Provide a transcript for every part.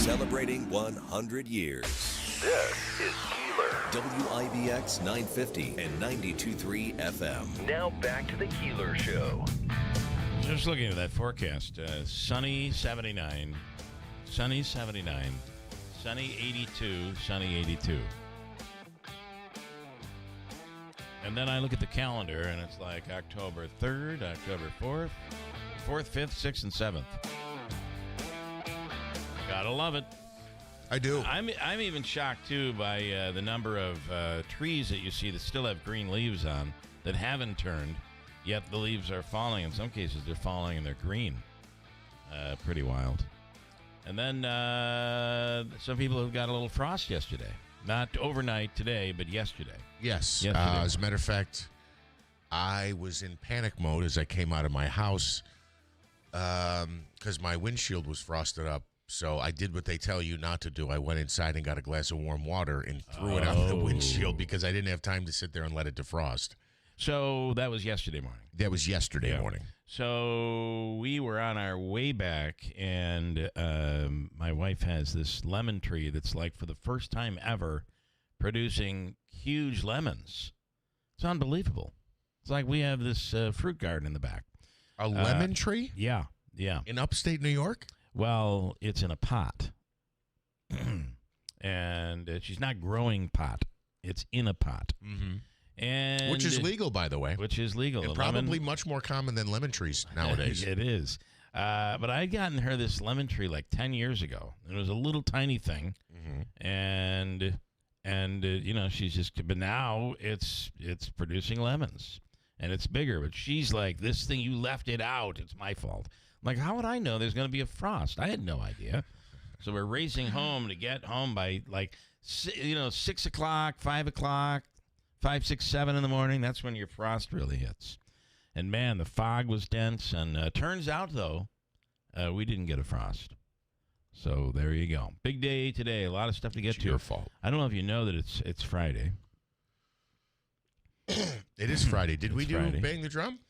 celebrating 100 years. This is Keeler. WIBX 950 and 92.3 FM. Now back to the Keeler Show. Just looking at that forecast, sunny 79, sunny 79, sunny 82, sunny 82. And then I look at the calendar, and it's like October 3rd, October 4th, 4th, 5th, 6th, and 7th. Gotta love it. I do. I'm even shocked, too, by the number of trees that you see that still have green leaves on that haven't turned, yet the leaves are falling. In some cases, they're falling and they're green. Pretty wild. And then some people have got a little frost yesterday. Not overnight today, but yesterday. Yes. Yesterday. As a matter of fact, I was in panic mode as I came out of my house because my windshield was frosted up. So I did what they tell you not to do. I went inside and got a glass of warm water and threw it on the windshield because I didn't have time to sit there and let it defrost. So that was yesterday morning. That was yesterday morning. So we were on our way back, and my wife has this lemon tree that's like for the first time ever producing huge lemons. It's unbelievable. It's like we have this fruit garden in the back. A lemon tree? Yeah. In upstate New York? Well, it's in a pot. And she's not growing pot. It's in a pot. Mm-hmm. And which is legal, by the way. Which is legal. And probably much more common than lemon trees nowadays. It is. But I had gotten her this lemon tree like 10 years ago. It was a little tiny thing. Mm-hmm. And she's just, but now it's producing lemons. And it's bigger. But she's like, this thing, you left it out. It's my fault. I'm like, how would I know there's going to be a frost? I had no idea. So we're racing home to get home by 6 o'clock, 5 o'clock. 5, 6, 7 in the morning, that's when your frost really hits. And, man, the fog was dense. And turns out, though, we didn't get a frost. So there you go. Big day today. A lot of stuff to get It's to. your fault. I don't know if you know that it's Friday. It is Friday. Did we do Friday. Bang the Drum?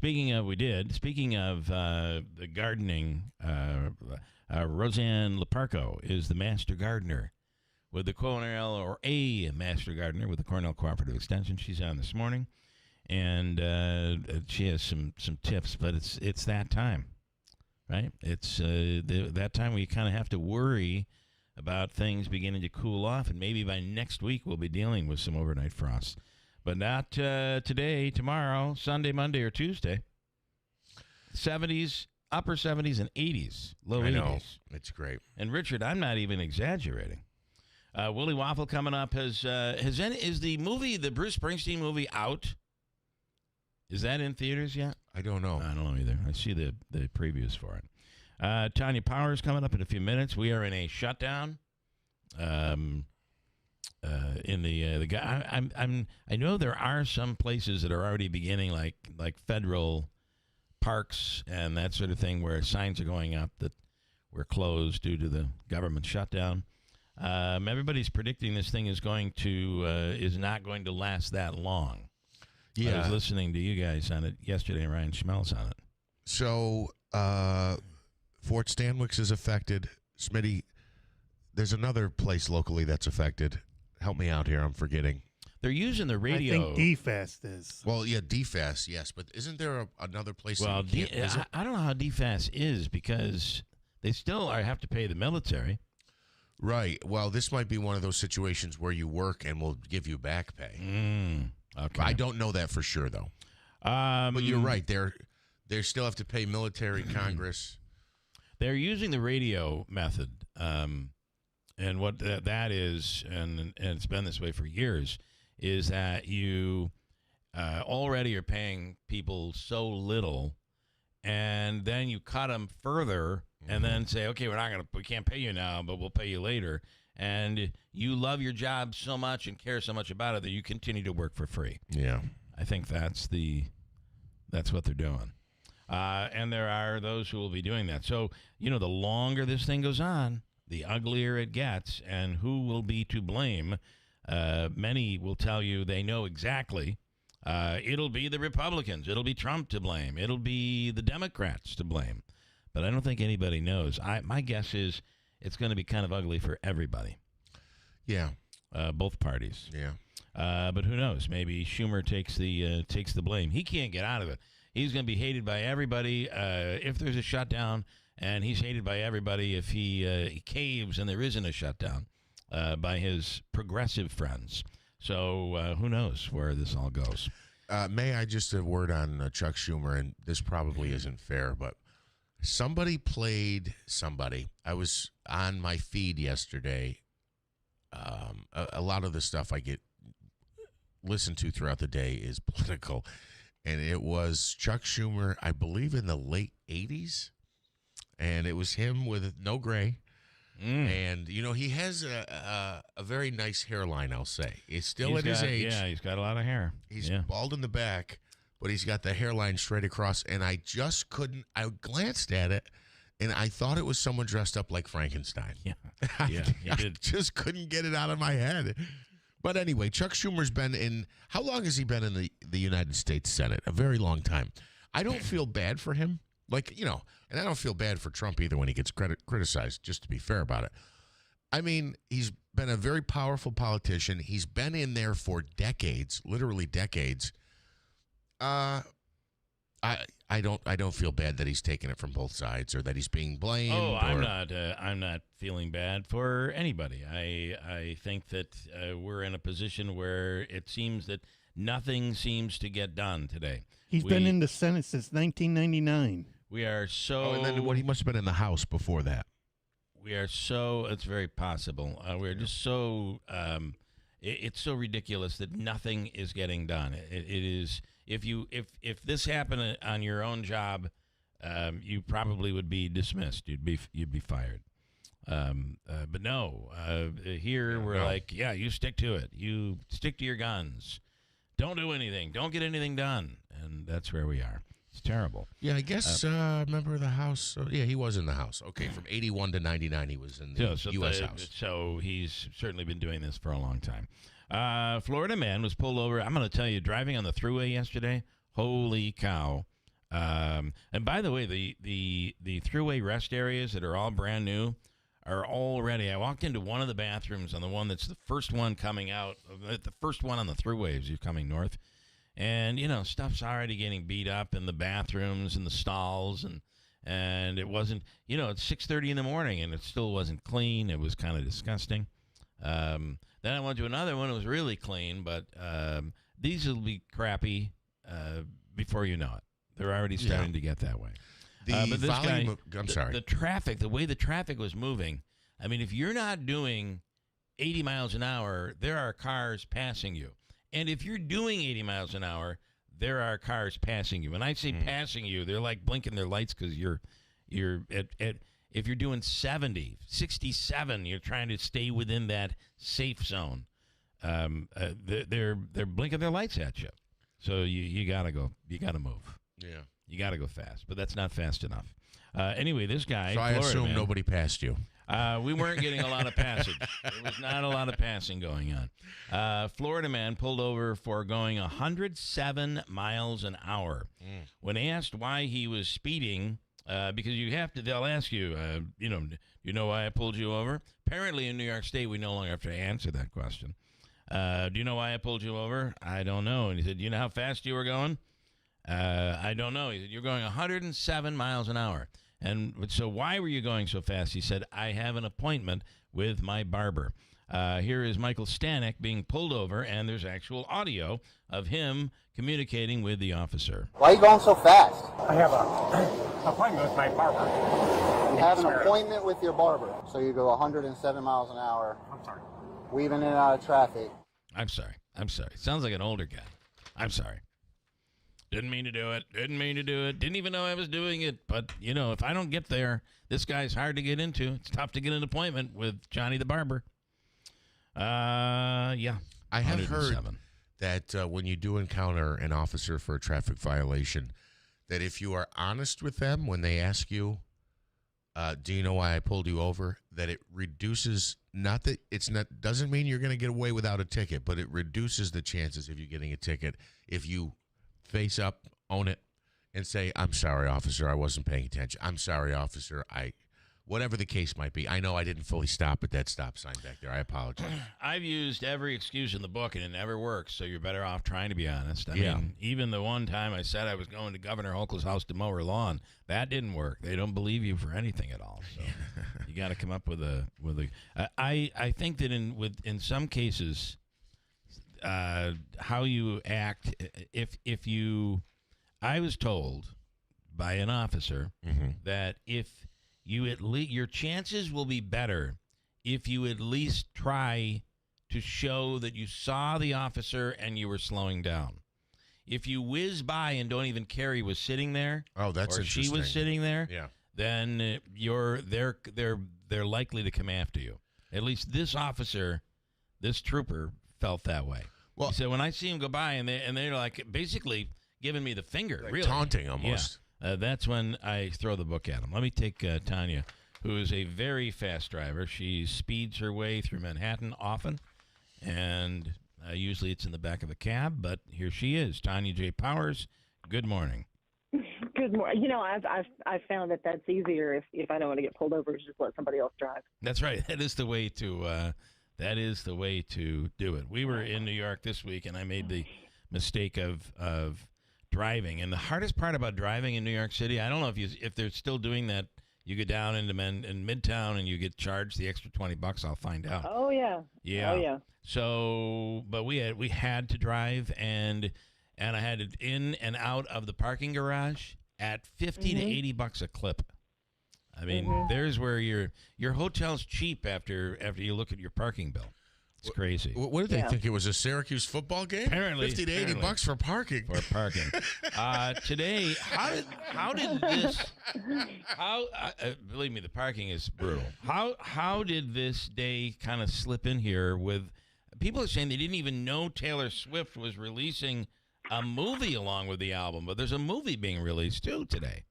We did. Speaking of the gardening, Roseanne Leparco is the master gardener with the Cornell, or a master gardener with the Cornell Cooperative Extension. She's on this morning, and she has some tips, but it's that time, right? It's that time where you kind of have to worry about things beginning to cool off, and maybe by next week we'll be dealing with some overnight frosts. But not today, tomorrow, Sunday, Monday, or Tuesday. 70s, upper 70s, and 80s, low 80s. I know. It's great. And, Richard, I'm not even exaggerating. Willy Waffle coming up. Is the movie, the Bruce Springsteen movie, out? Is that in theaters yet? I don't know. I don't know either. I see the previews for it. Tanya Powers coming up in a few minutes. We are in a shutdown. I know there are some places that are already beginning, like federal parks and that sort of thing, where signs are going up that we're closed due to the government shutdown. Everybody's predicting this thing is not going to last that long. Yeah. I was listening to you guys on it yesterday, and Ryan Schmelz on it. So, Fort Stanwix is affected. Smitty, there's another place locally that's affected. Help me out here. I'm forgetting. They're using the radio. I think DFAST is. Well, yeah, DFAST, yes. But isn't there another place that you can't visit? I don't know how DFAST is, because they still have to pay the military. Right. Well, this might be one of those situations where you work and we'll give you back pay. Okay. I don't know that for sure, though. But you're right. They still have to pay military, Congress. They're using the radio method. And what that is, and it's been this way for years, is that you already are paying people so little, and then you cut them further, and then say, okay, we can't pay you now, but we'll pay you later. And you love your job so much and care so much about it that you continue to work for free. Yeah. I think that's what they're doing. And there are those who will be doing that. So, the longer this thing goes on, the uglier it gets, and who will be to blame. Many will tell you they know exactly. It'll be the Republicans. It'll be Trump to blame. It'll be the Democrats to blame. But I don't think anybody knows. My guess is it's going to be kind of ugly for everybody. Yeah. Both parties. Yeah. But who knows? Maybe Schumer takes the blame. He can't get out of it. He's going to be hated by everybody if there's a shutdown, and he's hated by everybody if he caves and there isn't a shutdown by his progressive friends. So who knows where this all goes? May I just a word on Chuck Schumer, and this probably isn't fair, but somebody played somebody. I was on my feed yesterday. A lot of the stuff I get listened to throughout the day is political, and it was Chuck Schumer, I believe, in the late 80s, and it was him with no gray. And, you know, he has a very nice hairline, I'll say. He's still at his age. Yeah, he's got a lot of hair. He's bald in the back, but he's got the hairline straight across. And I just couldn't. I glanced at it, and I thought it was someone dressed up like Frankenstein. Yeah, I just couldn't get it out of my head. But anyway, Chuck Schumer's been in. How long has he been in the United States Senate? A very long time. I don't feel bad for him. Like, you know, and I don't feel bad for Trump either when he gets criticized, just to be fair about it. I mean, he's been a very powerful politician. He's been in there for decades, literally decades. I don't feel bad that he's taking it from both sides or that he's being blamed. Oh, I'm not feeling bad for anybody. I think that we're in a position where it seems that nothing seems to get done today. He's been in the Senate since 1999. We are so. Oh, and then he must have been in the House before that. We are so. It's very possible. We're just so. It's so ridiculous that nothing is getting done. It is. If this happened on your own job, you probably would be dismissed. You'd be fired. But no. Here we're like, yeah, you stick to it. You stick to your guns. Don't do anything. Don't get anything done. And that's where we are. It's terrible. Yeah, I guess member of the House. Yeah, he was in the House. Okay, from 81 to 99, he was in the U.S. House. So he's certainly been doing this for a long time. Florida man was pulled over. I'm going to tell you, driving on the thruway yesterday, holy cow. And by the way, the thruway rest areas that are all brand new are already. I walked into one of the bathrooms on the one that's the first one coming out, the first one on the thruway as you're coming north. And, you know, stuff's already getting beat up in the bathrooms and the stalls. And it wasn't, you know, it's 6:30 in the morning and it still wasn't clean. It was kind of disgusting. Then I went to another one. It was really clean. But these will be crappy before you know it. They're already starting to get that way. But this volume I'm sorry. The traffic, the way the traffic was moving, I mean, if you're not doing 80 miles an hour, there are cars passing you. And if you're doing 80 miles an hour, there are cars passing you. When I say passing you, they're like blinking their lights because you're at if you're doing 70, 67, you're trying to stay within that safe zone. They're blinking their lights at you. So you gotta go. You gotta move. Yeah. You gotta go fast, but that's not fast enough. Anyway, this guy. So I Florida assume man, nobody passed you. We weren't getting a lot of passage. There was not a lot of passing going on. Florida man pulled over for going 107 miles an hour. When asked why he was speeding, because they'll ask you, you know why I pulled you over? Apparently in New York State, we no longer have to answer that question. Do you know why I pulled you over? I don't know. And he said, you know how fast you were going? I don't know. He said, you're going 107 miles an hour. And so why were you going so fast? He said, I have an appointment with my barber. Here is Michael Stanek being pulled over, and there's actual audio of him communicating with the officer. Why are you going so fast? I have an appointment with my barber. You have an appointment with your barber, so you go 107 miles an hour. I'm sorry. Weaving in and out of traffic. I'm sorry. Sounds like an older guy. I'm sorry. Didn't mean to do it. Didn't even know I was doing it. But, you know, if I don't get there, this guy's hard to get into. It's tough to get an appointment with Johnny the barber. Yeah. I have heard that when you do encounter an officer for a traffic violation, that if you are honest with them when they ask you, do you know why I pulled you over, that it reduces, doesn't mean you're going to get away without a ticket, but it reduces the chances of you getting a ticket if you face up, own it, and say, I'm sorry, officer, I wasn't paying attention. I'm sorry, officer, whatever the case might be. I know I didn't fully stop at that stop sign back there. I apologize. I've used every excuse in the book, and it never works, so you're better off trying to be honest. I Yeah. mean, even the one time I said I was going to Governor Hochul's house to mow her lawn, that didn't work. They don't believe you for anything at all. So you got to come up with a I think that in some cases, how you act, if you, I was told by an officer that if you at least, your chances will be better if you at least try to show that you saw the officer and you were slowing down. If you whiz by and don't even care he was sitting there, Oh, that's or she interesting. was sitting there, Yeah. then they're likely to come after you. At least this officer, this trooper, felt that way. Well- He said when I see him go by and they're like basically giving me the finger, Like really taunting almost. Yeah. That's when I throw the book at him. Let me take Tanya, who is a very fast driver. She speeds her way through Manhattan often, and usually it's in the back of a cab, but here she is, Tanya J. Powers. Good morning. Good morning. You know, I've found that that's easier if I don't want to get pulled over, is just let somebody else drive. That's right. That is the way to do it. We were in New York this week, and I made the mistake of driving. And the hardest part about driving in New York City, I don't know if they're still doing that. You go down into in Midtown and you get charged the extra $20. I'll find out. Oh yeah. Yeah. Oh yeah. So, but we had to drive, and I had it in and out of the parking garage at $50 to $80 a clip. I mean, there's where your hotel's cheap after you look at your parking bill. It's crazy. What did they think? It was a Syracuse football game? Apparently, 50 to 80 bucks for parking. Today, how did this? Believe me, the parking is brutal. How did this day kind of slip in here? With people are saying they didn't even know Taylor Swift was releasing a movie along with the album, but there's a movie being released too today.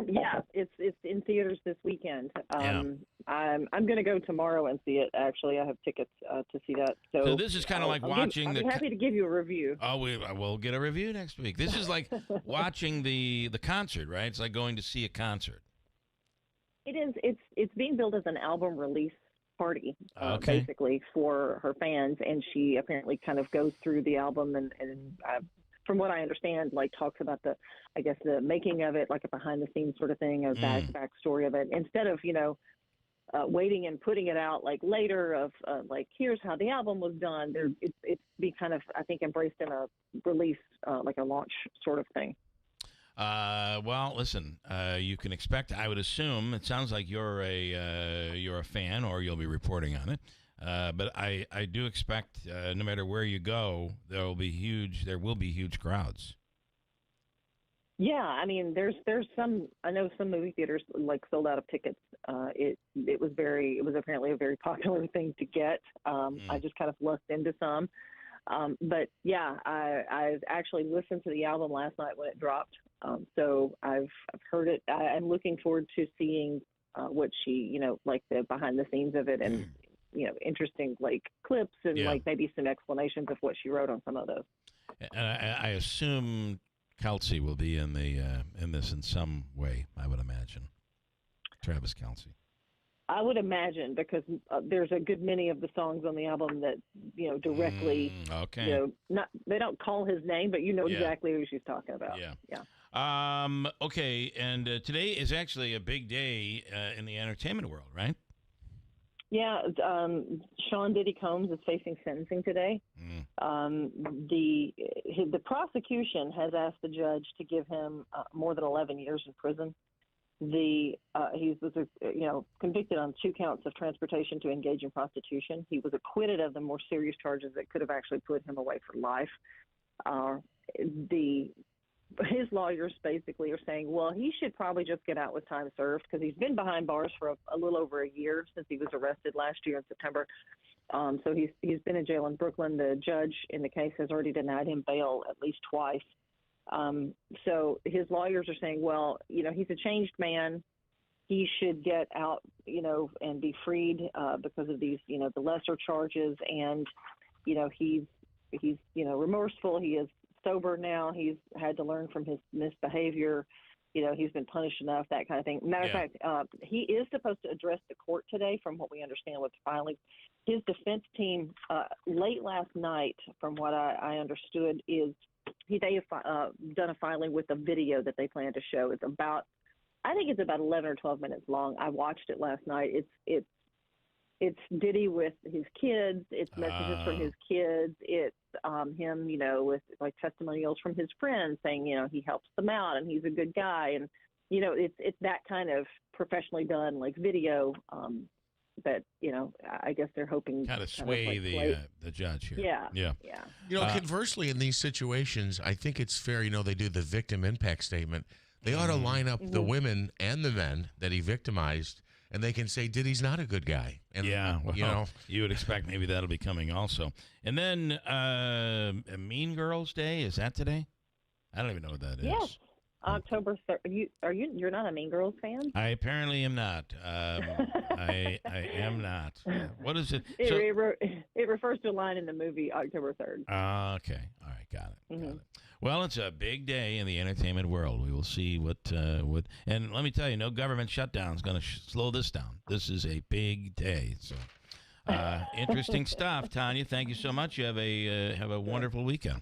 Yeah, it's in theaters this weekend. I'm going to go tomorrow and see it. Actually, I have tickets to see that. So this is kind of like watching I'll be happy to give you a review. Oh, we'll get a review next week. This is like watching the concert, right? It's like going to see a concert. It is. It's being billed as an album release party, Okay. basically for her fans, and she apparently kind of goes through the album and from what I understand, like talks about the making of it, like a behind the scenes sort of thing, a backstory of it, instead of waiting and putting it out like later of like here's how the album was done. It's be kind of, I think, embraced in a release like a launch sort of thing. Well, listen, you can expect, I would assume, it sounds like you're a fan, or you'll be reporting on it. But I do expect, no matter where you go, there will be huge crowds. Yeah, I mean, there's some, I know some movie theaters like sold out of tickets. It was apparently a very popular thing to get. I just kind of lucked into some. But yeah, I've actually listened to the album last night when it dropped. So I've heard it. I'm looking forward to seeing what she, like the behind the scenes of it, and interesting like clips and like maybe some explanations of what she wrote on some of those. And I assume Kelsey will be in this in some way, I would imagine. Travis Kelce. I would imagine, because there's a good many of the songs on the album that directly. Okay. They don't call his name, but exactly who she's talking about. Yeah. Okay, and today is actually a big day in the entertainment world, right? Yeah, Sean Diddy Combs is facing sentencing today. The prosecution has asked the judge to give him more than 11 years in prison. He was convicted on 2 counts of transportation to engage in prostitution. He was acquitted of the more serious charges that could have actually put him away for life. His lawyers basically are saying, well, he should probably just get out with time served, because he's been behind bars for a little over a year since he was arrested last year in September. So he's been in jail in Brooklyn. The judge in the case has already denied him bail at least twice. So his lawyers are saying, well, he's a changed man. He should get out, and be freed because of these, the lesser charges. And, he's remorseful. He is sober now. He's had to learn from his misbehavior. he's been punished enough, that kind of thing. Matter of fact, he is supposed to address the court today, from what we understand with the filings. His defense team, late last night, from what I understood, is they have done a filing with a video that they plan to show. I think it's about 11 or 12 minutes long. I watched it last night. It's Diddy with his kids. It's messages from his kids. It's him, with like testimonials from his friends saying, he helps them out and he's a good guy. And, it's that kind of professionally done like video that, I guess they're hoping kind of sway the judge here. Yeah. Conversely, in these situations, I think it's fair, they do the victim impact statement. They ought to line up the women and the men that he victimized, and they can say Diddy's not a good guy. And, you would expect maybe that'll be coming also. And then Mean Girls Day, is that today? I don't even know what that is. Yes, October 3rd. You're not a Mean Girls fan? I apparently am not. I am not. What is it? It refers to a line in the movie October 3rd. Okay. All right. Got it. Well, it's a big day in the entertainment world. We will see what and let me tell you, no government shutdown is going to slow this down. This is a big day. So, interesting stuff, Tanya. Thank you so much. You have a wonderful weekend.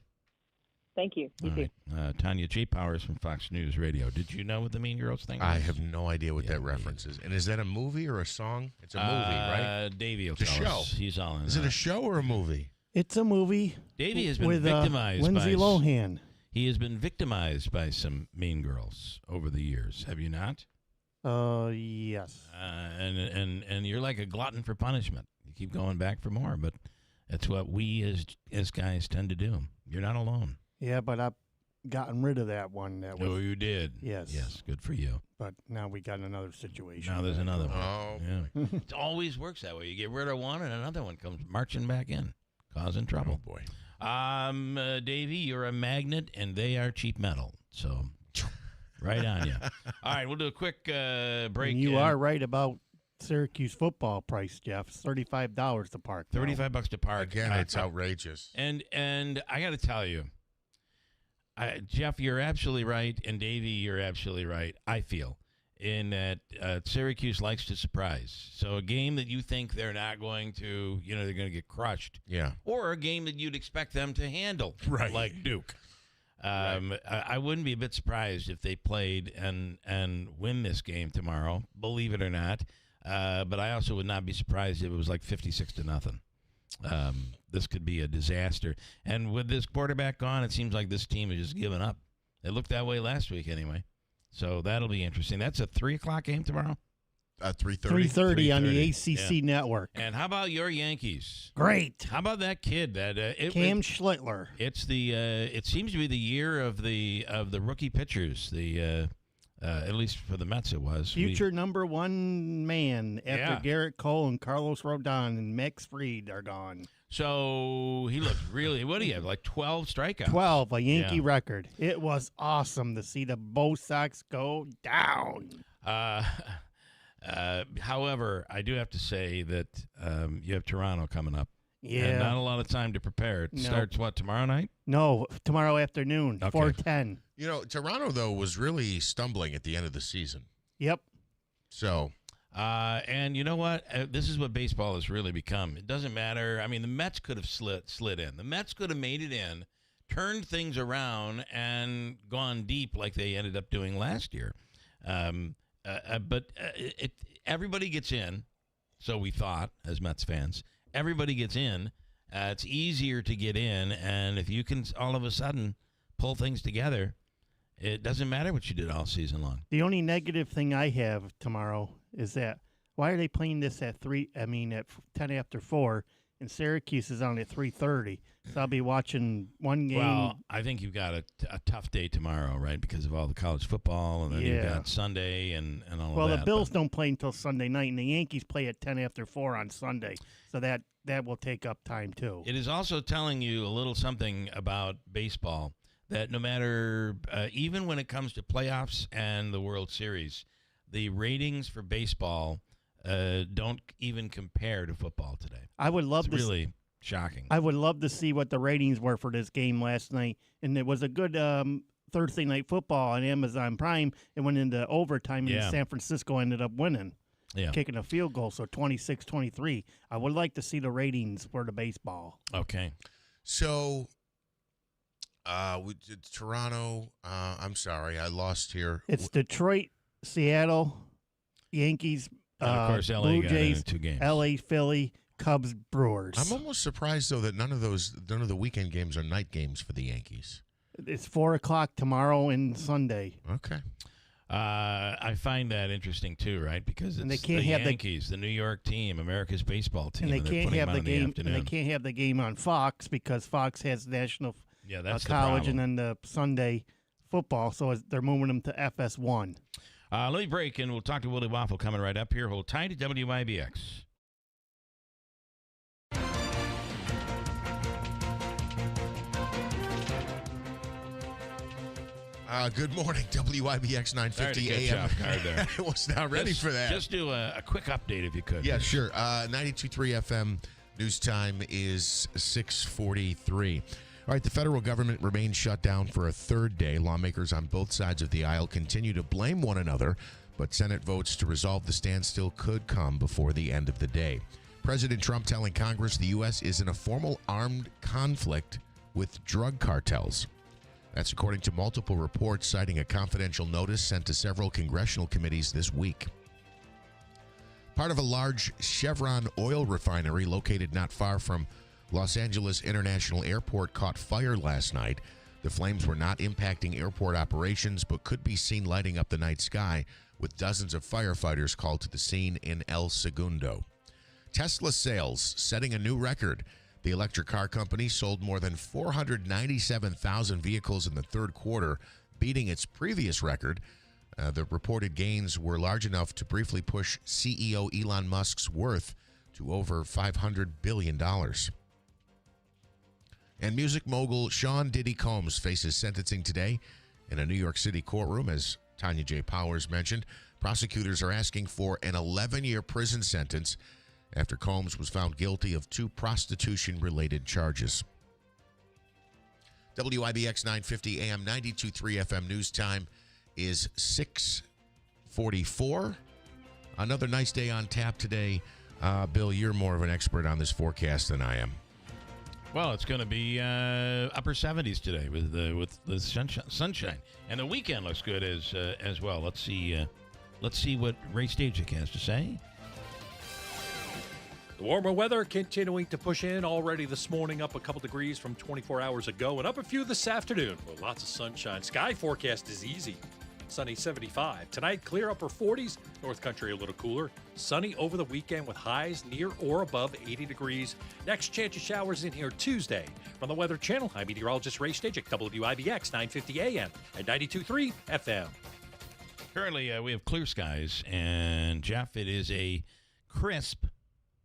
Thank you. You too. Tanya J. Powers from Fox News Radio. Did you know what the Mean Girls thing is? I have no idea what that reference is. And is that a movie or a song? It's a movie, right? Davey will it's a tell show. us. He's all in. Is it a show or a movie? It's a movie. Davey has been with victimized Lindsay Lohan. He has been victimized by some mean girls over the years. Have you not? Yes. And you're like a glutton for punishment. You keep going back for more, but that's what we as guys tend to do. You're not alone. Yeah, but I've gotten rid of that one. Oh, you did? Yes. Yes, good for you. But now we got another situation. Now there's another one. Oh, yeah. It always works that way. You get rid of one, and another one comes marching back in, causing trouble. Oh, boy. Davey, you're a magnet, and they are cheap metal. So, right on you. All right, we'll do a quick break. And you are right about Syracuse football price, Jeff. It's $35 to park. $35 to park. Again, it's outrageous. And I got to tell you, Jeff, you're absolutely right, and Davey, you're absolutely right. I feel in that Syracuse likes to surprise. So a game that you think they're not going to, they're going to get crushed. Yeah. Or a game that you'd expect them to handle, right, like Duke. I wouldn't be a bit surprised if they played and win this game tomorrow, believe it or not. But I also would not be surprised if it was like 56-0. This could be a disaster. And with this quarterback gone, it seems like this team has just given up. It looked that way last week anyway. So that'll be interesting. That's a 3 o'clock game tomorrow? 3:30. 3:30 on the ACC network. And how about your Yankees? Great. How about that kid? Cam Schlittler. It's it seems to be the year of the rookie pitchers. At least for the Mets, it was. Future number one man after Garrett Cole and Carlos Rodon and Max Fried are gone. So he looked really, what do you have, like 12 strikeouts? 12, a Yankee record. It was awesome to see the Bo Sox go down. However, I do have to say that you have Toronto coming up. Yeah. And not a lot of time to prepare. It starts, what, tomorrow night? No, tomorrow afternoon, 4:10. Toronto, though, was really stumbling at the end of the season. Yep. So. And you know what? This is what baseball has really become. It doesn't matter. I mean, the Mets could have slid in. The Mets could have made it in, turned things around, and gone deep like they ended up doing last year. But everybody gets in, so we thought, as Mets fans. Everybody gets in. It's easier to get in, and if you can all of a sudden pull things together, it doesn't matter what you did all season long. The only negative thing I have tomorrow is that why are they playing this at 10 after 4, and Syracuse is on at 3:30? So I'll be watching one game. Well, I think you've got a tough day tomorrow, right, because of all the college football, and then you've got Sunday and all of that. Well, the Bills don't play until Sunday night, and the Yankees play at 10 after 4 on Sunday. So that will take up time, too. It is also telling you a little something about baseball, that no matter, even when it comes to playoffs and the World Series, the ratings for baseball don't even compare to football today. I would love it's really shocking. I would love to see what the ratings were for this game last night, and it was a good Thursday Night Football on Amazon Prime. It went into overtime, and Yeah. San Francisco ended up winning, Yeah. kicking a field goal, so 26-23. I would like to see the ratings for the baseball. Okay. So, Toronto, I'm sorry, I lost here. It's Detroit, Seattle, Yankees, And of course, LA Blue got Jays, in 2 games. LA, Philly, Cubs, Brewers. I'm almost surprised, though, that none of the weekend games are night games for the Yankees. It's 4 o'clock tomorrow and Sunday. Okay. I find that interesting too, right? Because it's And they can't the have the- Yankees, the New York team, America's baseball team, And they they're can't putting have them the on game. in And the they afternoon. can't have the game on Fox because Fox has national Yeah, that's the college problem. and then the Sunday football. So they're moving them to FS1. Let me break, and we'll talk to Willie Waffle coming right up here. Hold tight at WIBX. Good morning, WIBX 950 Sorry to AM. catch you off guard there. I was not ready for that. Just do a quick update if you could. Yeah, sure. 92.3 FM news time is 6:43. All right, the federal government remains shut down for a third day. Lawmakers on both sides of the aisle continue to blame one another, but Senate votes to resolve the standstill could come before the end of the day. President Trump telling Congress the U.S. is in a formal armed conflict with drug cartels. That's according to multiple reports citing a confidential notice sent to several congressional committees this week. Part of a large Chevron oil refinery located not far from Los Angeles International Airport caught fire last night. The flames were not impacting airport operations, but could be seen lighting up the night sky, with dozens of firefighters called to the scene in El Segundo. Tesla sales setting a new record. The electric car company sold more than 497,000 vehicles in the third quarter, beating its previous record. The reported gains were large enough to briefly push CEO Elon Musk's worth to over $500 billion. And music mogul Sean Diddy Combs faces sentencing today in a New York City courtroom, as Tanya J. Powers mentioned. Prosecutors are asking for an 11-year prison sentence after Combs was found guilty of 2 prostitution-related charges. WIBX 950 AM 92.3 FM news time is 6:44. Another nice day on tap today. Bill, you're more of an expert on this forecast than I am. Well, it's going to be upper 70s today with the sunshine, and the weekend looks good as well. Let's see what Ray Stajic has to say. The warmer weather continuing to push in already this morning, up a couple degrees from 24 hours ago, and up a few this afternoon with lots of sunshine. Sky forecast is easy. Sunny 75. Tonight, clear upper 40s. North Country a little cooler. Sunny over the weekend with highs near or above 80 degrees. Next chance of showers in here Tuesday. From the Weather Channel, I'm meteorologist Ray Stajic, WIBX 950 AM and 92.3 FM. Currently, we have clear skies, and Jeff, it is a crisp.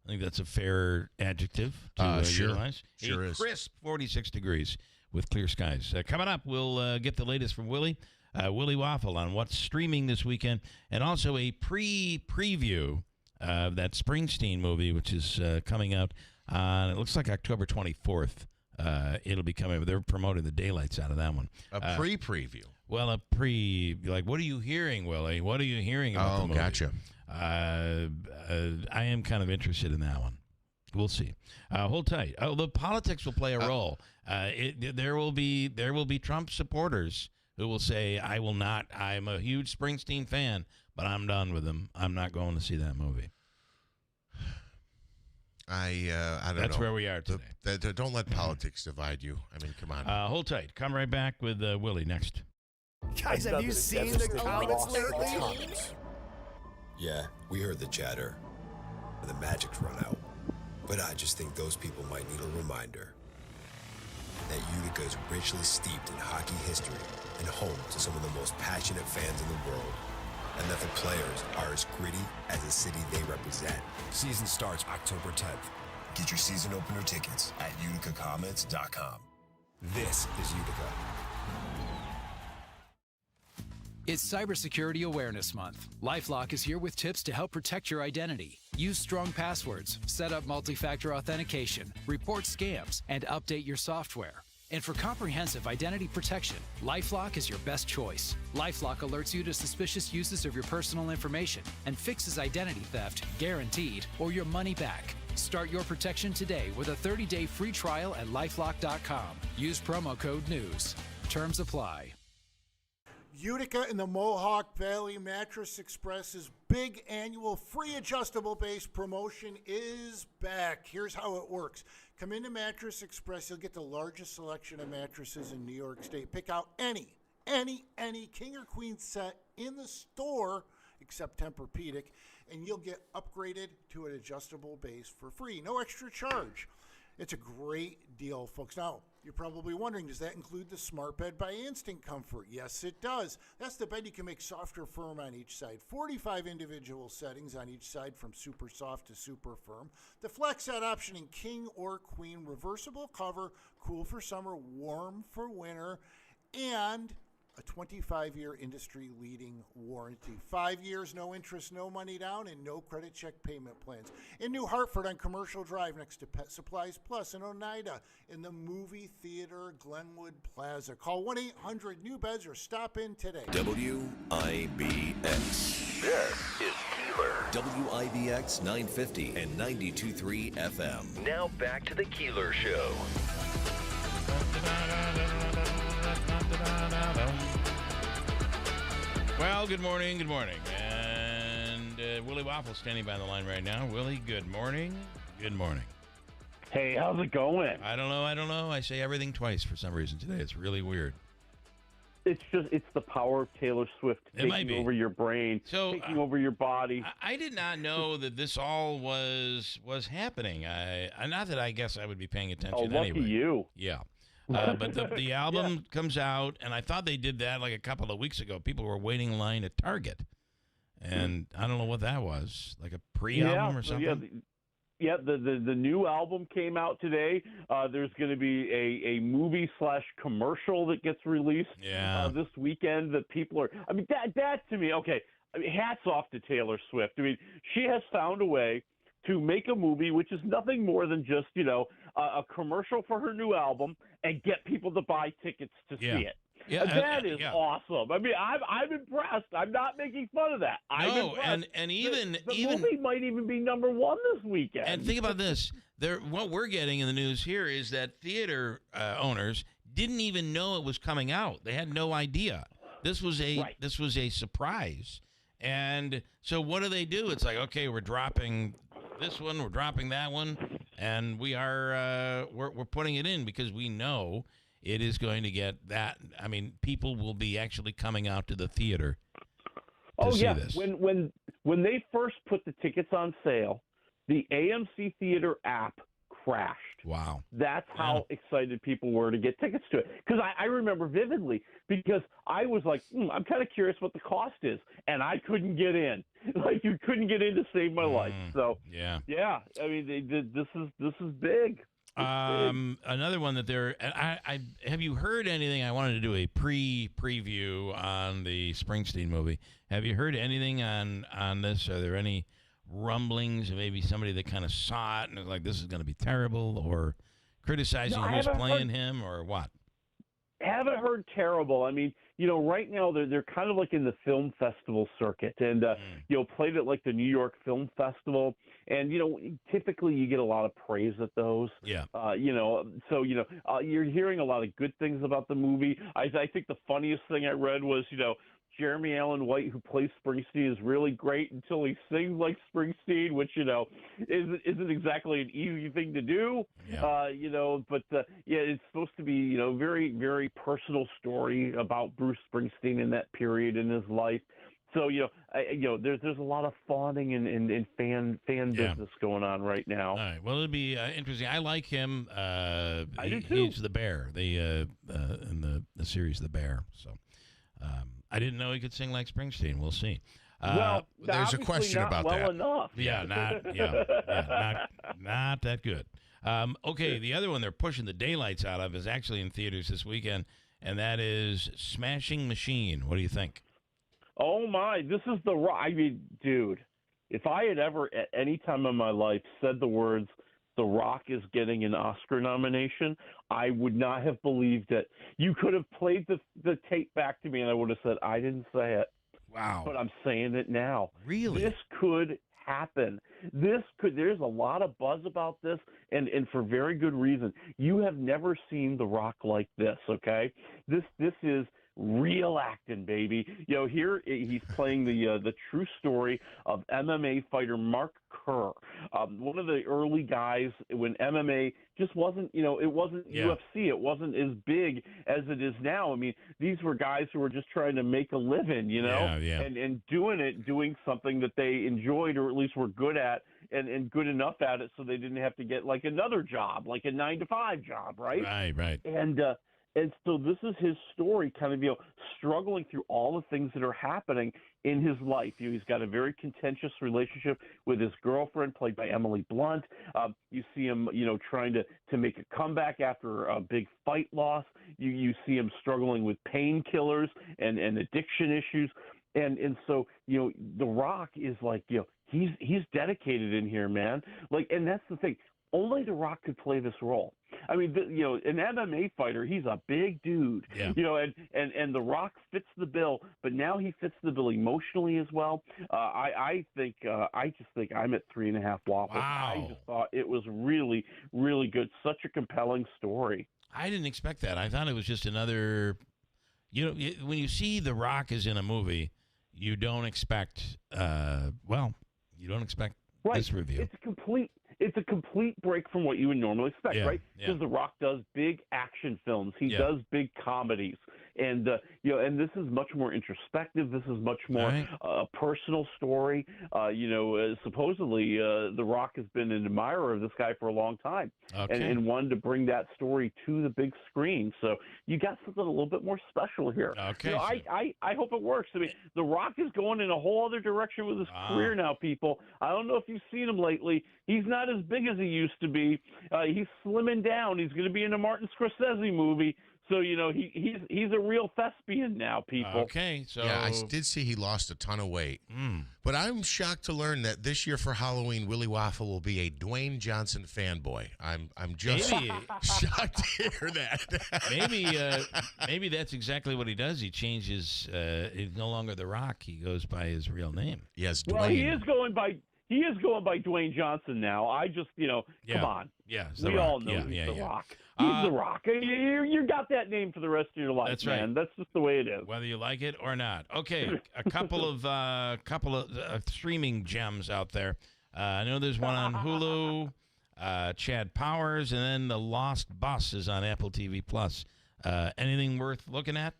I think that's a fair adjective to Sure. utilize. Sure is. Crisp 46 degrees with clear skies. Coming up, we'll get the latest from Willie Waffle on what's streaming this weekend, and also a preview of that Springsteen movie, which is coming out on, it looks like October 24th. It'll be coming. They're promoting the daylights out of that one. A preview. Well, like, what are you hearing, Willie? What are you hearing about the movie? Gotcha. I am kind of interested in that one. We'll see. Hold tight. Oh, the politics will play a role. There will be Trump supporters who will say, "I will not. I'm a huge Springsteen fan, but I'm done with him. I'm not going to see that movie." I don't know. That's where we are today. Don't let politics divide you. I mean, come on. Hold tight. Come right back with Willie next. Guys, have you seen the comments lately? Yeah, we heard the chatter. The magic's run out. But I just think those people might need a reminder that Utica is richly steeped in hockey history and home to some of the most passionate fans in the world, and that the players are as gritty as the city they represent. Season starts October 10th. Get your season opener tickets at uticacomments.com. This is Utica. It's Cybersecurity Awareness Month. LifeLock is here with tips to help protect your identity. Use strong passwords, set up multi-factor authentication, report scams, and update your software. And for comprehensive identity protection, LifeLock is your best choice. LifeLock alerts you to suspicious uses of your personal information and fixes identity theft, guaranteed, or your money back. Start your protection today with a 30-day free trial at LifeLock.com. Use promo code NEWS. Terms apply. Utica and the Mohawk Valley Mattress Express's big annual free adjustable base promotion is back. Here's how it works. Come into Mattress Express. You'll get the largest selection of mattresses in New York State. Pick out any king or queen set in the store except Tempur-Pedic, and you'll get upgraded to an adjustable base for free. No extra charge. It's a great deal, folks. Now, you're probably wondering, does that include the Smart Bed by Instant Comfort? Yes, it does. That's the bed you can make soft or firm on each side. 45 individual settings on each side from super soft to super firm. The flex set option in king or queen, reversible cover, cool for summer, warm for winter, and a 25-year industry-leading warranty. 5 years, no interest, no money down, and no credit check payment plans. In New Hartford on Commercial Drive next to Pet Supplies Plus. In Oneida in the movie theater Glenwood Plaza. Call 1-800-NEW-BEDS or stop in today. WIBX. This is Keeler. WIBX 950 and 92.3 FM. Now back to the Keeler Show. Well, good morning. And Willie Waffle standing by the line right now. Willie, good morning. Good morning. Hey, how's it going? I don't know. I say everything twice for some reason today. It's really weird. It's the power of Taylor Swift taking over your brain, taking over your body. I did not know that this all was happening. Not that I guess I would be paying attention anyway. Lucky you. Yeah. But the album comes out, and I thought they did that like a couple of weeks ago. People were waiting in line at Target, and I don't know what that was, like a pre-album or something. The new album came out today. There's going to be a movie/commercial that gets released this weekend. That people are. I mean, that to me, okay. I mean, hats off to Taylor Swift. I mean, she has found a way to make a movie which is nothing more than just, a commercial for her new album and get people to buy tickets to see it. Yeah, that is awesome. I mean, I'm impressed. I'm not making fun of that. I'm impressed. and even the movie might even be number one this weekend. And think about this: what we're getting in the news here is that theater owners didn't even know it was coming out. They had no idea. This was a surprise. And so what do? It's like, okay, we're dropping this one, we're dropping that one, and we're putting it in because we know it is going to get that. I mean, people will be actually coming out to the theater to see this. When they first put the tickets on sale, the AMC Theater app crashed. Wow. That's how excited people were to get tickets to it. Because I remember vividly, because I was like, I'm kind of curious what the cost is, and I couldn't get in. Like, you couldn't get in to save my life. So yeah. I mean, this is big. Another one that I have you heard anything? I wanted to do a preview on the Springsteen movie. Have you heard anything on this? Are there any rumblings of maybe somebody that kind of saw it and was like, this is going to be terrible, or criticizing who's playing him, or what? Haven't heard terrible. I mean, right now they're kind of like in the film festival circuit, and played at like the New York Film Festival, and typically you get a lot of praise at those. Yeah. So you're hearing a lot of good things about the movie. I think the funniest thing I read was Jeremy Allen White, who plays Springsteen, is really great until he sings like Springsteen, which isn't exactly an easy thing to do. Yeah. But it's supposed to be very, very personal story about Bruce Springsteen in that period in his life. So there's a lot of fawning and fan business going on right now. All right. Well, it'll be interesting. I like him. I do too. He's the Bear. In the series The Bear. So. I didn't know he could sing like Springsteen. We'll see. There's a question about that. Enough. Not that good. Okay, the other one they're pushing the daylights out of is actually in theaters this weekend, and that is Smashing Machine. What do you think? Oh my! This is dude. If I had ever at any time in my life said the words The Rock is getting an Oscar nomination, I would not have believed it. You could have played the tape back to me, and I would have said, I didn't say it. Wow. But I'm saying it now. Really? This could happen. There's a lot of buzz about this, and for very good reason. You have never seen The Rock like this, okay? This is real acting, baby. Here he's playing the true story of MMA fighter Mark Kerr, one of the early guys when MMA just wasn't, it wasn't UFC. It wasn't as big as it is now. I mean, these were guys who were just trying to make a living, and doing something that they enjoyed or at least were good at and good enough at it so they didn't have to get like another job, like a 9-to-5 job, right? Right. And so this is his story, kind of, struggling through all the things that are happening in his life. He's got a very contentious relationship with his girlfriend, played by Emily Blunt. You see him, trying to make a comeback after a big fight loss. You see him struggling with painkillers and addiction issues. And so, The Rock is like, he's dedicated in here, man. Like, and that's the thing. Only The Rock could play this role. I mean, an MMA fighter, he's a big dude, and The Rock fits the bill, but now he fits the bill emotionally as well. I just think I'm at 3.5 waffles. Wow. I just thought it was really, really good. Such a compelling story. I didn't expect that. I thought it was just another, when you see The Rock is in a movie, you don't expect, this review. It's a complete break from what you would normally expect, right? Because The Rock does big action films. He does big comedies. And, and this is much more introspective. This is much more a personal story. Supposedly The Rock has been an admirer of this guy for a long time and wanted to bring that story to the big screen. So you got something a little bit more special here. Okay. I hope it works. I mean, The Rock is going in a whole other direction with his career now, people. I don't know if you've seen him lately. He's not as big as he used to be. He's slimming down. He's going to be in a Martin Scorsese movie. So, he's a real thespian now, people. Okay. So yeah, I did see he lost a ton of weight. But I'm shocked to learn that this year for Halloween, Willie Waffle will be a Dwayne Johnson fanboy. I'm just shocked to hear that. maybe that's exactly what he does. He changes. He's no longer The Rock. He goes by his real name. Yes, Dwayne. Well, he is going by Dwayne Johnson now. I just, come on. Yeah, we all know he's The Rock. He's The Rock. You got that name for the rest of your life, that's man. Right. That's just the way it is. Whether you like it or not. Okay, a couple of streaming gems out there. I know there's one on Hulu, Chad Powers, and then The Lost Bus is on Apple TV Plus. Anything worth looking at?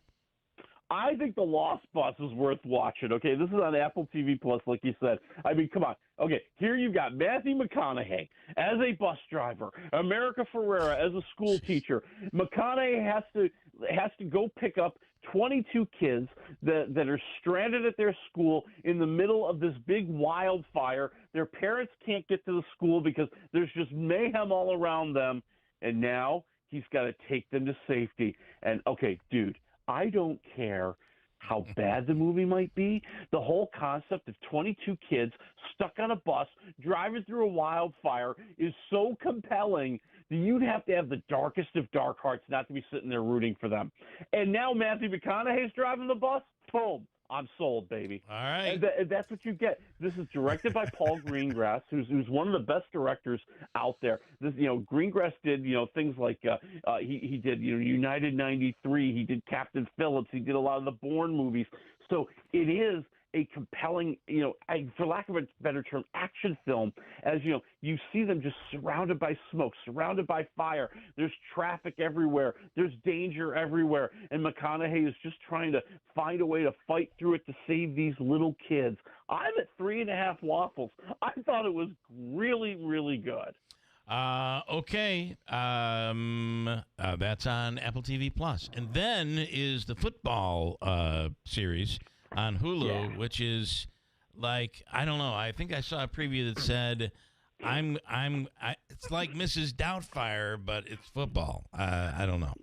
I think The Lost Bus is worth watching. Okay, this is on Apple TV Plus, like you said. I mean, come on. Okay, here you've got Matthew McConaughey as a bus driver, America Ferrera as a school teacher. McConaughey has to go pick up 22 kids that are stranded at their school in the middle of this big wildfire. Their parents can't get to the school because there's just mayhem all around them, and now he's got to take them to safety. And okay, dude, I don't care how bad the movie might be. The whole concept of 22 kids stuck on a bus driving through a wildfire is so compelling that you'd have to have the darkest of dark hearts not to be sitting there rooting for them. And now Matthew McConaughey's driving the bus. Boom. I'm sold, baby. All right. And that's what you get. This is directed by Paul Greengrass, who's one of the best directors out there. This, Greengrass did, things like he did, United 93. He did Captain Phillips. He did a lot of the Bourne movies. So it is a compelling, for lack of a better term, action film. As you see them just surrounded by smoke, surrounded by fire. There's traffic everywhere. There's danger everywhere. And McConaughey is just trying to find a way to fight through it to save these little kids. I'm at 3.5 waffles. I thought it was really, really good. Okay. That's on Apple TV Plus. And then is the football series on Hulu, which is like, I don't know. I think I saw a preview that said, it's like Mrs. Doubtfire, but it's football. I don't know.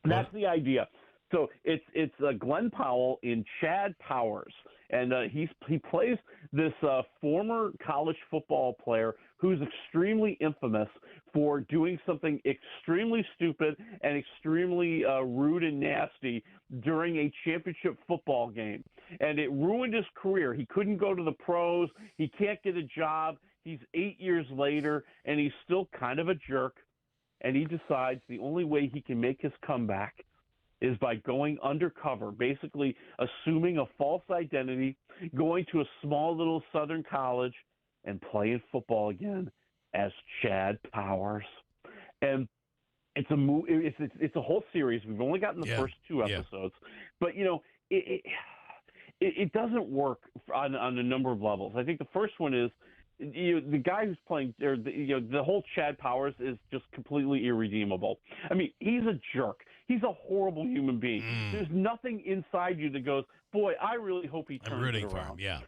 That's the idea. So it's Glenn Powell in Chad Powers, and he plays this former college football player who's extremely infamous for doing something extremely stupid and extremely rude and nasty during a championship football game. And it ruined his career. He couldn't go to the pros. He can't get a job. He's 8 years later, and he's still kind of a jerk. And he decides the only way he can make his comeback is by going undercover, basically assuming a false identity, going to a small little southern college, and playing football again as Chad Powers. And it's a whole series. We've only gotten the first 2 episodes, but it doesn't work on a number of levels. I think the first one is the guy who's playing, or the whole Chad Powers is just completely irredeemable. I mean, he's a jerk. He's a horrible human being. There's nothing inside you that goes, boy, I really hope he turns I'm rooting it for around. him,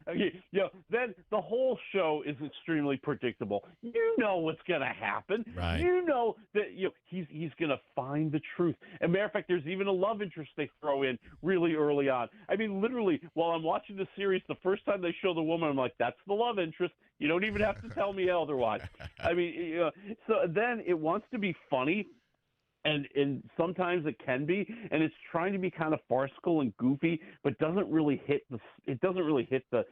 Then the whole show is extremely predictable. You know what's going to happen. Right. You know that he's going to find the truth. As a matter of fact, there's even a love interest they throw in really early on. I mean, literally, while I'm watching the series, the first time they show the woman, I'm like, that's the love interest. You don't even have to tell me otherwise. I mean, so then it wants to be funny. And sometimes it can be, and it's trying to be kind of farcical and goofy, but doesn't really hit the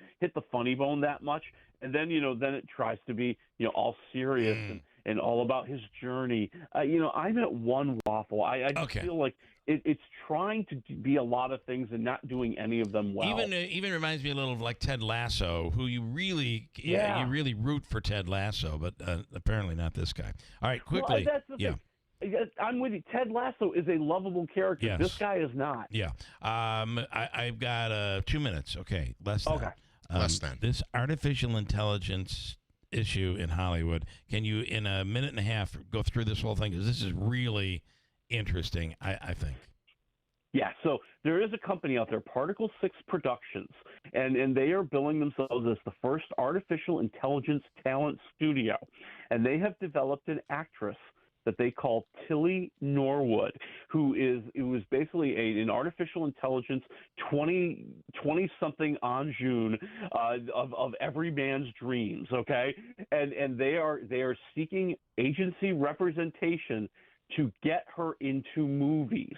funny bone that much. And then then it tries to be all serious and all about his journey. I'm at one waffle. I just feel like it's trying to be a lot of things and not doing any of them well. Even reminds me a little of like Ted Lasso, who you really you really root for Ted Lasso, but apparently not this guy. All right, quickly, well, that's the thing. I'm with you. Ted Lasso is a lovable character. Yes. This guy is not. Yeah. I've got 2 minutes. Okay. Less than. Okay. Less than. This artificial intelligence issue in Hollywood, can you, in a minute and a half, go through this whole thing? Because this is really interesting, I think. Yeah, so there is a company out there, Particle 6 Productions, and they are billing themselves as the first artificial intelligence talent studio. And they have developed an actress that they call Tilly Norwood, who was basically an artificial intelligence 20-something Anjun of every man's dreams, okay? And they are seeking agency representation to get her into movies.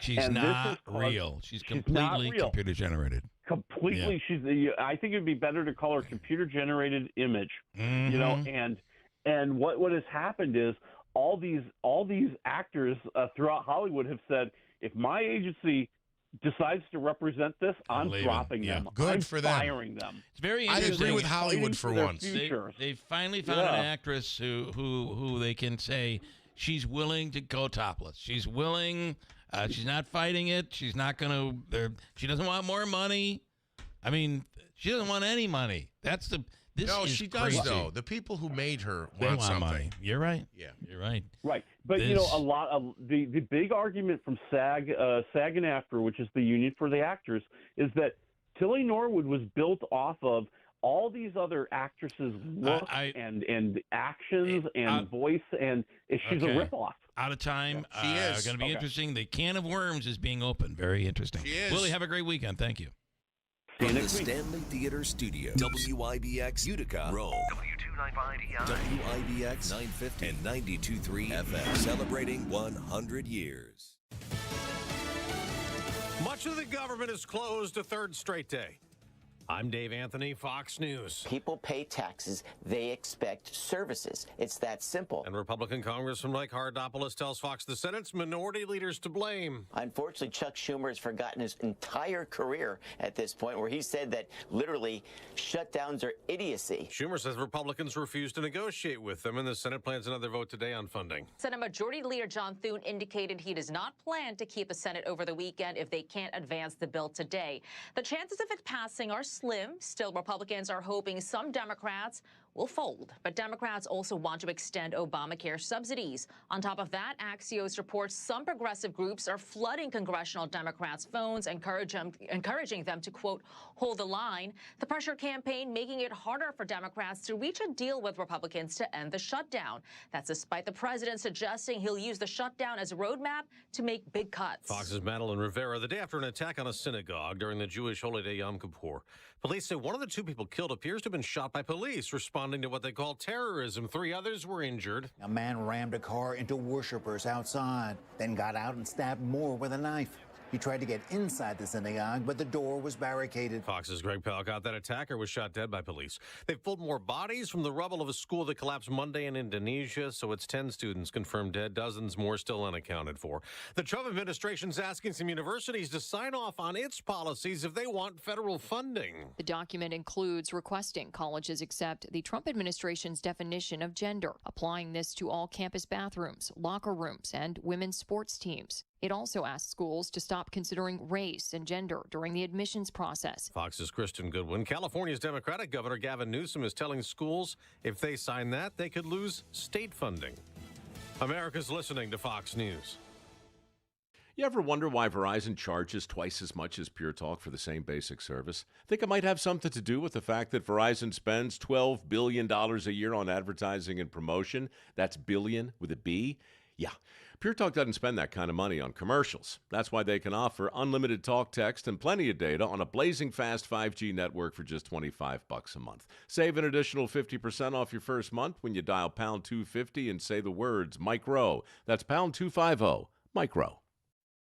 She's not real. She's completely computer generated. Completely. Yeah. I think it'd be better to call her computer generated image. Mm-hmm. And what has happened is all these actors throughout Hollywood have said, if my agency decides to represent this, I'm dropping them. Good I'm for them. Firing them. It's very interesting. I agree with Hollywood for once. They finally found an actress who they can say she's willing to go topless. She's willing. She's not fighting it. She's not going to. She doesn't want more money. I mean, she doesn't want any money. That's the. She does, though. The people who made her want something. Money. You're right. Yeah, you're right. Right, but a lot of the big argument from SAG and AFTRA, which is the union for the actors, is that Tilly Norwood was built off of all these other actresses' look and actions and voice, and she's a ripoff. Out of time. She is. Going to be interesting. The can of worms is being opened. Very interesting. She is. Willie, have a great weekend. Thank you. From the Stanley Theater Studio, WIBX Utica, Rome, W295EI, WIBX 950 and 92.3 FM, celebrating 100 years. Much of the government is closed a third straight day. I'm Dave Anthony, Fox News. People pay taxes. They expect services. It's that simple. And Republican Congressman Mike Hardopoulos tells Fox the Senate's minority leaders to blame. Unfortunately, Chuck Schumer has forgotten his entire career at this point, where he said that literally shutdowns are idiocy. Schumer says Republicans refuse to negotiate with them, and the Senate plans another vote today on funding. Senate Majority Leader John Thune indicated he does not plan to keep the Senate over the weekend if they can't advance the bill today. The chances of it passing are slim. Still, Republicans are hoping some Democrats will fold. But Democrats also want to extend Obamacare subsidies. On top of that, Axios reports some progressive groups are flooding congressional Democrats' phones, encouraging them to, quote, hold the line. The pressure campaign making it harder for Democrats to reach a deal with Republicans to end the shutdown. That's despite the president suggesting he'll use the shutdown as a roadmap to make big cuts. Fox's Madeline Rivera. The day after an attack on a synagogue during the Jewish holy day Yom Kippur, police say one of the two people killed appears to have been shot by police, responding to what they call terrorism. 3 others were injured. A man rammed a car into worshipers outside, then got out and stabbed more with a knife. He tried to get inside the synagogue, but the door was barricaded. Fox's Greg Palkot. That attacker was shot dead by police. They've pulled more bodies from the rubble of a school that collapsed Monday in Indonesia, so it's 10 students confirmed dead, dozens more still unaccounted for. The Trump administration's asking some universities to sign off on its policies if they want federal funding. The document includes requesting colleges accept the Trump administration's definition of gender, applying this to all campus bathrooms, locker rooms, and women's sports teams. It also asks schools to stop considering race and gender during the admissions process. Fox's Kristen Goodwin. California's Democratic Governor Gavin Newsom is telling schools if they sign that, they could lose state funding. America's listening to Fox News. You ever wonder why Verizon charges twice as much as Pure Talk for the same basic service? Think it might have something to do with the fact that Verizon spends $12 billion a year on advertising and promotion. That's billion with a B. Yeah, Pure Talk doesn't spend that kind of money on commercials. That's why they can offer unlimited talk, text, and plenty of data on a blazing fast 5G network for just $25 a month. Save an additional 50% off your first month when you dial pound 250 and say the words micro. That's pound 250, micro.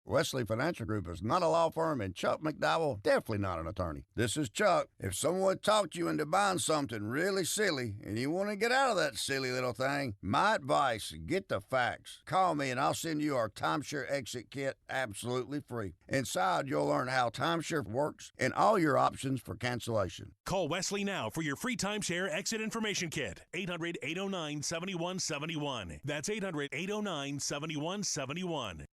Wesley Financial Group is not a law firm, and Chuck McDowell definitely not an attorney. This is Chuck. If someone talked you into buying something really silly and you want to get out of that silly little thing, my advice, get the facts. Call me and I'll send you our timeshare exit kit absolutely free. Inside, you'll learn how timeshare works and all your options for cancellation. Call Wesley now for your free timeshare exit information kit. 800-809-7171. That's 800-809-7171.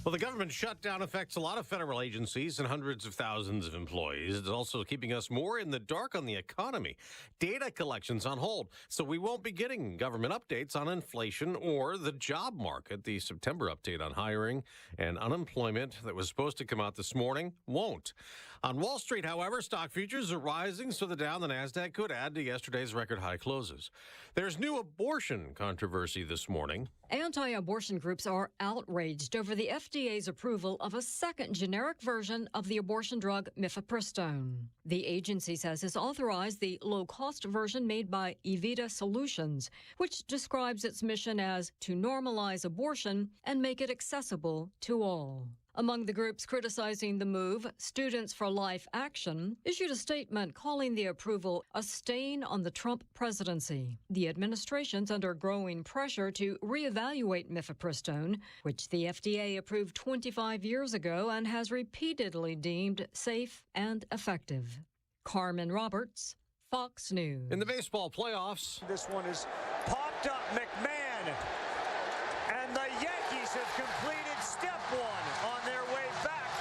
Well, the government shutdown affects a lot of federal agencies and hundreds of thousands of employees. It's also keeping us more in the dark on the economy. Data collection's on hold, so we won't be getting government updates on inflation or the job market. The September update on hiring and unemployment that was supposed to come out this morning won't. On Wall Street, however, stock futures are rising, so the Dow and the Nasdaq could add to yesterday's record high closes. There's new abortion controversy this morning. Anti-abortion groups are outraged over the FDA's approval of a second generic version of the abortion drug mifepristone. The agency says it's authorized the low-cost version made by Evita Solutions, which describes its mission as to normalize abortion and make it accessible to all. Among the groups criticizing the move, Students for Life Action issued a statement calling the approval a stain on the Trump presidency. The administration's under growing pressure to reevaluate mifepristone, which the FDA approved 25 years ago and has repeatedly deemed safe and effective. Carmen Roberts, Fox News. In the baseball playoffs, this one is popped up. McMahon and the Yankees have completed step one on their way back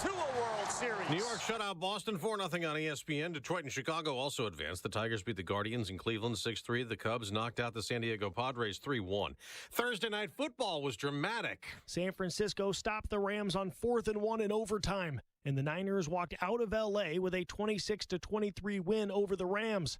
to a World Series. New York shut out Boston 4-0 on ESPN. Detroit and Chicago also advanced. The Tigers beat the Guardians in Cleveland 6-3. The Cubs knocked out the San Diego Padres 3-1. Thursday night football was dramatic. San Francisco stopped the Rams on 4th and 1 in overtime, and the Niners walked out of L.A. with a 26-23 win over the Rams.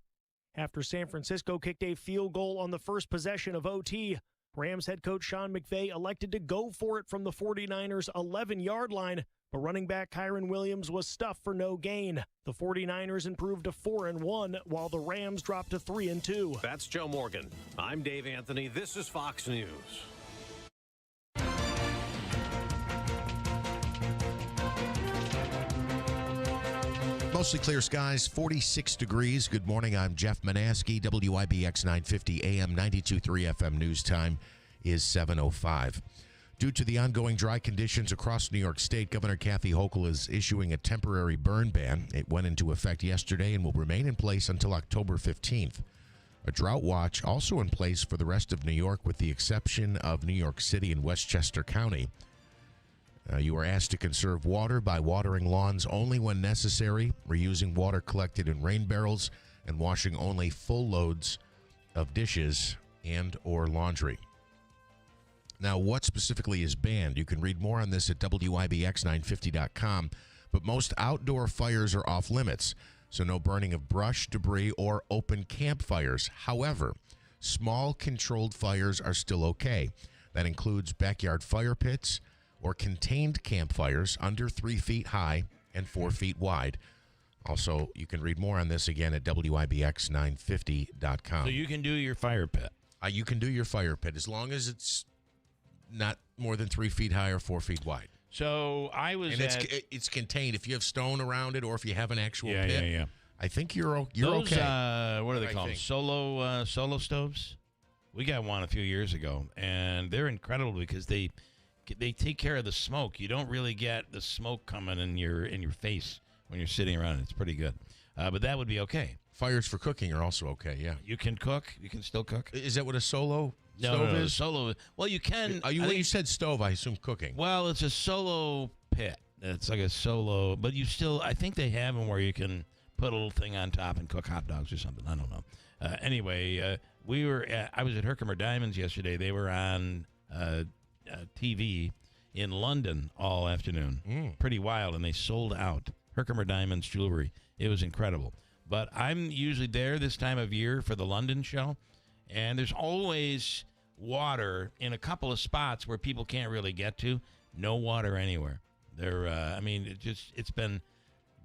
After San Francisco kicked a field goal on the first possession of OT, Rams head coach Sean McVay elected to go for it from the 49ers' 11-yard line, but running back Kyron Williams was stuffed for no gain. The 49ers improved to 4-1, while the Rams dropped to 3-2. That's Joe Morgan. I'm Dave Anthony. This is Fox News. Mostly clear skies, 46 degrees. Good morning. I'm Jeff Manaski. WIBX 950 AM 92.3 FM news time is 7:05. Due to the ongoing dry conditions across New York State, Governor Kathy Hochul is issuing a temporary burn ban. It went into effect yesterday and will remain in place until October 15th. A drought watch also in place for the rest of New York, with the exception of New York City and Westchester County. You are asked to conserve water by watering lawns only when necessary, reusing water collected in rain barrels, and washing only full loads of dishes and or laundry. Now, what specifically is banned? You can read more on this at WIBX950.com, but most outdoor fires are off limits, so no burning of brush, debris, or open campfires. However, small controlled fires are still okay. That includes backyard fire pits or contained campfires under 3 feet high and 4 feet wide. Also, you can read more on this again at WIBX950.com. So you can do your fire pit. You can do your fire pit as long as it's not more than 3 feet high or 4 feet wide. So I was and it's contained. If you have stone around it or if you have an actual pit, yeah. I think you're Those, okay. What are they called? Solo stoves? We got one a few years ago, and they're incredible because they take care of the smoke. You don't really get the smoke coming in your face when you're sitting around. It's pretty good. But that would be okay. Fires for cooking are also okay, yeah. You can cook. You can still cook. Is that what a solo stove is? Solo. Well, you can. When you said stove, I assume cooking. Well, it's a solo pit. It's like a solo, but you still, I think they have them where you can put a little thing on top and cook hot dogs or something. I don't know. Anyway, I was at Herkimer Diamonds yesterday. They were on TV in London all afternoon. Pretty wild, and they sold out. Herkimer Diamonds Jewelry. It was incredible. But I'm usually there this time of year for the London show, and there's always water in a couple of spots where people can't really get to. No water anywhere. It's been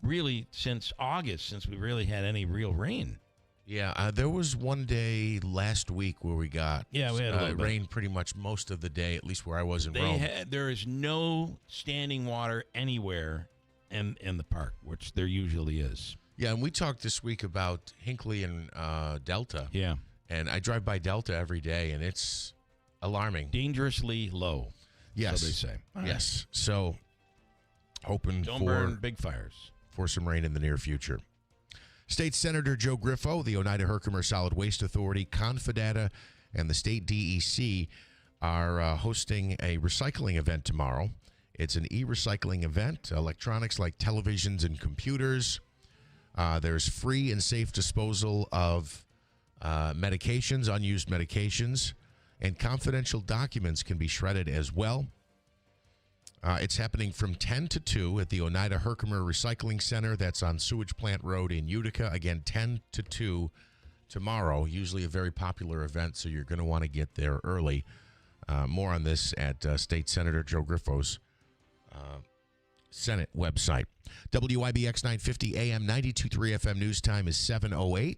really since August since we really had any real rain. Yeah, there was one day last week where we got we had a little rain pretty much most of the day, at least where I was in Rome. There is no standing water anywhere in the park, which there usually is. Yeah, and we talked this week about Hinckley and Delta. Yeah. And I drive by Delta every day, and it's alarming. Dangerously low. Yes. So they say. All yes. Right. So hoping Don't burn big fires. For some rain in the near future. State Senator Joe Griffo, the Oneida Herkimer Solid Waste Authority, Confidata, and the state DEC are hosting a recycling event tomorrow. It's an e-recycling event, electronics like televisions and computers. There's free and safe disposal of medications, unused medications, and confidential documents can be shredded as well. It's happening from 10 to 2 at the Oneida Herkimer Recycling Center. That's on Sewage Plant Road in Utica. Again, 10 to 2 tomorrow. Usually a very popular event, so you're going to want to get there early. More on this at State Senator Joe Griffo's Senate website. WIBX 950 AM 92.3 FM news time is 7:08.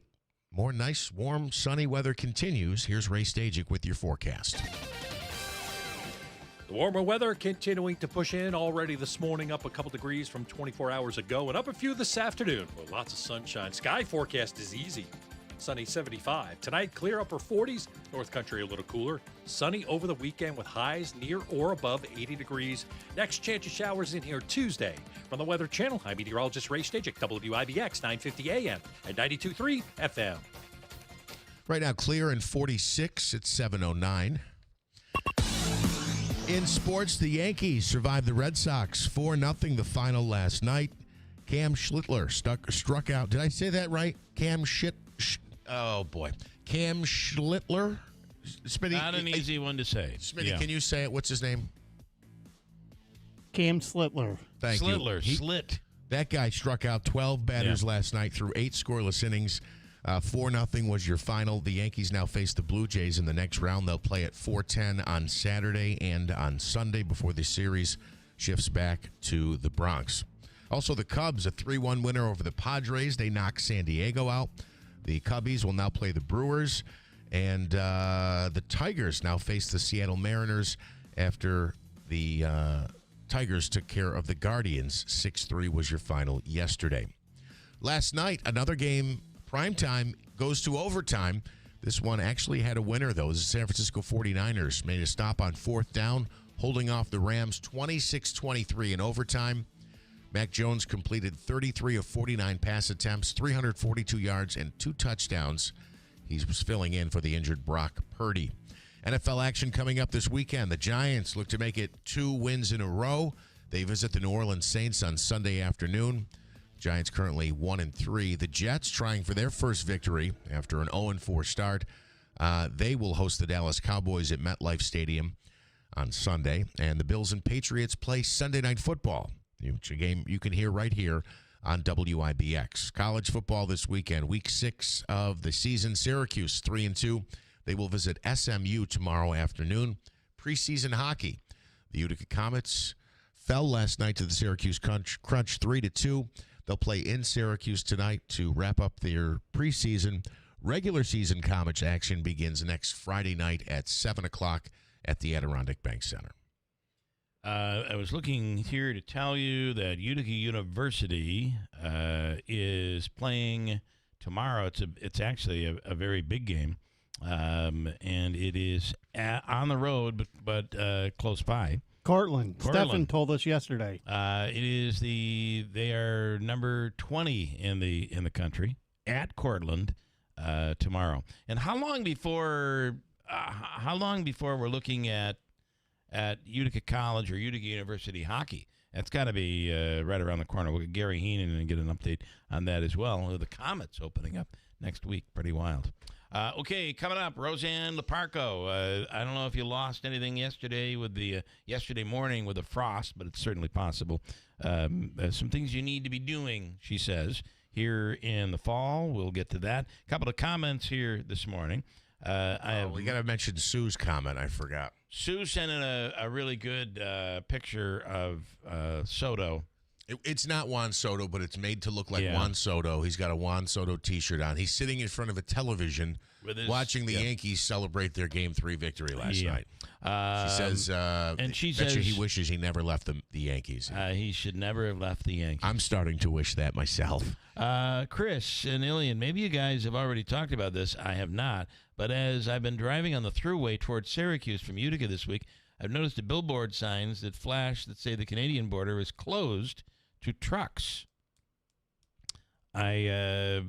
More nice, warm, sunny weather continues. Here's Ray Stajic with your forecast. The warmer weather continuing to push in already this morning, up a couple degrees from 24 hours ago, and up a few this afternoon with lots of sunshine. Sky forecast is easy. Sunny 75. Tonight, clear upper 40s. North Country a little cooler. Sunny over the weekend with highs near or above 80 degrees. Next chance of showers in here Tuesday. From the Weather Channel, I'm meteorologist Ray Stajic, WIBX 950 AM and 92.3 FM. Right now, clear and 46 at 7:09. In sports, the Yankees survived the Red Sox 4-0 the final last night. Cam Schlittler struck out. Did I say that right? Cam Schlittler. Smitty, not an easy one to say. Smitty, Can you say it? What's his name? Cam Schlittler. Thank you. Slit. That guy struck out 12 batters last night through 8 scoreless innings. 4-0 was your final. The Yankees now face the Blue Jays in the next round. They'll play at 4:10 on Saturday and on Sunday before the series shifts back to the Bronx. Also, the Cubs, a 3-1 winner over the Padres. They knocked San Diego out. The Cubbies will now play the Brewers. And the Tigers now face the Seattle Mariners after the Tigers took care of the Guardians. 6-3 was your final yesterday. Last night, another game, primetime, goes to overtime. This one actually had a winner, though. The San Francisco 49ers made a stop on 4th down, holding off the Rams 26-23 in overtime. Mac Jones completed 33 of 49 pass attempts, 342 yards, and 2 touchdowns. He was filling in for the injured Brock Purdy. NFL action coming up this weekend. The Giants look to make it 2 wins in a row. They visit the New Orleans Saints on Sunday afternoon. Giants currently 1-3. The Jets trying for their first victory after an 0-4 start. They will host the Dallas Cowboys at MetLife Stadium on Sunday. And the Bills and Patriots play Sunday Night Football, which a game you can hear right here on WIBX. College football this weekend, week 6 of the season. Syracuse 3-2. They will visit SMU tomorrow afternoon. Preseason hockey. The Utica Comets fell last night to the Syracuse Crunch 3-2. They'll play in Syracuse tonight to wrap up their preseason. Regular season Comets action begins next Friday night at 7 o'clock at the Adirondack Bank Center. I was looking here to tell you that Utica University is playing tomorrow. It's actually a very big game. And it is on the road, but close by. Cortland. Stefan told us yesterday. They are number 20 in the country at Cortland tomorrow. And how long before we're looking at Utica College or Utica University hockey? That's got to be right around the corner. We'll get Gary Heenan and get an update on that as well. The Comets opening up next week. Pretty wild. Okay, coming up, Roseanne Leparco. I don't know if you lost anything yesterday morning with the frost, but it's certainly possible. Some things you need to be doing, she says, here in the fall. We'll get to that. A couple of comments here this morning. We got to mention Sue's comment. I forgot. Sue sent in a really good picture of Soto. It's not Juan Soto, but it's made to look like Juan Soto. He's got a Juan Soto T-shirt on. He's sitting in front of a television watching the Yankees celebrate their Game 3 victory last night. She says he wishes he never left the Yankees. He should never have left the Yankees. I'm starting to wish that myself. Chris and Ilian, maybe you guys have already talked about this. I have not. But as I've been driving on the thruway towards Syracuse from Utica this week, I've noticed the billboard signs that flash that say the Canadian border is closed to trucks. I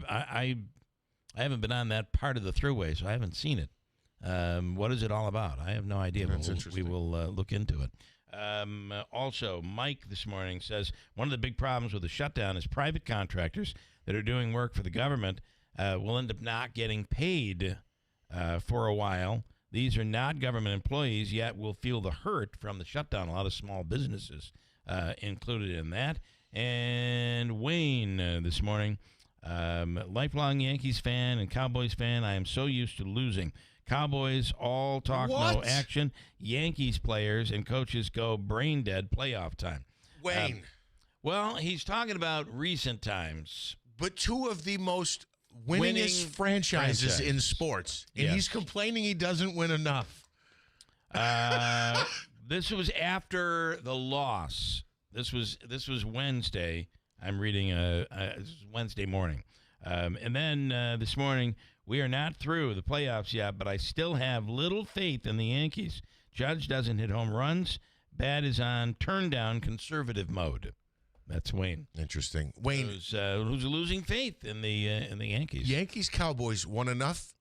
haven't been on that part of the thruway, so I haven't seen it. What is it all about? I have no idea. That's interesting. We will look into it. Also, Mike this morning says one of the big problems with the shutdown is private contractors that are doing work for the government will end up not getting paid for a while. These are not government employees, yet will feel the hurt from the shutdown. A lot of small businesses included in that. And Wayne this morning, lifelong Yankees fan and Cowboys fan. I am so used to losing. Cowboys all talk, no action. Yankees players and coaches go brain dead playoff time. Wayne. Well, he's talking about recent times. But two of the most winningest franchises in sports. And he's complaining he doesn't win enough. This was after the loss. This was Wednesday. I'm reading this is Wednesday morning. And then this morning, we are not through the playoffs yet, but I still have little faith in the Yankees. Judge doesn't hit home runs. Bat is on turn-down conservative mode. That's Wayne. Interesting. Wayne, who's losing faith in the Yankees. Yankees Cowboys won enough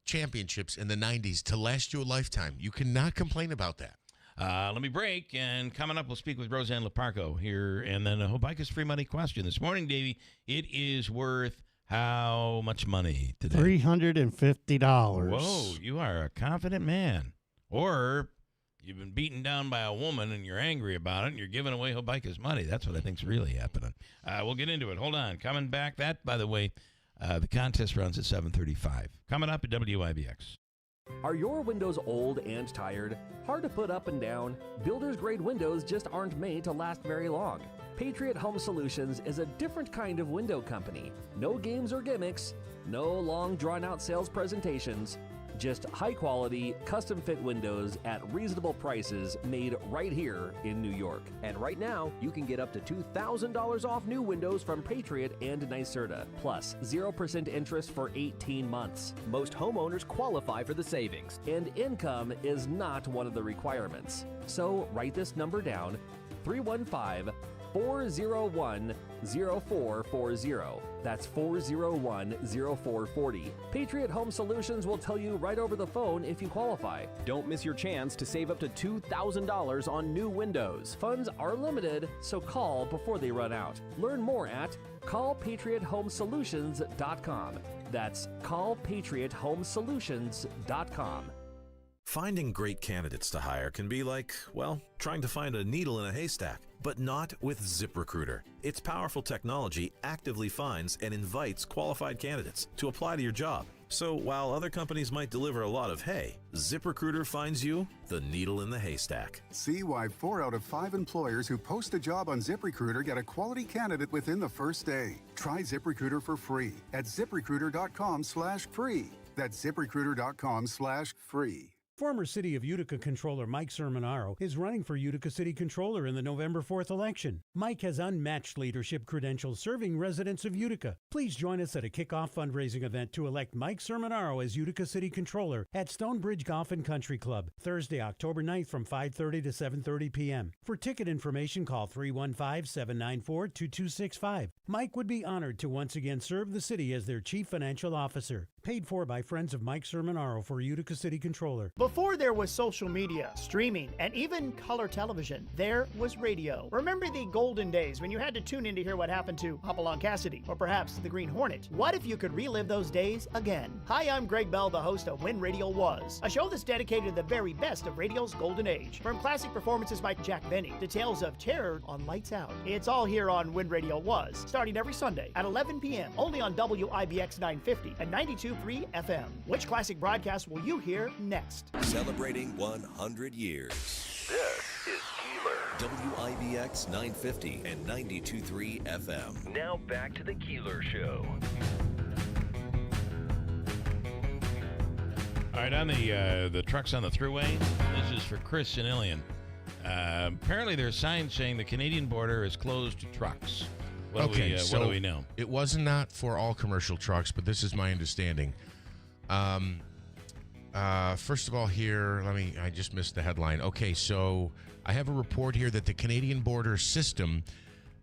championships in the 90s to last you a lifetime. You cannot complain about that. Let me break, and coming up, we'll speak with Roseanne Leparco here, and then a Hobikas free money question. This morning, Davey, it is worth how much money today? $350. Whoa, you are a confident man. Or you've been beaten down by a woman, and you're angry about it, and you're giving away Hobikas money. That's what I think's really happening. We'll get into it. Hold on. Coming back. That, by the way, the contest runs at 7:35. Coming up at WIBX. Are your windows old and tired? Hard to put up and down? Builder's grade windows just aren't made to last very long. Patriot Home Solutions is a different kind of window company. No games or gimmicks, no long drawn-out sales presentations, just high-quality, custom-fit windows at reasonable prices made right here in New York. And right now, you can get up to $2,000 off new windows from Patriot and NYSERDA, plus 0% interest for 18 months. Most homeowners qualify for the savings, and income is not one of the requirements. So write this number down, 315 401-0440. That's 401-0440. Patriot Home Solutions will tell you right over the phone if you qualify. Don't miss your chance to save up to $2,000 on new windows. Funds are limited, so call before they run out. Learn more at callpatriothomesolutions.com. That's callpatriothomesolutions.com. Finding great candidates to hire can be like, well, trying to find a needle in a haystack, but not with ZipRecruiter. Its powerful technology actively finds and invites qualified candidates to apply to your job. So while other companies might deliver a lot of hay, ZipRecruiter finds you the needle in the haystack. See why 4 out of 5 employers who post a job on ZipRecruiter get a quality candidate within the first day. Try ZipRecruiter for free at ZipRecruiter.com/free. That's ZipRecruiter.com/free. Former City of Utica Controller Mike Sermonaro is running for Utica City Controller in the November 4th election. Mike has unmatched leadership credentials serving residents of Utica. Please join us at a kickoff fundraising event to elect Mike Sermonaro as Utica City Controller at Stonebridge Golf and Country Club, Thursday, October 9th from 5:30 to 7:30 p.m. For ticket information, call 315-794-2265. Mike would be honored to once again serve the city as their Chief Financial Officer. Paid for by friends of Mike Sermonaro for Utica City Controller. Before there was social media, streaming, and even color television, there was radio. Remember the golden days when you had to tune in to hear what happened to Hopalong Cassidy, or perhaps the Green Hornet? What if you could relive those days again? Hi, I'm Greg Bell, the host of When Radio Was, a show that's dedicated to the very best of radio's golden age. From classic performances by Jack Benny to tales of terror on Lights Out. It's all here on When Radio Was, starting every Sunday at 11 p.m., only on WIBX 950 and 92.3 FM. Which classic broadcast will you hear next? Celebrating 100 years. This is Keeler. WIBX 950 and 92.3 FM. Now back to the Keeler Show. All right, on the trucks on the Thruway, this is for Chris and Ilian. Apparently there's signs saying the Canadian border is closed to trucks. What do we know? It was not for all commercial trucks, but this is my understanding. First of all, here, I just missed the headline. Okay, so I have a report here that the Canadian border system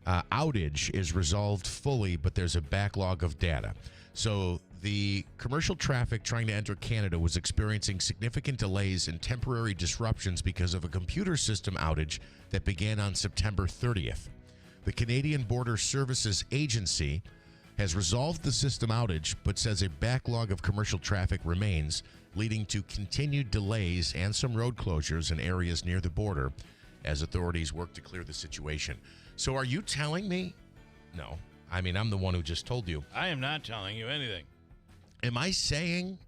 outage is resolved fully, but there's a backlog of data. So the commercial traffic trying to enter Canada was experiencing significant delays and temporary disruptions because of a computer system outage that began on September 30th. The Canadian Border Services Agency has resolved the system outage, but says a backlog of commercial traffic remains, leading to continued delays and some road closures in areas near the border as authorities work to clear the situation. So are you telling me? No. I mean, I'm the one who just told you. I am not telling you anything. Am I saying?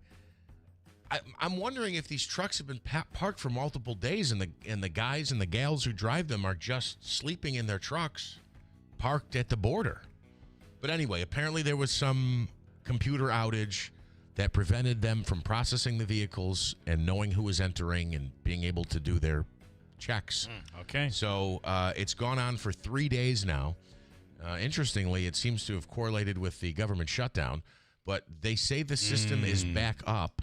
I'm wondering if these trucks have been parked for multiple days and the guys and the gals who drive them are just sleeping in their trucks parked at the border. But anyway, apparently there was some computer outage that prevented them from processing the vehicles and knowing who was entering and being able to do their checks. Okay. So it's gone on for 3 days now. Interestingly, it seems to have correlated with the government shutdown, but they say the system is back up.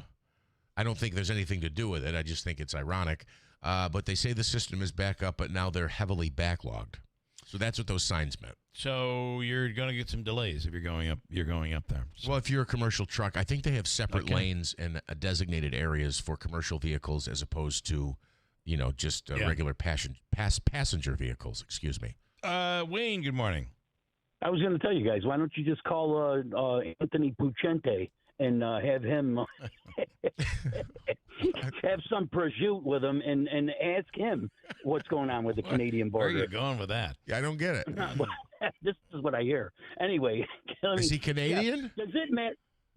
I don't think there's anything to do with it. I just think it's ironic. But they say the system is back up, but now they're heavily backlogged. So that's what those signs meant. So you're going to get some delays if you're going up. You're going up there. So. Well, if you're a commercial truck, I think they have separate lanes and designated areas for commercial vehicles as opposed to, just regular passenger vehicles. Excuse me. Wayne, good morning. I was going to tell you guys, why don't you just call Anthony Pucente and have him have some prosciutto with him and ask him what's going on with the Canadian border. Where are you going with that? Yeah, I don't get it. This is what I hear. Anyway. Is he Canadian? Jeff,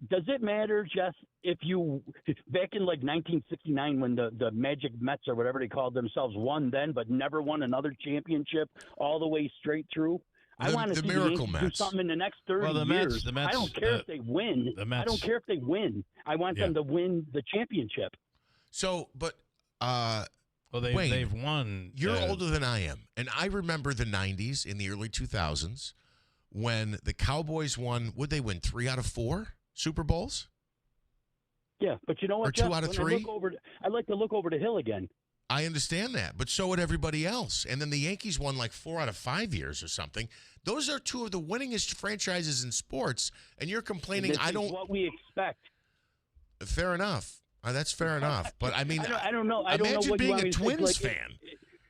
does it matter, Jeff, if you, back in like 1969 when the Magic Mets or whatever they called themselves won then but never won another championship all the way straight through? I want to see the Yankees do something in the next 30 years. The Mets, I don't care if they win. I don't care if they win. I want them to win the championship. So, but Wayne, they've won. You're older than I am, and I remember the 90s in the early 2000s when the Cowboys won. Would they win 3 out of 4 Super Bowls? Yeah, but you know what? Or 2 out of 3. I like to look over the hill again. I understand that, but so would everybody else. And then the Yankees won like 4 out of 5 years or something. Those are two of the winningest franchises in sports, and you're complaining. This is what we expect. Fair enough. That's fair enough. But I mean, I don't know. I don't imagine know what you being want a me to think, Twins like, fan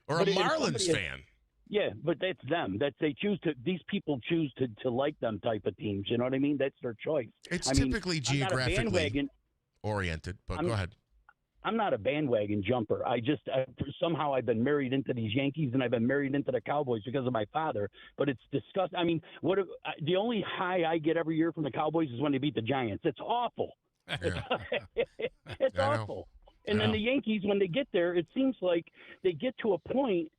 or a Marlins fan. Yeah, but that's them. They choose to. These people choose to like them type of teams. You know what I mean? That's their choice. It's I mean, typically I'm not a geographically bandwagon oriented. But go ahead. I'm not a bandwagon jumper. Somehow I've been married into these Yankees and I've been married into the Cowboys because of my father. But it's disgusting. I mean, the only high I get every year from the Cowboys is when they beat the Giants. It's awful. It's awful. And then the Yankees, when they get there, it seems like they get to a point,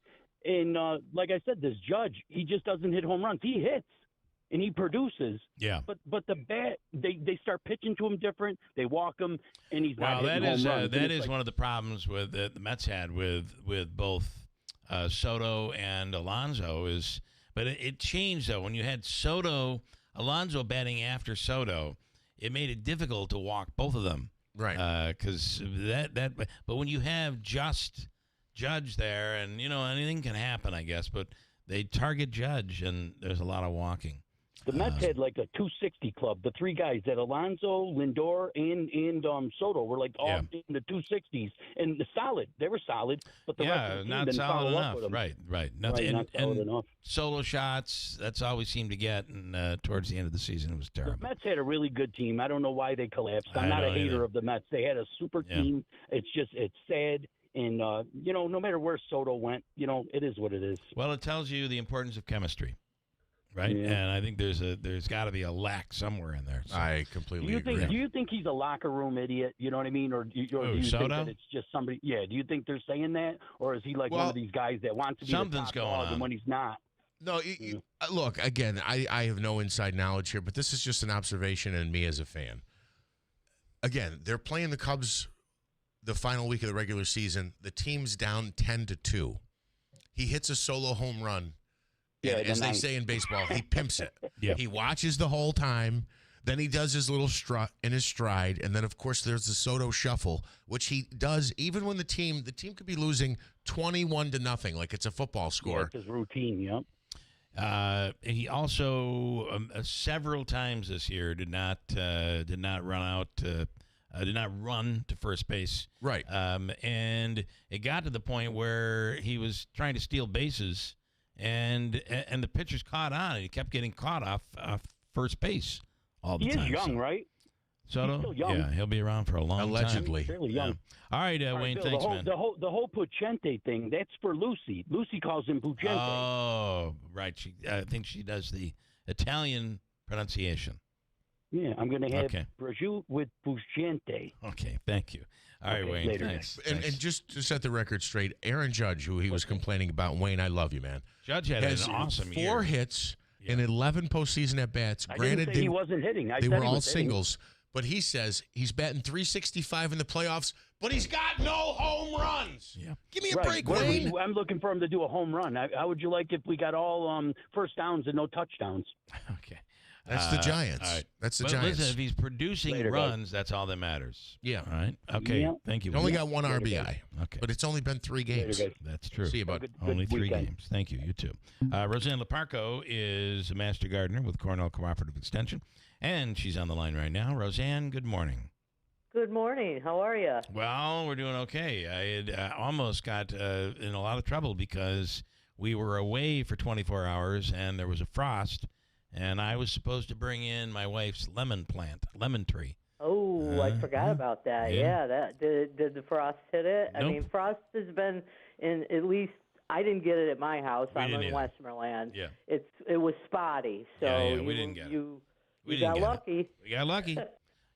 and like I said, this Judge, he just doesn't hit home runs. He hits. And he produces. Yeah. But the bat, they start pitching to him different. They walk him, and he's not hitting that is home runs. that is one of the problems with the Mets had with both Soto and Alonso but it changed though when you had Alonso batting after Soto, it made it difficult to walk both of them. Right. Because but when you have just Judge there, and anything can happen, I guess, but they target Judge, and there's a lot of walking. The Mets had like a 260 club. The three guys, that Alonso, Lindor, and Soto, were like all in the 260s, and solid. They were solid, but the rest of the team not didn't solid follow enough. up with them. Right. Nothing, not solid enough. Solo shots. That's all we seemed to get, and towards the end of the season, it was terrible. The Mets had a really good team. I don't know why they collapsed. I'm not a hater of the Mets. They had a super team. It's sad. And, no matter where Soto went, it is what it is. Well, it tells you the importance of chemistry, right? Yeah. And I think there's got to be a lack somewhere in there. So. I completely agree. Do you think he's a locker room idiot? You know what I mean? Or do you think that it's just somebody? Yeah. Do you think they're saying that? Or is he like one of these guys that wants to be something's the top going dog, on. and when he's not? No, look, again, I have no inside knowledge here, but this is just an observation and me as a fan. Again, they're playing the Cubs the final week of the regular season. The team's down 10-2. He hits a solo home run. Yeah, and as they say in baseball, he pimps it. Yeah. He watches the whole time. Then he does his little strut in his stride. And then, of course, there's the Soto shuffle, which he does even when the team could be losing 21-0, like it's a football score. Yeah, it's his routine, yep. He also several times this year did not run to first base. Right. And it got to the point where he was trying to steal bases, and the pitchers caught on, and he kept getting caught off first base all the time. He is young, right? Soto? He's still young. Yeah, he'll be around for a long Allegedly. time. Fairly young. Yeah. All right, Wayne, Bill, thanks, man. The whole Pucente thing, that's for Lucy. Lucy calls him Pucente. Oh, right. I think she does the Italian pronunciation. Yeah, I'm going to have Okay. prosciutto with Pucente. Okay, thank you. All right, Wayne, later. thanks. And just to set the record straight, Aaron Judge, who he was complaining about, Wayne, I love you, man. Judge had has an awesome 4 year. hits in 11 postseason at-bats. I Granted, didn't say he wasn't hitting. I they said were he all was hitting. singles. But he says he's batting .365 in the playoffs, but he's got no home runs. Yeah. Give me a Right. break, Well, Wayne. I'm looking for him to do a home run. How would you like if we got all first downs and no touchdowns? Okay. That's the Giants. All right. That's the But Giants. listen, if he's producing Later, guys. runs, that's all that matters. Yeah. All right. Okay. Yeah. Thank you. He's only Wayne. got 1 Later, RBI, guys. Okay. but it's only been 3 games. Later, guys. That's true. See you, bud. Good Only 3 weekend. games. Thank you. You too. Roseanne Leparco is a master gardener with Cornell Cooperative Extension, and she's on the line right now. Roseanne, good morning. Good morning. How are you? Well, we're doing okay. I had almost got in a lot of trouble because we were away for 24 hours and there was a frost, and I was supposed to bring in my wife's lemon tree. Oh, I forgot about that. yeah. Yeah, that did the frost hit it? I Nope. mean, frost has been in at least. I didn't get it at my house. We I'm didn't in either. Westmoreland. Yeah. It was spotty, so Yeah, we didn't get it. you We you didn't got get it. lucky. We got lucky.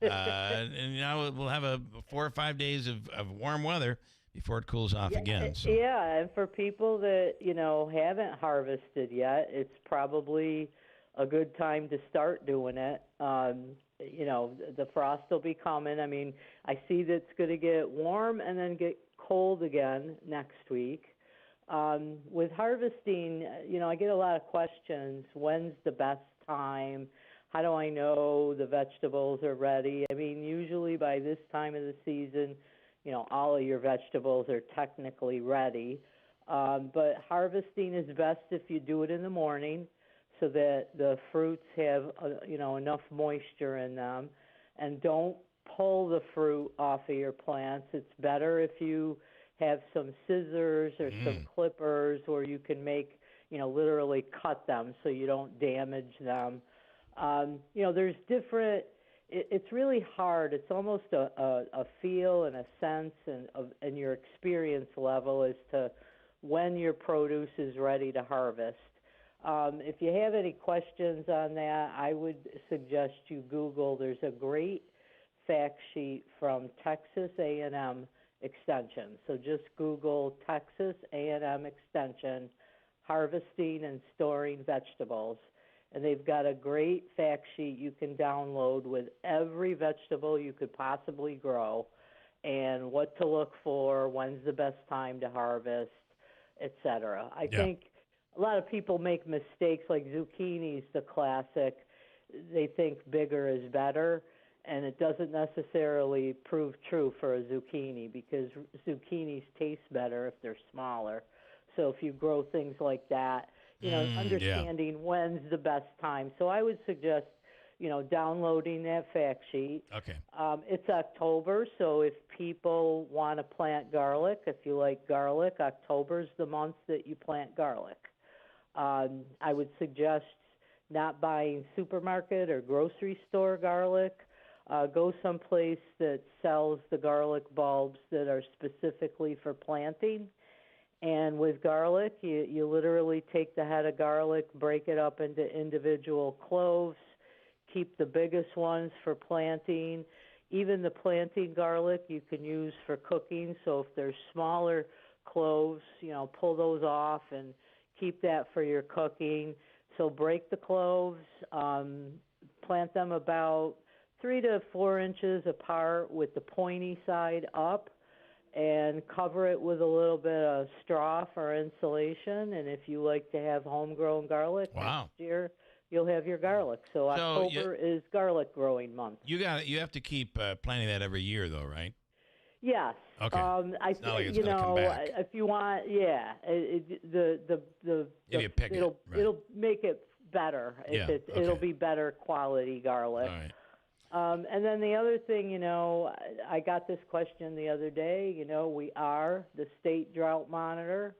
And now we'll have a 4 or 5 days of warm weather before it cools off again. So. Yeah, and for people that haven't harvested yet, it's probably a good time to start doing it. The frost will be coming. I mean, I see that it's going to get warm and then get cold again next week. With harvesting, I get a lot of questions. When's the best time? How do I know the vegetables are ready? I mean, usually by this time of the season, all of your vegetables are technically ready. But harvesting is best if you do it in the morning so that the fruits have, enough moisture in them. And don't pull the fruit off of your plants. It's better if you have some scissors or some clippers where you can make, literally cut them so you don't damage them. There's different, it's really hard. It's almost a feel and a sense and your experience level as to when your produce is ready to harvest. If you have any questions on that, I would suggest you Google. There's a great fact sheet from Texas A&M Extension. So just Google Texas A&M Extension, harvesting and storing vegetables. And they've got a great fact sheet you can download with every vegetable you could possibly grow and what to look for, when's the best time to harvest, etc. I think a lot of people make mistakes, like zucchini's the classic. They think bigger is better, and it doesn't necessarily prove true for a zucchini because zucchinis taste better if they're smaller. So if you grow things like that, understanding when's the best time. So I would suggest, downloading that fact sheet. Okay. It's October, so if people want to plant garlic, if you like garlic, October's the month that you plant garlic. I would suggest not buying supermarket or grocery store garlic. Go someplace that sells the garlic bulbs that are specifically for planting. And with garlic, you literally take the head of garlic, break it up into individual cloves, keep the biggest ones for planting. Even the planting garlic you can use for cooking. So if there's smaller cloves, pull those off and keep that for your cooking. So break the cloves, plant them about 3 to 4 inches apart with the pointy side up, and cover it with a little bit of straw for insulation. And if you like to have homegrown garlic next year, you'll have your garlic. So October is garlic growing month. You have to keep planting that every year, though, right? Yes. Okay. I not like it's think, gonna come back. if you want, it'll make it better. It'll be better quality garlic. All right. And then the other thing, I got this question the other day. We are the state drought monitor.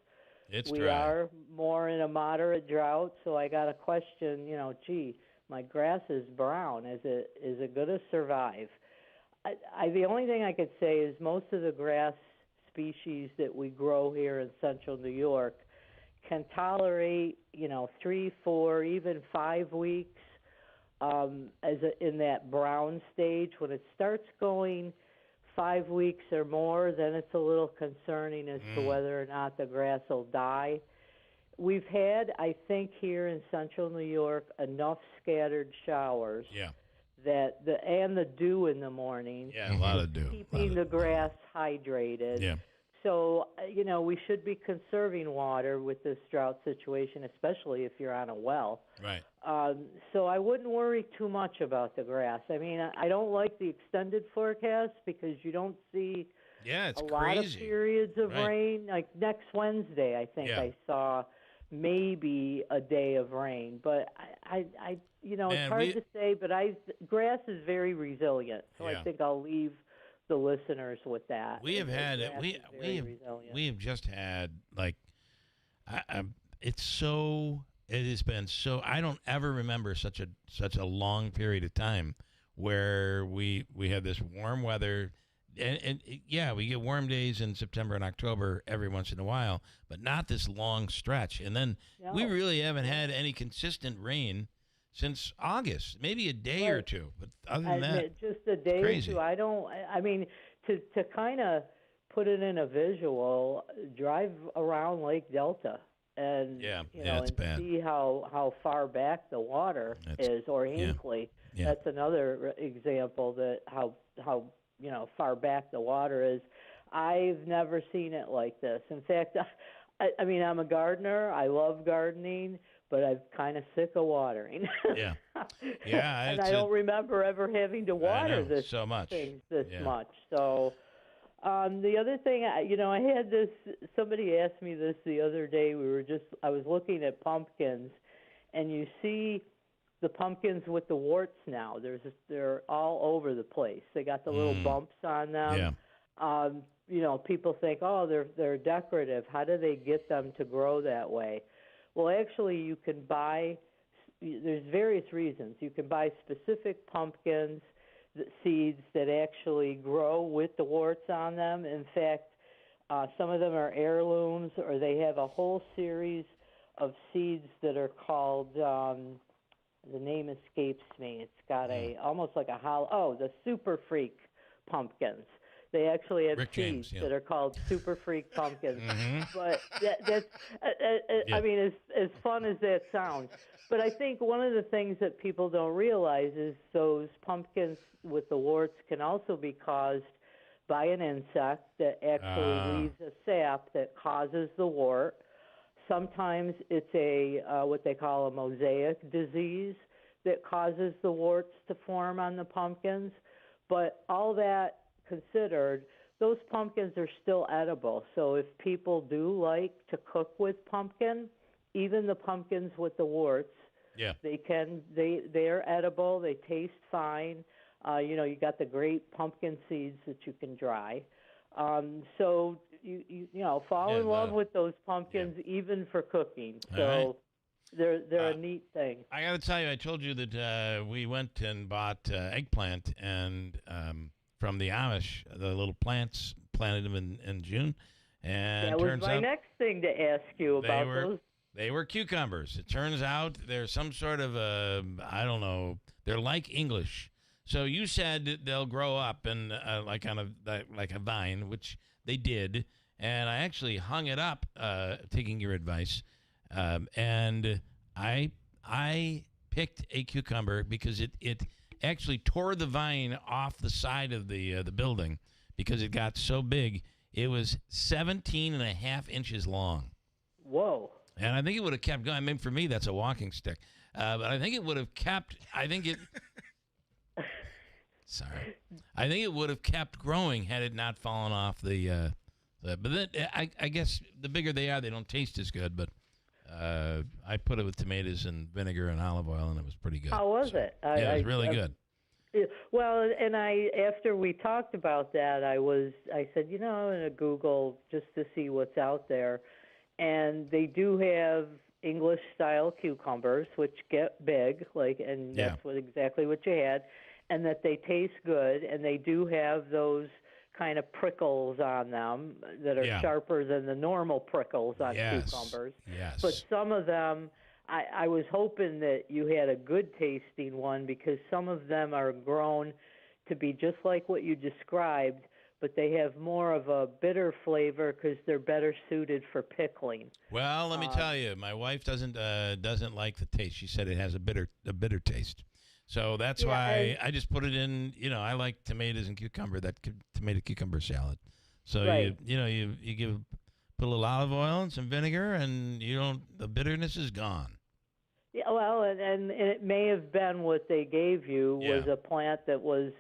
We dry. are more in a moderate drought. So I got a question. Gee, my grass is brown. Is it going to survive? The only thing I could say is most of the grass species that we grow here in central New York can tolerate, 3, 4, even 5 weeks. In that brown stage. When it starts going 5 weeks or more, then it's a little concerning as to whether or not the grass will die. We've had, I think, here in central New York, enough scattered showers that the dew in the morning. Yeah, a lot of dew. Keeping the grass hydrated. Yeah. So, we should be conserving water with this drought situation, especially if you're on a well. Right. So I wouldn't worry too much about the grass. I mean, I don't like the extended forecast because you don't see it's a lot of periods of rain. Like next Wednesday, I think I saw maybe a day of rain. But it's hard to say. But grass is very resilient, so I think I'll leave the listeners with that. We have had it. We have just had it has been so. I don't ever remember such a long period of time where we had this warm weather, and we get warm days in September and October every once in a while, but not this long stretch. And then we really haven't had any consistent rain since August, maybe a day or two. But other than that, just a day or two. I mean, to kind of put it in a visual, drive around Lake Delta and it's bad. See how far back the water is, or Hinkley. Yeah. That's another example that how far back the water is. I've never seen it like this. In fact, I mean, I'm a gardener. I love gardening, but I'm kind of sick of watering. And I don't remember ever having to water so much. things this much. So The other thing, I had this. Somebody asked me this the other day. I was looking at pumpkins, and you see the pumpkins with the warts now. They're all over the place. They got the little bumps on them. Yeah. People think, oh, they're decorative. How do they get them to grow that way? Well, actually, you can buy. There's various reasons. You can buy specific pumpkins, seeds that actually grow with the warts on them. In fact, some of them are heirlooms, or they have a whole series of seeds that are called. The name escapes me. It's got almost like a hollow. Oh, the Super Freak pumpkins. They actually have seeds that are called Super Freak pumpkins. But that's. I mean, as fun as that sounds. But I think one of the things that people don't realize is those pumpkins with the warts can also be caused by an insect that actually leaves a sap that causes the wart. Sometimes it's what they call a mosaic disease that causes the warts to form on the pumpkins. But all that considered, those pumpkins are still edible. So if people do like to cook with pumpkin, even the pumpkins with the warts, they're edible. They taste fine. You got the great pumpkin seeds that you can dry. So you fall in love with those pumpkins even for cooking. So they're a neat thing. I got to tell you, I told you that we went and bought eggplant and from the Amish, the little plants, planted them in June. And that was my next thing to ask you about those. They were cucumbers. It turns out they're some sort of I don't know. They're like English. So you said they'll grow up and like a vine, which they did. And I actually hung it up, taking your advice. And I picked a cucumber because it actually tore the vine off the side of the building because it got so big. It was 17 and a half inches long. Whoa. And I think it would have kept going. I mean, for me, that's a walking stick. But I think it would have kept, sorry. I think it would have kept growing had it not fallen off but then I guess the bigger they are, they don't taste as good. But I put it with tomatoes and vinegar and olive oil, and it was pretty good. How was it? It was really good. Well, and after we talked about that, I said, I'm going to Google just to see what's out there. And they do have English-style cucumbers, which get big, that's exactly what you had, and that they taste good, and they do have those kind of prickles on them that are sharper than the normal prickles on cucumbers. Yes. But some of them, I was hoping that you had a good-tasting one because some of them are grown to be just like what you described, but they have more of a bitter flavor because they're better suited for pickling. Well, let me tell you, my wife doesn't like the taste. She said it has a bitter taste. So that's why I just put it in. I like tomatoes and cucumber. Tomato cucumber salad. So you put a little olive oil and some vinegar, and the bitterness is gone. Yeah, well, and it may have been what they gave you was a plant that was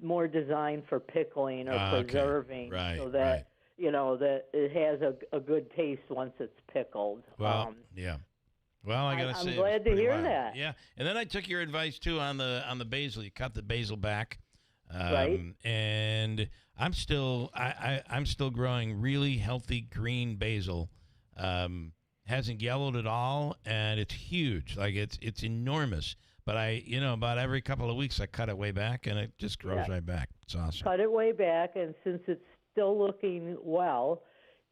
more designed for pickling or preserving, so that that it has a good taste once it's pickled. Well, yeah. Well, I gotta say, I'm glad to hear that. Yeah, and then I took your advice too on the basil. You cut the basil back, and I'm still growing really healthy green basil. Hasn't yellowed at all, and it's huge. Like it's enormous. But about every couple of weeks I cut it way back, and it just grows right back. It's awesome. Cut it way back, and since it's still looking well,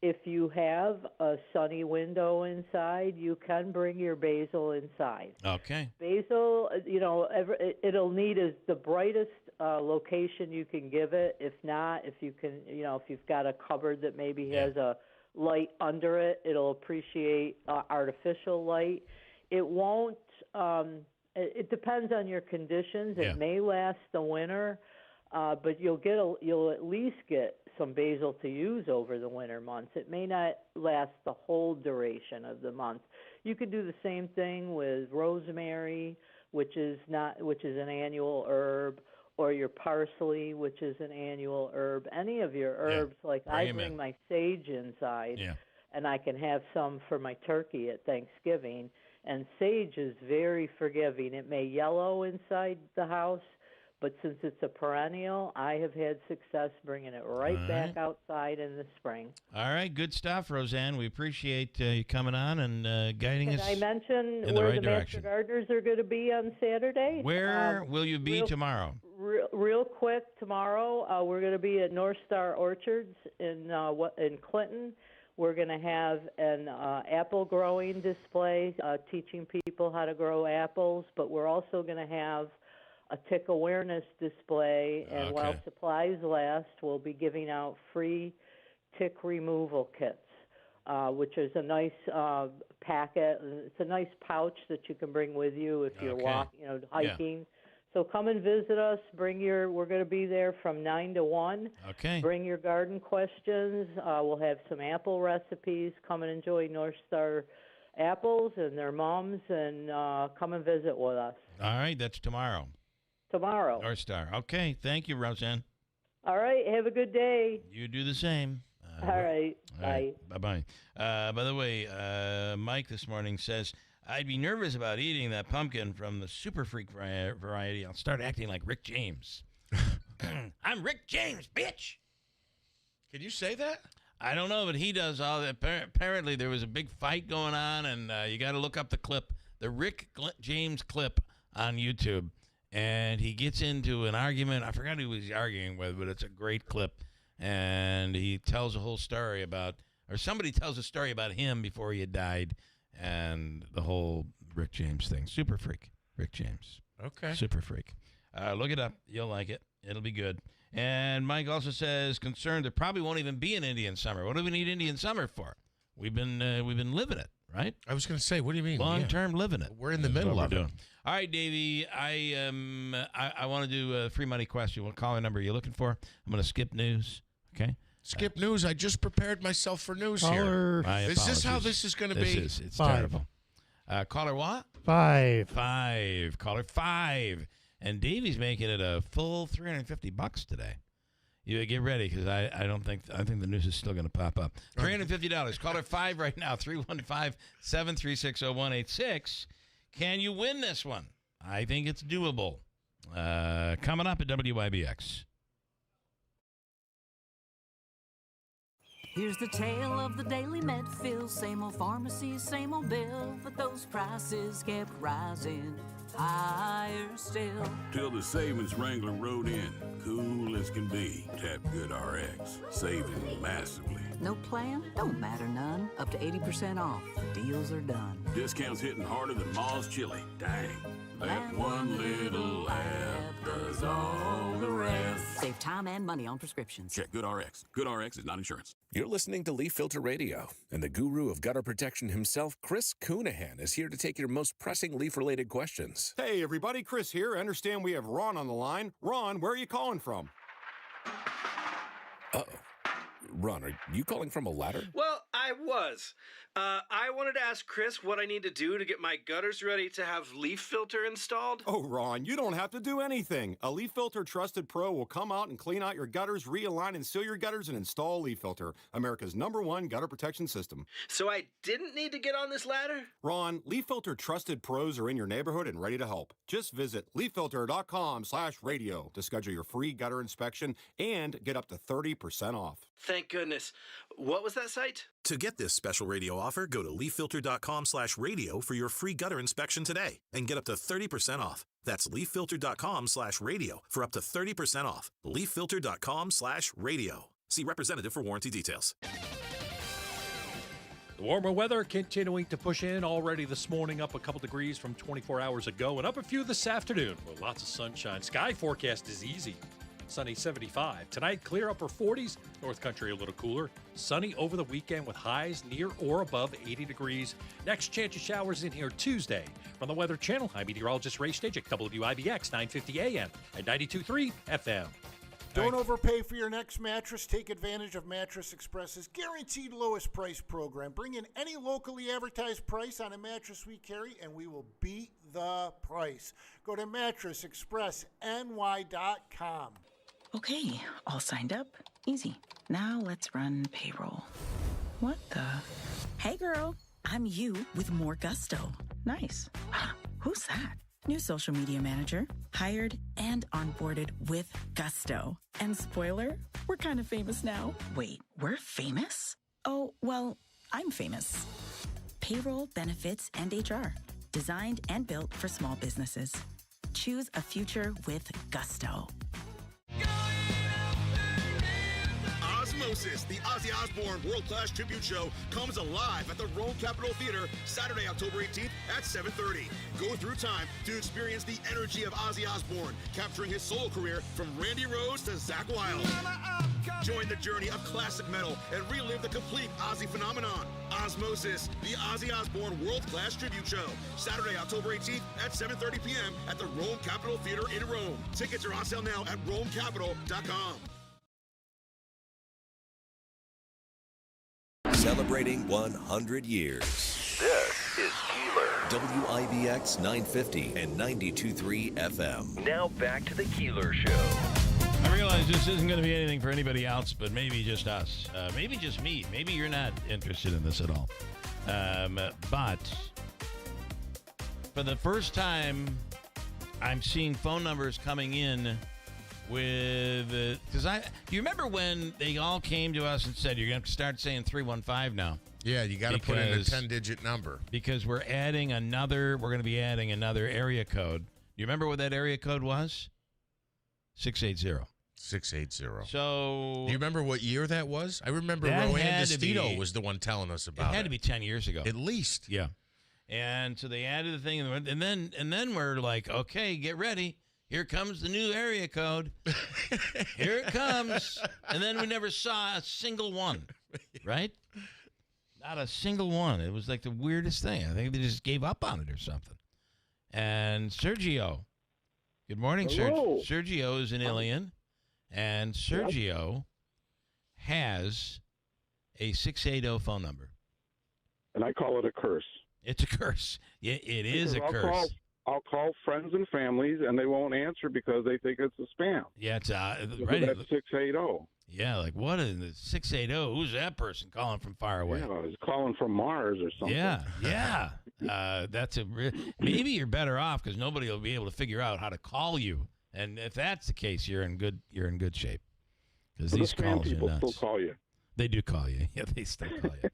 if you have a sunny window inside, you can bring your basil inside. Okay. Basil, it'll need the brightest location you can give it. If not, if you can, if you've got a cupboard that maybe has a light under it, it'll appreciate artificial light. It won't. It depends on your conditions. It may last the winter, but you'll at least get some basil to use over the winter months. It may not last the whole duration of the month. You could do the same thing with rosemary, which is an annual herb, or your parsley, which is an annual herb. Any of your herbs, like I bring my sage inside, and I can have some for my turkey at Thanksgiving. And sage is very forgiving. It may yellow inside the house, but since it's a perennial, I have had success bringing it right back outside in the spring. All right, good stuff, Roseanne. We appreciate you coming on and guiding us Did I mention in the where right the direction. Master Gardeners are going to be on Saturday? Where will you be tomorrow? Real quick, tomorrow we're going to be at North Star Orchards in Clinton. We're going to have an apple growing display, teaching people how to grow apples, but we're also going to have a tick awareness display, and while supplies last, we'll be giving out free tick removal kits, which is a nice packet. It's a nice pouch that you can bring with you if you're hiking. Yeah. So come and visit us. We're going to be there from 9 to 1. Okay. Bring your garden questions. We'll have some apple recipes. Come and enjoy North Star apples and their mums, and come and visit with us. All right, that's tomorrow. Tomorrow. North Star. Okay, thank you, Roseanne. All right, have a good day. You do the same. All right, bye. Bye-bye. By the way, Mike this morning says, I'd be nervous about eating that pumpkin from the Super Freak variety. I'll start acting like Rick James. I'm Rick James, bitch. Can you say that? I don't know, but he does all that. Apparently, there was a big fight going on, and you got to look up the clip, the Rick James clip on YouTube. And he gets into an argument. I forgot who he was arguing with, but it's a great clip. And he tells a whole story about, or somebody tells a story about him before he had died, and the whole Rick James thing. Super Freak, Rick James. Okay. Super Freak. Look it up. You'll like it. It'll be good. And Mike also says, concerned there probably won't even be an Indian summer. What do we need Indian summer for? We've been living it, right? I was going to say, what do you mean? Long-term living it. We're in the middle of it. All right, Davey, I want to do a free money question. What caller number are you looking for? I'm going to skip news, okay? Skip news. I just prepared myself for news here. Is this how this is going to be? It's terrible. Caller what? 5. Caller 5. And Davey's making it a full $350 today. You get ready, because I think the news is still going to pop up. $350. Caller 5 right now, 315-736-0186. Can you win this one? I think it's doable. Coming up at WIBX. Here's the tale of the daily Medfield. Same old pharmacy, same old bill, but those prices kept rising higher still. Till the savings Wrangler rode in, cool as can be. Tap Good RX, saving massively. No plan? Don't matter none. Up to 80% off. The deals are done. Discounts hitting harder than Ma's chili. Dang. That one little app does all the rest. Save time and money on prescriptions. Check Good RX. Good RX is not insurance. You're listening to Leaf Filter Radio, and the guru of gutter protection himself, Chris Coonahan, is here to take your most pressing leaf-related questions. Hey, everybody. Chris here. I understand we have Ron on the line. Ron, where are you calling from? Uh-oh. Ron, are you calling from a ladder? Well, I was. I wanted to ask Chris what I need to do to get my gutters ready to have leaf filter installed. Oh, Ron, you don't have to do anything. A Leaf Filter Trusted Pro will come out and clean out your gutters, realign and seal your gutters, and install Leaf Filter, America's #1 gutter protection system. So I didn't need to get on this ladder? Ron, Leaf Filter Trusted Pros are in your neighborhood and ready to help. Just visit leaffilter.com/radio to schedule your free gutter inspection and get up to 30% off. Thank goodness. What was that site? To get this special radio offer, go to leaffilter.com/radio for your free gutter inspection today and get up to 30% off. That's leaffilter.com/radio for up to 30% off. leaffilter.com/radio. See representative for warranty details. The warmer weather continuing to push in. Already this morning up a couple degrees from 24 hours ago, and up a few this afternoon with lots of sunshine. Sky forecast is easy. Sunny 75. Tonight, clear upper 40s. North Country a little cooler. Sunny over the weekend with highs near or above 80 degrees. Next chance of showers in here Tuesday. From the Weather Channel, I'm meteorologist Ray Stejik, WIBX 950 AM and 92.3 FM. Don't overpay for your next mattress. Take advantage of Mattress Express's guaranteed lowest price program. Bring in any locally advertised price on a mattress we carry, and we will beat the price. Go to mattressexpressny.com. Okay, all signed up. Easy. Now let's run payroll. What the? Hey girl, I'm you with more gusto. Nice. Who's that? New social media manager. Hired and onboarded with gusto. And spoiler, we're kind of famous now. Wait, we're famous? Oh, well, I'm famous. Payroll, benefits, and HR. Designed and built for small businesses. Choose a future with gusto. Osmosis, the Ozzy Osbourne World Class Tribute Show, comes alive at the Rome Capitol Theater Saturday, October 18th at 7:30. Go through time to experience the energy of Ozzy Osbourne, capturing his solo career from Randy Rhoads to Zakk Wylde. Join the journey of classic metal and relive the complete Ozzy phenomenon. Osmosis, the Ozzy Osbourne World Class Tribute Show, Saturday, October 18th at 7:30 p.m. at the Rome Capitol Theater in Rome. Tickets are on sale now at romecapital.com. Celebrating 100 years. This is Keeler. WIBX 950 and 92.3 FM. Now back to the Keeler Show. I realize this isn't going to be anything for anybody else, but maybe just us. Maybe just me. Maybe you're not interested in this at all. But for the first time, I'm seeing phone numbers coming in with because do you remember when they all came to us and said you're going to start saying 315 now? Yeah, you got to put in a 10-digit number because we're going to be adding another area code. You remember what that area code was? 680. 680. So, do you remember what year that was? I remember Roanne DeStito was the one telling us about it. It had to be 10 years ago. At least. Yeah. And so they added the thing, and then we're like, okay, get ready. Here comes the new area code. Here it comes. And then we never saw a single one, right? Not a single one. It was like the weirdest thing. I think they just gave up on it or something. And Sergio. Good morning, Sergio is an alien. And Sergio has a 680 phone number. And I call it a curse. It's a curse. Yeah, it is a curse. I'll call friends and families, and they won't answer because they think it's a spam. Yeah, it's right. That's 680. Yeah, like what in the 680? Who's that person calling from far away? Yeah, he's calling from Mars or something. Yeah. That's maybe you're better off because nobody will be able to figure out how to call you. And if that's the case, you're in good shape because these calls people are nuts. still call you. They do call you. Yeah, they still call you.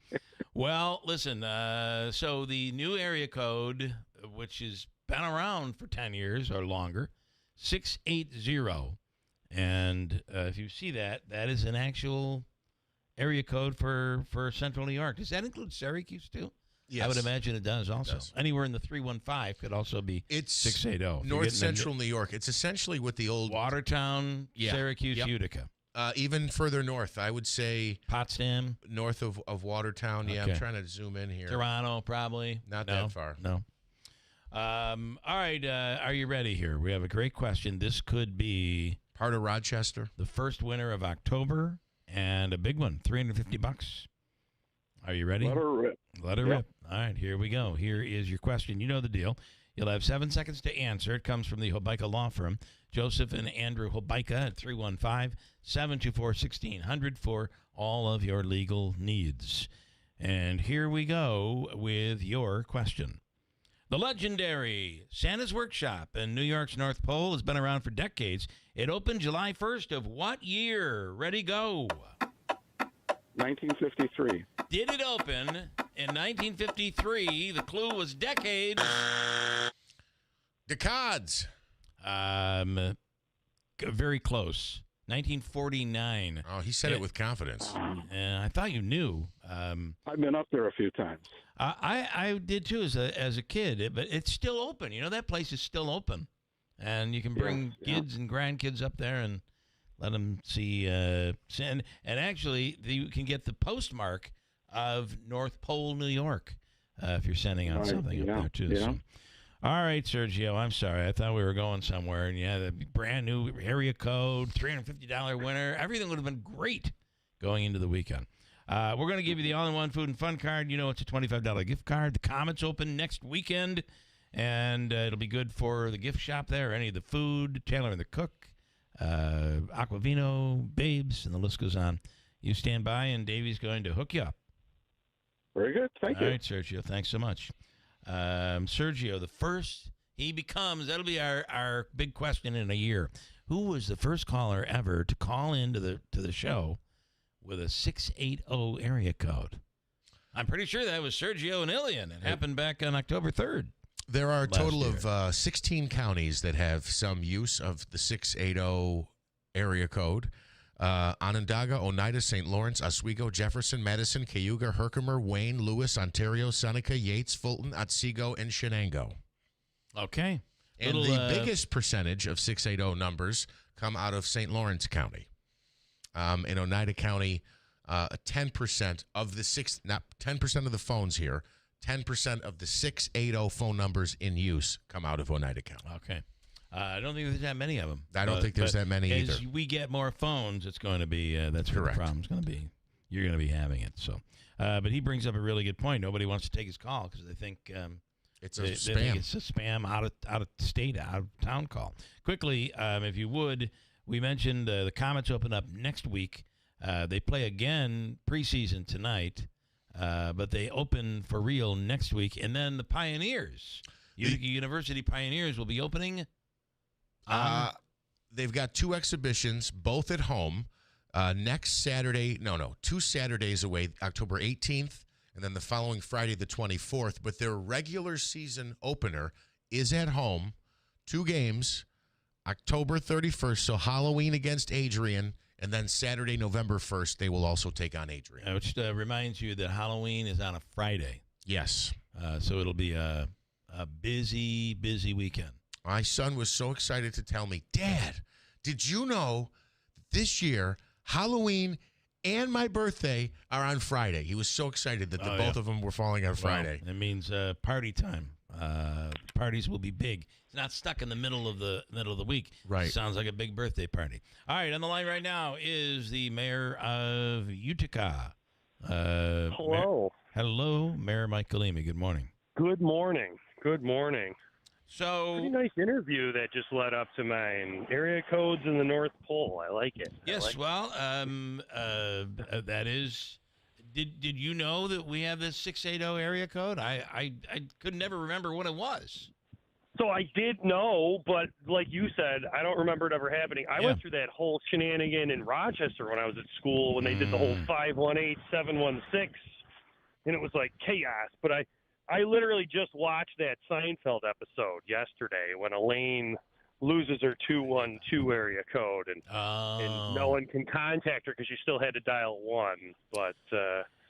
Well, listen. So the new area code, which has been around for 10 years or longer, 680. And if you see that is an actual area code for Central New York. Does that include Syracuse too? Yes. I would imagine it does also. Anywhere in the 315 could also be 680. North Central New York. It's essentially what the old Watertown, Syracuse, Utica. Even further north, I would say Potsdam, north of Watertown. Yeah, Okay. I'm trying to zoom in here. Toronto, probably. Not that far. No. All right. Are you ready here? We have a great question. This could be part of Rochester. The first winner of October and a big one, $350. Are you ready? Let her rip. Let her rip. All right, here we go. Here is your question. You know the deal. You'll have 7 seconds to answer. It comes from the Hobeika Law Firm, Joseph and Andrew Hobeika at 315-724-1600 for all of your legal needs. And here we go with your question. The legendary Santa's Workshop in New York's North Pole has been around for decades. It opened July 1st of what year? Ready, go. 1953. Did it open in 1953? The clue was decade. Decades. Very close. 1949. Oh, he said it with confidence. And I thought you knew. I've been up there a few times. I did too as a kid, but it's still open. You know, that place is still open. And you can bring kids and grandkids up there and let them see. And actually, you can get the postmark of North Pole, New York, if you're sending out something up there, too. Yeah. So. All right, Sergio, I'm sorry. I thought we were going somewhere. And, the brand new area code, $350 winner. Everything would have been great going into the weekend. We're going to give you the all-in-one food and fun card. You know, it's a $25 gift card. The Comet's open next weekend. And it'll be good for the gift shop there, any of the food, Taylor and the Cook, Aquavino, Babes, and the list goes on. You stand by, and Davey's going to hook you up. Very good. Thank you. All right, Sergio. Thanks so much. Sergio, the first he becomes, that'll be our big question in a year. Who was the first caller ever to call into the show with a 680 area code? I'm pretty sure that was Sergio and Ilian. It happened back on October 3rd. There are a total of 16 counties that have some use of the 680 area code. Onondaga, Oneida, St. Lawrence, Oswego, Jefferson, Madison, Cayuga, Herkimer, Wayne, Lewis, Ontario, Seneca, Yates, Fulton, Otsego, and Shenango. Okay. And the biggest percentage of 680 numbers come out of St. Lawrence County. In Oneida County, 10% of the 10% of the phones here, 10% of the 680 phone numbers in use come out of Oneida County. Okay. I don't think there's that many of them. I don't think there's that many either. As we get more phones, it's going to be, that's where the Correct. problem's going to be. You're going to be having it. So, but he brings up a really good point. Nobody wants to take his call because they think it's a they spam. think it's a spam out of state, out of town call. Quickly, if you would, we mentioned the Comets open up next week. They play again preseason tonight, but they open for real next week. And then the Pioneers, Utica University Pioneers, will be opening. They've got two exhibitions, both at home. Next Saturday, 2 Saturdays away, October 18th, and then the following Friday, the 24th. But their regular season opener is at home, 2 games, October 31st, so Halloween against Adrian, and then Saturday, November 1st, they will also take on Adrian. Which reminds you that Halloween is on a Friday. Yes. So it'll be a busy, busy weekend. My son was so excited to tell me, Dad, did you know this year Halloween and my birthday are on Friday? He was so excited that both of them were falling on Friday. Well, it means party time. Parties will be big. It's not stuck in the middle of the week. Right. Sounds like a big birthday party. All right, on the line right now is the mayor of Utica. Hello. Hello, Mayor Mike Galimi. Good morning. Good morning. Good morning. So, pretty nice interview that just led up to mine. Area codes in the North Pole. I like it. Yes, that is. Did you know that we have this 680 area code? I could never remember what it was. So I did know, but like you said, I don't remember it ever happening. I went through that whole shenanigan in Rochester when I was at school when they did the whole 518, 716, and it was like chaos. But I literally just watched that Seinfeld episode yesterday when Elaine loses her 212 area code and no one can contact her because she still had to dial 1. But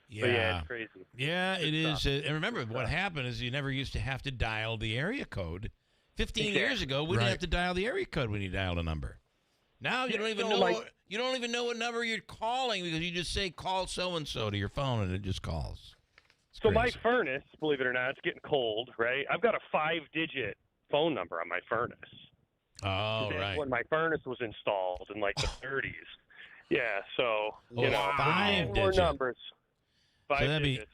yeah, it's crazy. Yeah, it is. And remember, what happened is you never used to have to dial the area code. 15 years ago, we didn't have to dial the area code when you dialed a number. Now you don't even know. You don't even know what number you're calling because you just say call so and so to your phone and it just calls. So my furnace, believe it or not, it's getting cold, right? I've got a 5-digit phone number on my furnace. Oh, right. When my furnace was installed in like the 30s. Yeah, so, you know, 5 more digits. numbers. 5 So that'd digits.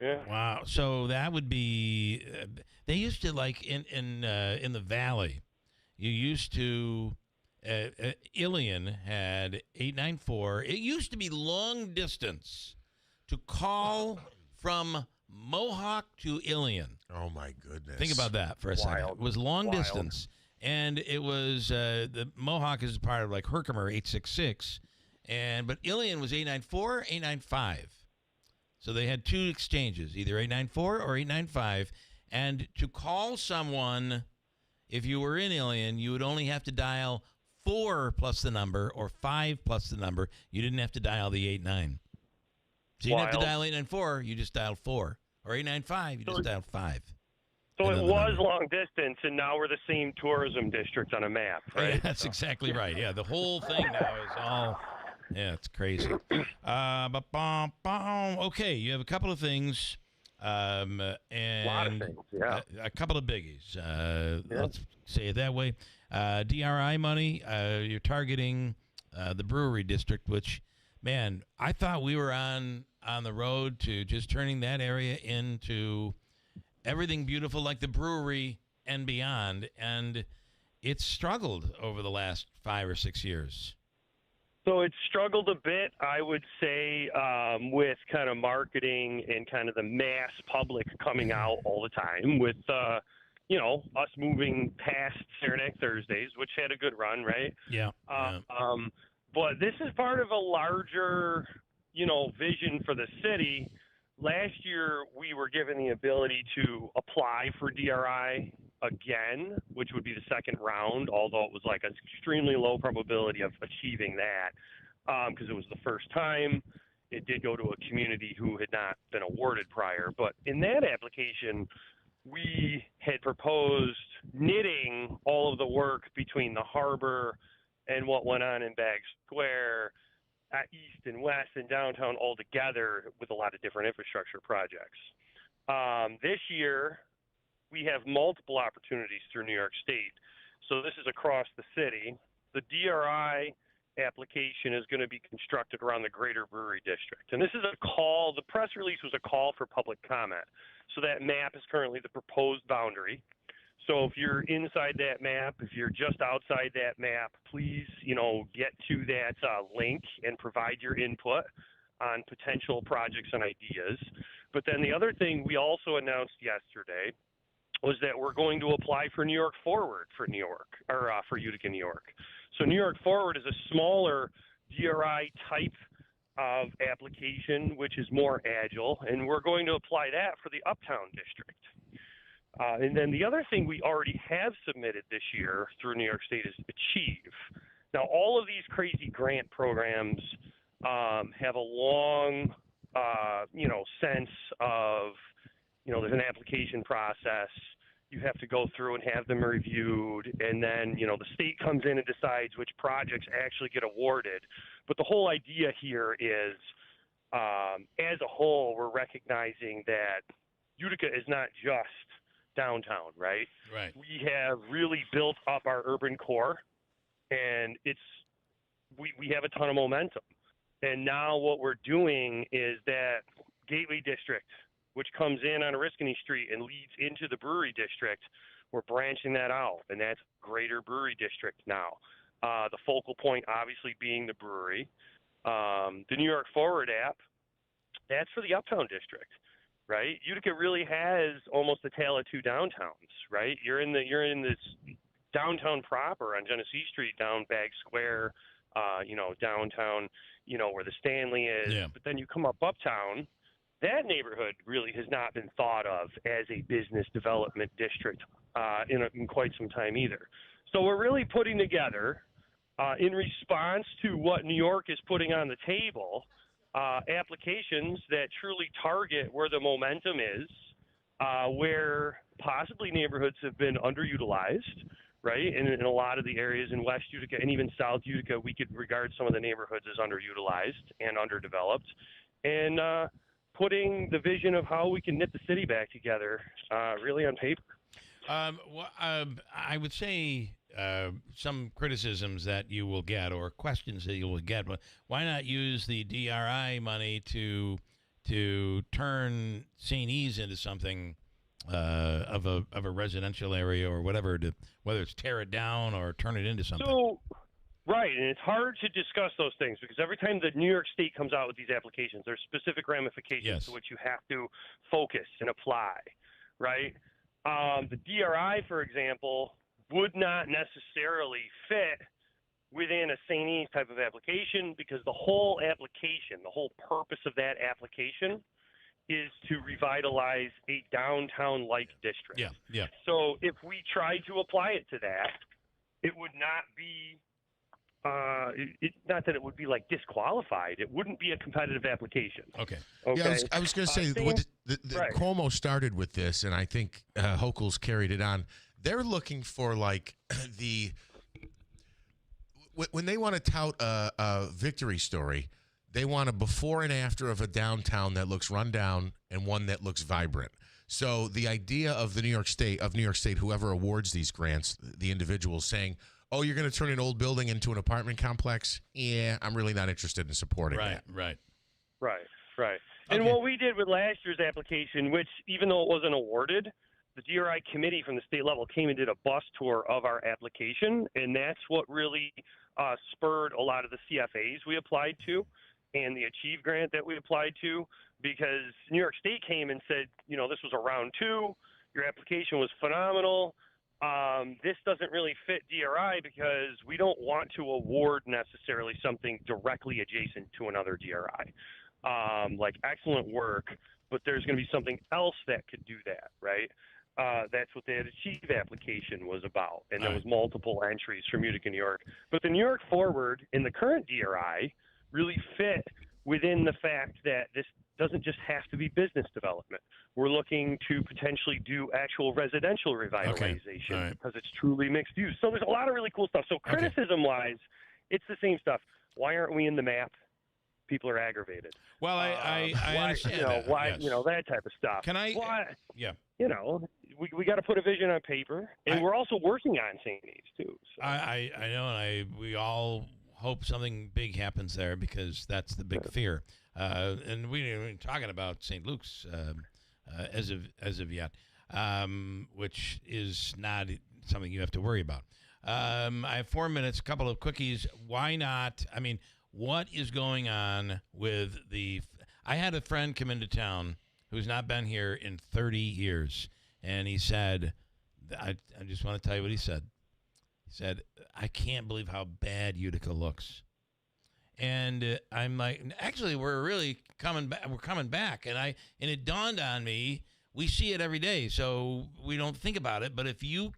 Yeah. Wow. So that would be. They used to like in the valley. You used to. Ilian had 894. It used to be long distance to call from Mohawk to Ilian. Oh my goodness! Think about that for a second. It was long distance, and it was the Mohawk is part of like Herkimer 866, but Ilian was 894, 895. So they had 2 exchanges, either 894 or 895. And to call someone, if you were in Ilian, you would only have to dial 4 plus the number or 5 plus the number. You didn't have to dial the 89. So you didn't have to dial 894, you just dialed 4. Or 895, you just dialed 5. So it was long distance, and now we're the same tourism district on a map, right? Yeah, that's exactly right. Yeah, the whole thing now is all... Yeah, it's crazy. Okay, you have a couple of things, and a lot of things, yeah. A couple of biggies. Let's say it that way. DRI money. You're targeting the brewery district, which, man, I thought we were on the road to just turning that area into everything beautiful like the brewery and beyond, and it's struggled over the last 5 or 6 years. So it's struggled a bit, I would say, with kind of marketing and kind of the mass public coming out all the time with, us moving past Saturday Night Thursdays, which had a good run, right? Yeah. But this is part of a larger, vision for the city. Last year, we were given the ability to apply for DRI again, which would be the second round, although it was like an extremely low probability of achieving that because it was the first time. It did go to a community who had not been awarded prior. But in that application, we had proposed knitting all of the work between the harbor and what went on in Bag Square, east and west and downtown all together with a lot of different infrastructure projects. This year, we have multiple opportunities through New York State. So this is across the city. The DRI application is going to be constructed around the Greater Brewery District. And this is a call, the press release was a call for public comment. So that map is currently the proposed boundary. So if you're inside that map, if you're just outside that map, please, get to that link and provide your input on potential projects and ideas. But then the other thing we also announced yesterday was that we're going to apply for New York Forward for New York, or for Utica, New York. So New York Forward is a smaller DRI type of application, which is more agile, and we're going to apply that for the Uptown District. And then the other thing we already have submitted this year through New York State is Achieve. Now, all of these crazy grant programs have a long, sense of, there's an application process. You have to go through and have them reviewed, and then, the state comes in and decides which projects actually get awarded. But the whole idea here is, as a whole, we're recognizing that Utica is not just downtown, right? Right. We have really built up our urban core, and we have a ton of momentum. And now what we're doing is that Gateway District, which comes in on Oriskany Street and leads into the Brewery District, we're branching that out, and that's Greater Brewery District now. The focal point obviously being the brewery. The New York Forward app, that's for the Uptown District. Right, Utica really has almost a tale of two downtowns. Right, you're in this downtown proper on Genesee Street, down Bag Square, downtown, where the Stanley is. Yeah. But then you come up uptown. That neighborhood really has not been thought of as a business development district in quite some time either. So we're really putting together, in response to what New York is putting on the table, applications that truly target where the momentum is, where possibly neighborhoods have been underutilized, right? And in a lot of the areas in West Utica and even South Utica, we could regard some of the neighborhoods as underutilized and underdeveloped. And putting the vision of how we can knit the city back together really on paper. I would say some criticisms that you will get or questions that you will get. But why not use the DRI money to turn St. E's into something of a residential area or whatever, whether it's tear it down or turn it into something? So, right, and it's hard to discuss those things because every time the New York State comes out with these applications, there's specific ramifications to which you have to focus and apply, right? The DRI, for example, would not necessarily fit within a St. E's type of application because the whole application, the whole purpose of that application is to revitalize a downtown-like district. Yeah. So if we tried to apply it to that, it would not be not that it would be like disqualified. It wouldn't be a competitive application. Okay. Yeah, I was going to say, right. Cuomo started with this, and I think Hochul's carried it on. They're looking for like when they want to tout a victory story, they want a before and after of a downtown that looks run down and one that looks vibrant. So the idea of New York State, whoever awards these grants, the individuals saying, oh, you're going to turn an old building into an apartment complex? Yeah, I'm really not interested in supporting that. Right. And what we did with last year's application, which even though it wasn't awarded, the DRI committee from the state level came and did a bus tour of our application, and that's what really spurred a lot of the CFAs we applied to and the Achieve grant that we applied to, because New York State came and said, this was a round 2, your application was phenomenal. This doesn't really fit DRI because we don't want to award necessarily something directly adjacent to another DRI. Like excellent work, but there's going to be something else that could do that, right? That's what the Achieve application was about, and there was multiple entries from Utica, New York. But the New York Forward in the current DRI really fit within the fact that this doesn't just have to be business development. We're looking to potentially do actual residential revitalization because it's truly mixed use. So there's a lot of really cool stuff. So criticism-wise, it's the same stuff. Why aren't we in the map? People are aggravated. Well, I understand that. Why, yes. that type of stuff. Can I? Why, Yeah. we got to put a vision on paper, and we're also working on St. Needs too. So. I know, and we all hope something big happens there because that's the big fear. And we ain't even talking about St. Luke's as of yet, which is not something you have to worry about. I have 4 minutes, a couple of quickies. Why not? I mean, what is going on with I had a friend come into town who's not been here in 30 years, and he said, I just want to tell you what he said. He said, I can't believe how bad Utica looks. And I'm like, actually, we're really coming back. We're coming back. And it dawned on me, we see it every day, so we don't think about it. But if you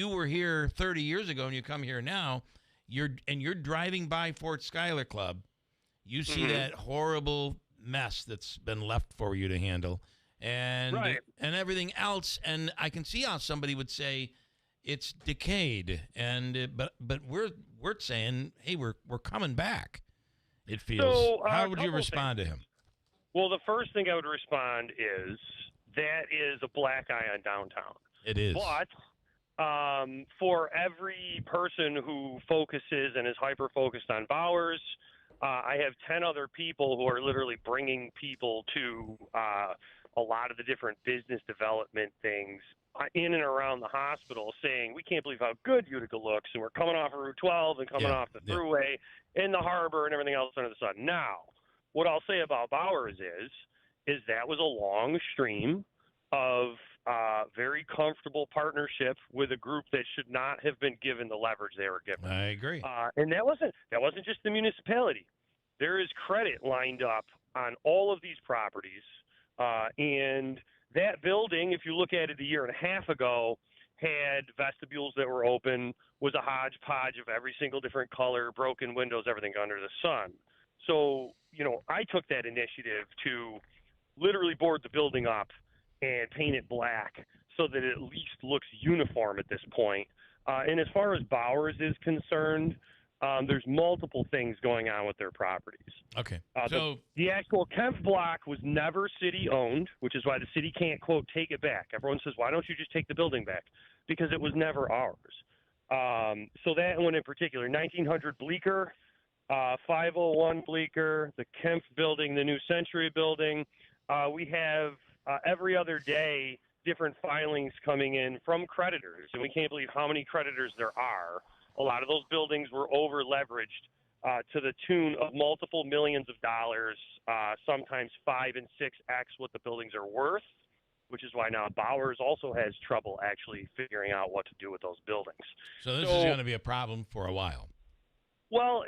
were here 30 years ago and you come here now, you're driving by Fort Schuyler Club, you see that horrible mess that's been left for you to handle, and everything else. And I can see how somebody would say it's decayed, and but we're saying, hey, we're coming back. It feels. So, how would you respond to him? Well, the first thing I would respond is that is a black eye on downtown. It is. But for every person who focuses and is hyper-focused on Bowers, I have 10 other people who are literally bringing people to a lot of the different business development things in and around the hospital, saying, we can't believe how good Utica looks, and we're coming off of Route 12 and coming off the Thruway and the harbor and everything else under the sun. Now, what I'll say about Bowers is that was a long stream of very comfortable partnership with a group that should not have been given the leverage they were given. I agree. And that wasn't just the municipality. There is credit lined up on all of these properties, and that building, if you look at it a year and a half ago, had vestibules that were open, was a hodgepodge of every single different color, broken windows, everything under the sun. So, I took that initiative to literally board the building up and paint it black so that it at least looks uniform at this point. And as far as Bowers is concerned, there's multiple things going on with their properties. Okay. The actual Kempf block was never city-owned, which is why the city can't, quote, take it back. Everyone says, why don't you just take the building back? Because it was never ours. So that one in particular, 1900 Bleecker, 501 Bleecker, the Kempf building, the New Century building, we have every other day different filings coming in from creditors, and we can't believe how many creditors there are. A lot of those buildings were over-leveraged to the tune of multiple millions of dollars, sometimes 5 and 6x what the buildings are worth, which is why now Bowers also has trouble actually figuring out what to do with those buildings. So this is going to be a problem for a while. Well,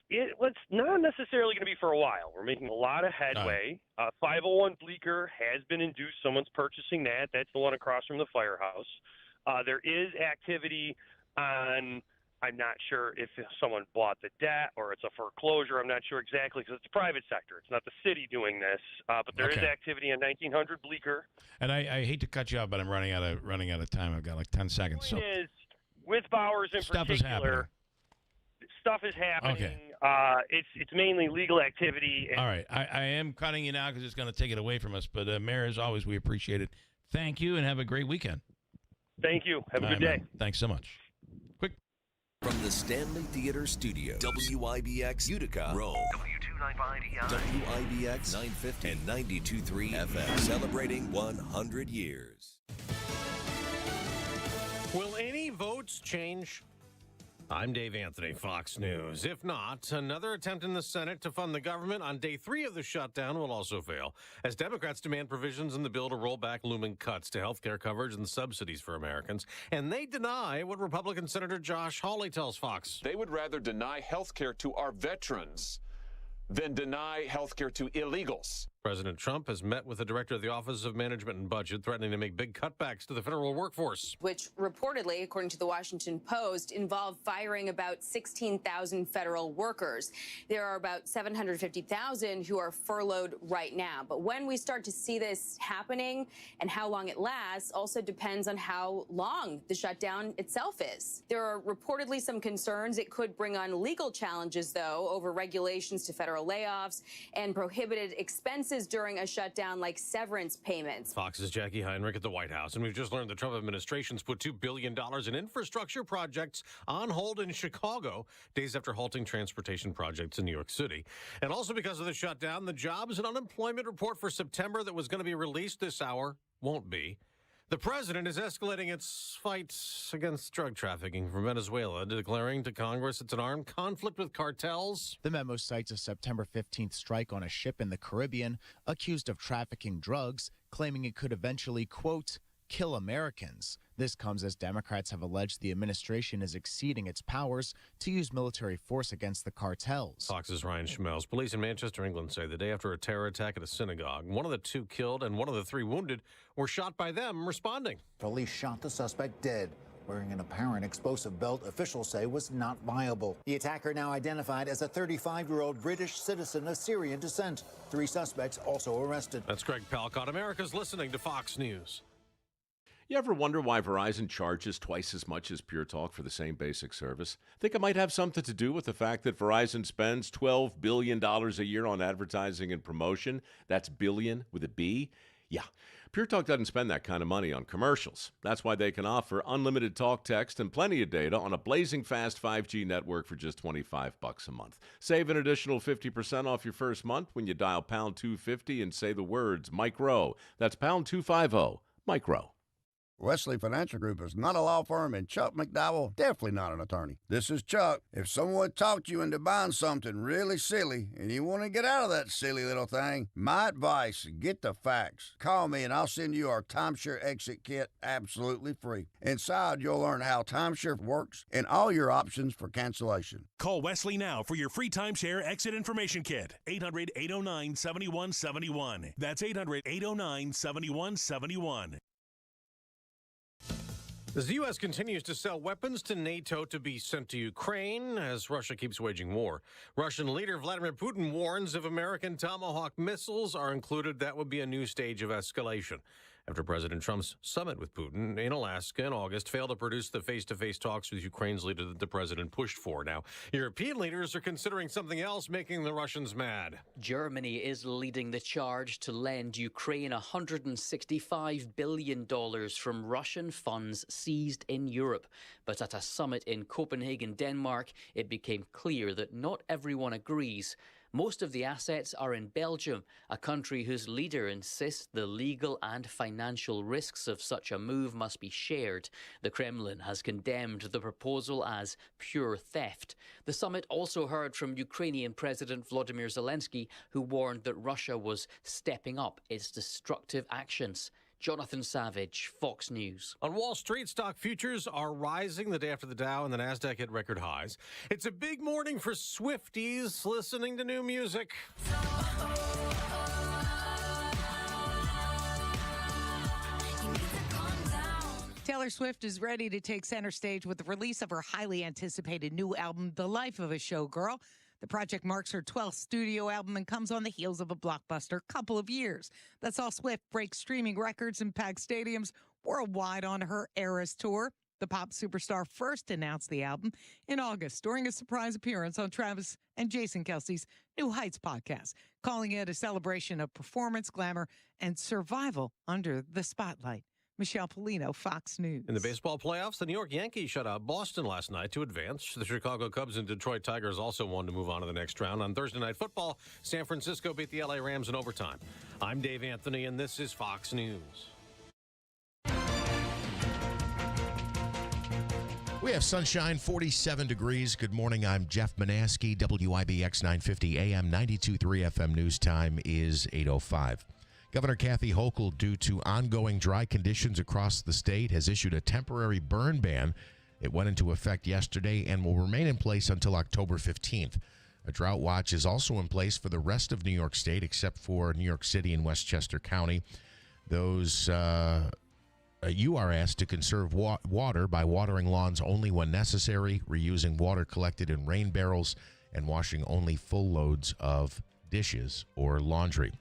it's not necessarily going to be for a while. We're making a lot of headway. 501 Bleecker has been induced. Someone's purchasing that. That's the one across from the firehouse. There is activity on, I'm not sure if someone bought the debt or it's a foreclosure. I'm not sure exactly because it's private sector. It's not the city doing this. But there is activity on 1900 Bleecker. And I hate to cut you off, but I'm running out of time. I've got like 10 seconds. The point is, with Bowers in particular, stuff is happening. Okay. It's mainly legal activity. All right. I am cutting you now because it's going to take it away from us. But, Mayor, as always, we appreciate it. Thank you, and have a great weekend. Thank you. Have a good day. Thanks so much. From the Stanley Theater Studio, WIBX Utica, Rome. W2 WIBX 950 and 92.3 FM, celebrating 100 years. Will any votes change? I'm Dave Anthony, Fox News. If not, another attempt in the Senate to fund the government on day 3 of the shutdown will also fail, as Democrats demand provisions in the bill to roll back looming cuts to health care coverage and subsidies for Americans. And they deny what Republican Senator Josh Hawley tells Fox. They would rather deny health care to our veterans than deny health care to illegals. President Trump has met with the director of the Office of Management and Budget, threatening to make big cutbacks to the federal workforce. Which reportedly, according to the Washington Post, involved firing about 16,000 federal workers. There are about 750,000 who are furloughed right now. But when we start to see this happening and how long it lasts also depends on how long the shutdown itself is. There are reportedly some concerns it could bring on legal challenges, though, over regulations to federal layoffs and prohibited expenses during a shutdown like severance payments. Fox's Jackie Heinrich at the White House, and we've just learned the Trump administration's put $2 billion in infrastructure projects on hold in Chicago, days after halting transportation projects in New York City. And also because of the shutdown, the jobs and unemployment report for September that was going to be released this hour won't be. The president is escalating its fight against drug trafficking from Venezuela, declaring to Congress it's an armed conflict with cartels. The memo cites a September 15th strike on a ship in the Caribbean accused of trafficking drugs, claiming it could eventually, quote, kill Americans. This comes as Democrats have alleged the administration is exceeding its powers to use military force against the cartels. Fox's Ryan Schmelz. Police in Manchester, England say the day after a terror attack at a synagogue, one of the 2 killed and one of the 3 wounded were shot by them responding. Police shot the suspect dead, wearing an apparent explosive belt officials say was not viable. The attacker, now identified as a 35-year-old British citizen of Syrian descent. 3 suspects also arrested. That's Greg Palcott. America's listening to Fox News. You ever wonder why Verizon charges twice as much as Pure Talk for the same basic service? Think it might have something to do with the fact that Verizon spends $12 billion a year on advertising and promotion? That's billion with a B? Yeah. Pure Talk doesn't spend that kind of money on commercials. That's why they can offer unlimited talk, text, and plenty of data on a blazing fast 5G network for just $25 a month. Save an additional 50% off your first month when you dial pound 250 and say the words Micro. That's pound 250, Micro. Wesley Financial Group is not a law firm, and Chuck McDowell definitely not an attorney. This is Chuck. If someone talked you into buying something really silly and you want to get out of that silly little thing, my advice, get the facts. Call me and I'll send you our timeshare exit kit absolutely free. Inside, you'll learn how timeshare works and all your options for cancellation. Call Wesley now for your free timeshare exit information kit. 800-809-7171. That's 800-809-7171. As the U.S. continues to sell weapons to NATO to be sent to Ukraine as Russia keeps waging war, Russian leader Vladimir Putin warns if American Tomahawk missiles are included, that would be a new stage of escalation. After President Trump's summit with Putin in Alaska in August failed to produce the face-to-face talks with Ukraine's leader that the president pushed for. Now, European leaders are considering something else, making the Russians mad. Germany is leading the charge to lend Ukraine $165 billion from Russian funds seized in Europe. But at a summit in Copenhagen, Denmark, it became clear that not everyone agrees. Most of the assets are in Belgium, a country whose leader insists the legal and financial risks of such a move must be shared. The Kremlin has condemned the proposal as pure theft. The summit also heard from Ukrainian President Volodymyr Zelensky, who warned that Russia was stepping up its destructive actions. Jonathan Savage, Fox News. On Wall Street, stock futures are rising the day after the Dow and the Nasdaq hit record highs. It's a big morning for Swifties listening to new music. Taylor Swift is ready to take center stage with the release of her highly anticipated new album, The Life of a Showgirl. The project marks her 12th studio album and comes on the heels of a blockbuster couple of years. That's all Swift breaks streaming records and packed stadiums worldwide on her Eras tour. The pop superstar first announced the album in August during a surprise appearance on Travis and Jason Kelce's New Heights podcast, calling it a celebration of performance, glamour, and survival under the spotlight. Michelle Polino, Fox News. In the baseball playoffs, the New York Yankees shut out Boston last night to advance. The Chicago Cubs and Detroit Tigers also won to move on to the next round. On Thursday Night Football, San Francisco beat the LA Rams in overtime. I'm Dave Anthony, and this is Fox News. We have sunshine, 47 degrees. Good morning. I'm Jeff Manaski, WIBX 950 AM, 92.3 FM. News time is 8:05. Governor Kathy Hochul, due to ongoing dry conditions across the state, has issued a temporary burn ban. It went into effect yesterday and will remain in place until October 15th. A drought watch is also in place for the rest of New York State, except for New York City and Westchester County. Those you are asked to conserve water by watering lawns only when necessary, reusing water collected in rain barrels, and washing only full loads of dishes or laundry.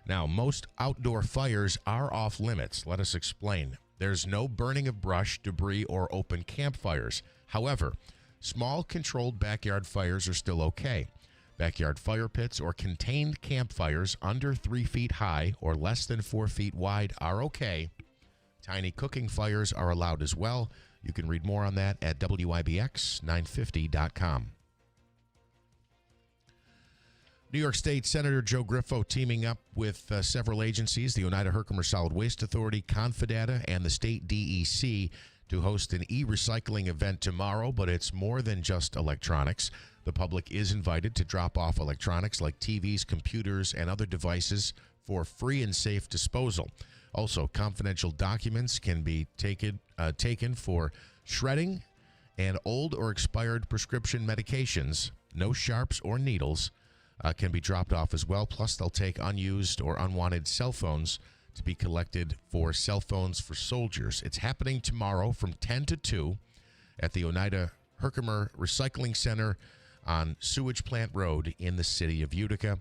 Now, most outdoor fires are off limits. Let us explain. There's no burning of brush, debris, or open campfires. However, small controlled backyard fires are still okay. Backyard fire pits or contained campfires under 3 feet high or less than 4 feet wide are okay. Tiny cooking fires are allowed as well. You can read more on that at WIBX950.com. New York State Senator Joe Griffo teaming up with several agencies, the Oneida Herkimer Solid Waste Authority, Confidata, and the state DEC to host an e-recycling event tomorrow, but it's more than just electronics. The public is invited to drop off electronics like TVs, computers, and other devices for free and safe disposal. Also, confidential documents can be taken for shredding, and old or expired prescription medications, no sharps or needles, can be dropped off as well. Plus, they'll take unused or unwanted cell phones to be collected for Cell Phones for Soldiers. It's happening tomorrow from 10 to 2 at the Oneida Herkimer Recycling Center on Sewage Plant Road in the city of Utica.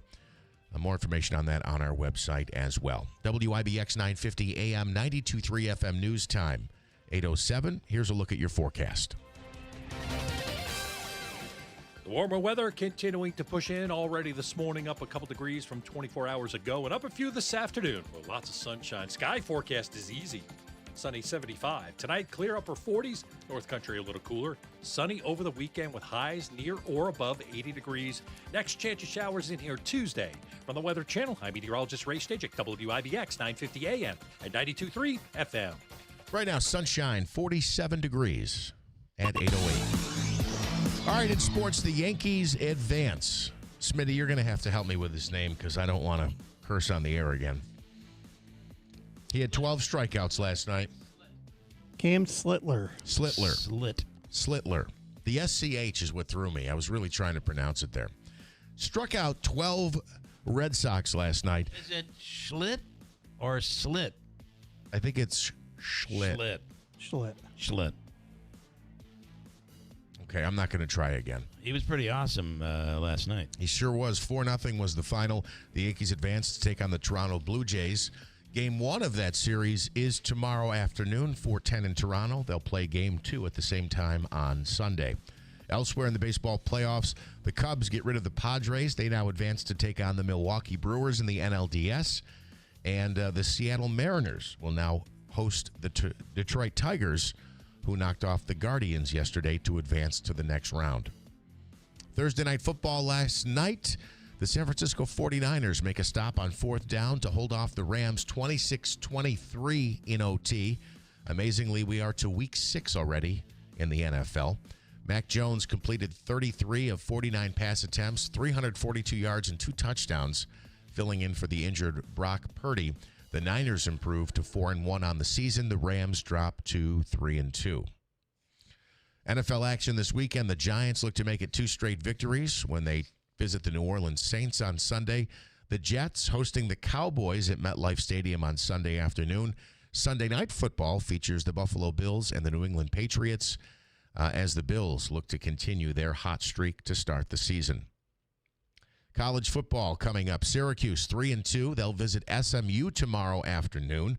More information on that on our website as well. WIBX 950 AM, 92.3 FM News Time, 8:07. Here's a look at your forecast. The warmer weather continuing to push in already this morning, up a couple degrees from 24 hours ago, and up a few this afternoon with lots of sunshine. Sky forecast is easy. Sunny 75. Tonight, clear upper 40s. North Country a little cooler. Sunny over the weekend with highs near or above 80 degrees. Next chance of showers in here Tuesday. From the Weather Channel, I'm meteorologist Ray Stejik, WIBX 950 AM and 92.3 FM. Right now, sunshine, 47 degrees at 8:08. All right, in sports, the Yankees advance. Smitty, you're going to have to help me with his name because I don't want to curse on the air again. He had 12 strikeouts last night. Cam Slitler. Slitler. The SCH is what threw me. I was really trying to pronounce it there. Struck out 12 Red Sox last night. Is it Schlitt or Slit? I think it's Schlitt. Schlitt. Okay, I'm not going to try again. He was pretty awesome last night. He sure was. 4-0 was the final. The Yankees advanced to take on the Toronto Blue Jays. Game 1 of that series is tomorrow afternoon, 4:10 in Toronto. They'll play Game 2 at the same time on Sunday. Elsewhere in the baseball playoffs, the Cubs get rid of the Padres. They now advance to take on the Milwaukee Brewers in the NLDS. And the Seattle Mariners will now host the Detroit Tigers, who knocked off the Guardians yesterday to advance to the next round. Thursday night football last night, the San Francisco 49ers make a stop on 4th down to hold off the Rams 26-23 in OT. Amazingly, we are to week 6 already in the NFL. Mac Jones completed 33 of 49 pass attempts, 342 yards, and 2 touchdowns, filling in for the injured Brock Purdy. The Niners improved to 4-1 on the season. The Rams dropped to 3-2. NFL action this weekend. The Giants look to make it 2 straight victories when they visit the New Orleans Saints on Sunday. The Jets hosting the Cowboys at MetLife Stadium on Sunday afternoon. Sunday night football features the Buffalo Bills and the New England Patriots as the Bills look to continue their hot streak to start the season. College football coming up. Syracuse 3-2. They'll visit SMU tomorrow afternoon.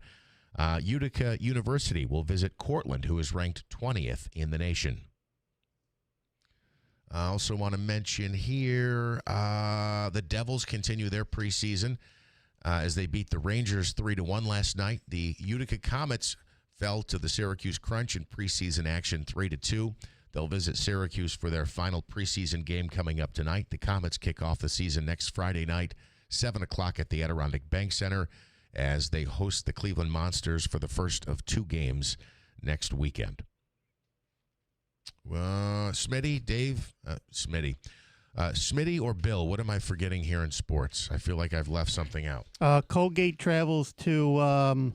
Utica University will visit Cortland, who is ranked 20th in the nation. I also want to mention here the Devils continue their preseason as they beat the Rangers 3-1 last night. The Utica Comets fell to the Syracuse Crunch in preseason action 3-2. They'll visit Syracuse for their final preseason game coming up tonight. The Comets kick off the season next Friday night, 7 o'clock at the Adirondack Bank Center, as they host the Cleveland Monsters for the first of 2 games next weekend. Smitty, Dave, Smitty or Bill, what am I forgetting here in sports? I feel like I've left something out. Colgate travels to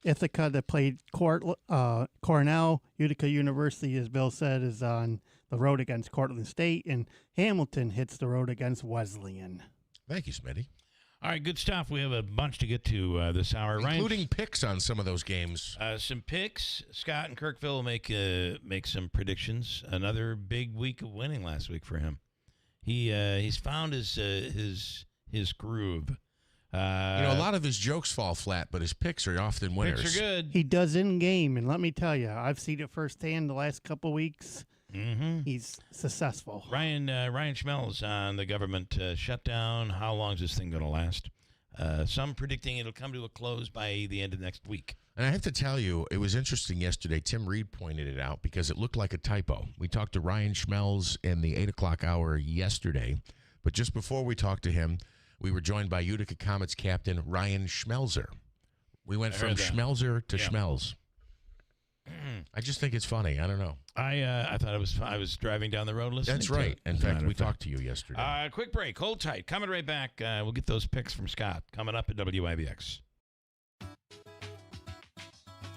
Ithaca that played Cornell. Utica University, as Bill said, is on the road against Cortland State, and Hamilton hits the road against Wesleyan. Thank you, Smitty. All right, good stuff. We have a bunch to get to this hour. Including picks on some of those games. Some picks. Scott and Kirkville will make some predictions. Another big week of winning last week for him. He's found his groove. A lot of his jokes fall flat, but his picks are often winners. Picks are good. He does in game, and let me tell you, I've seen it firsthand the last couple weeks. Mm-hmm. He's successful. Ryan Schmelz on the government shutdown. How long is this thing going to last? Some predicting it'll come to a close by the end of next week. And I have to tell you, it was interesting yesterday. Tim Reed pointed it out because it looked like a typo. We talked to Ryan Schmelz in the 8 o'clock hour yesterday, but just before we talked to him, we were joined by Utica Comets captain Ryan Schmelzer. We went from Schmelzer to Schmelz. I just think it's funny. I don't know. I thought I was driving down the road listening. That's right. In fact, we talked to you yesterday. Quick break. Hold tight. Coming right back. We'll get those picks from Scott coming up at WIBX.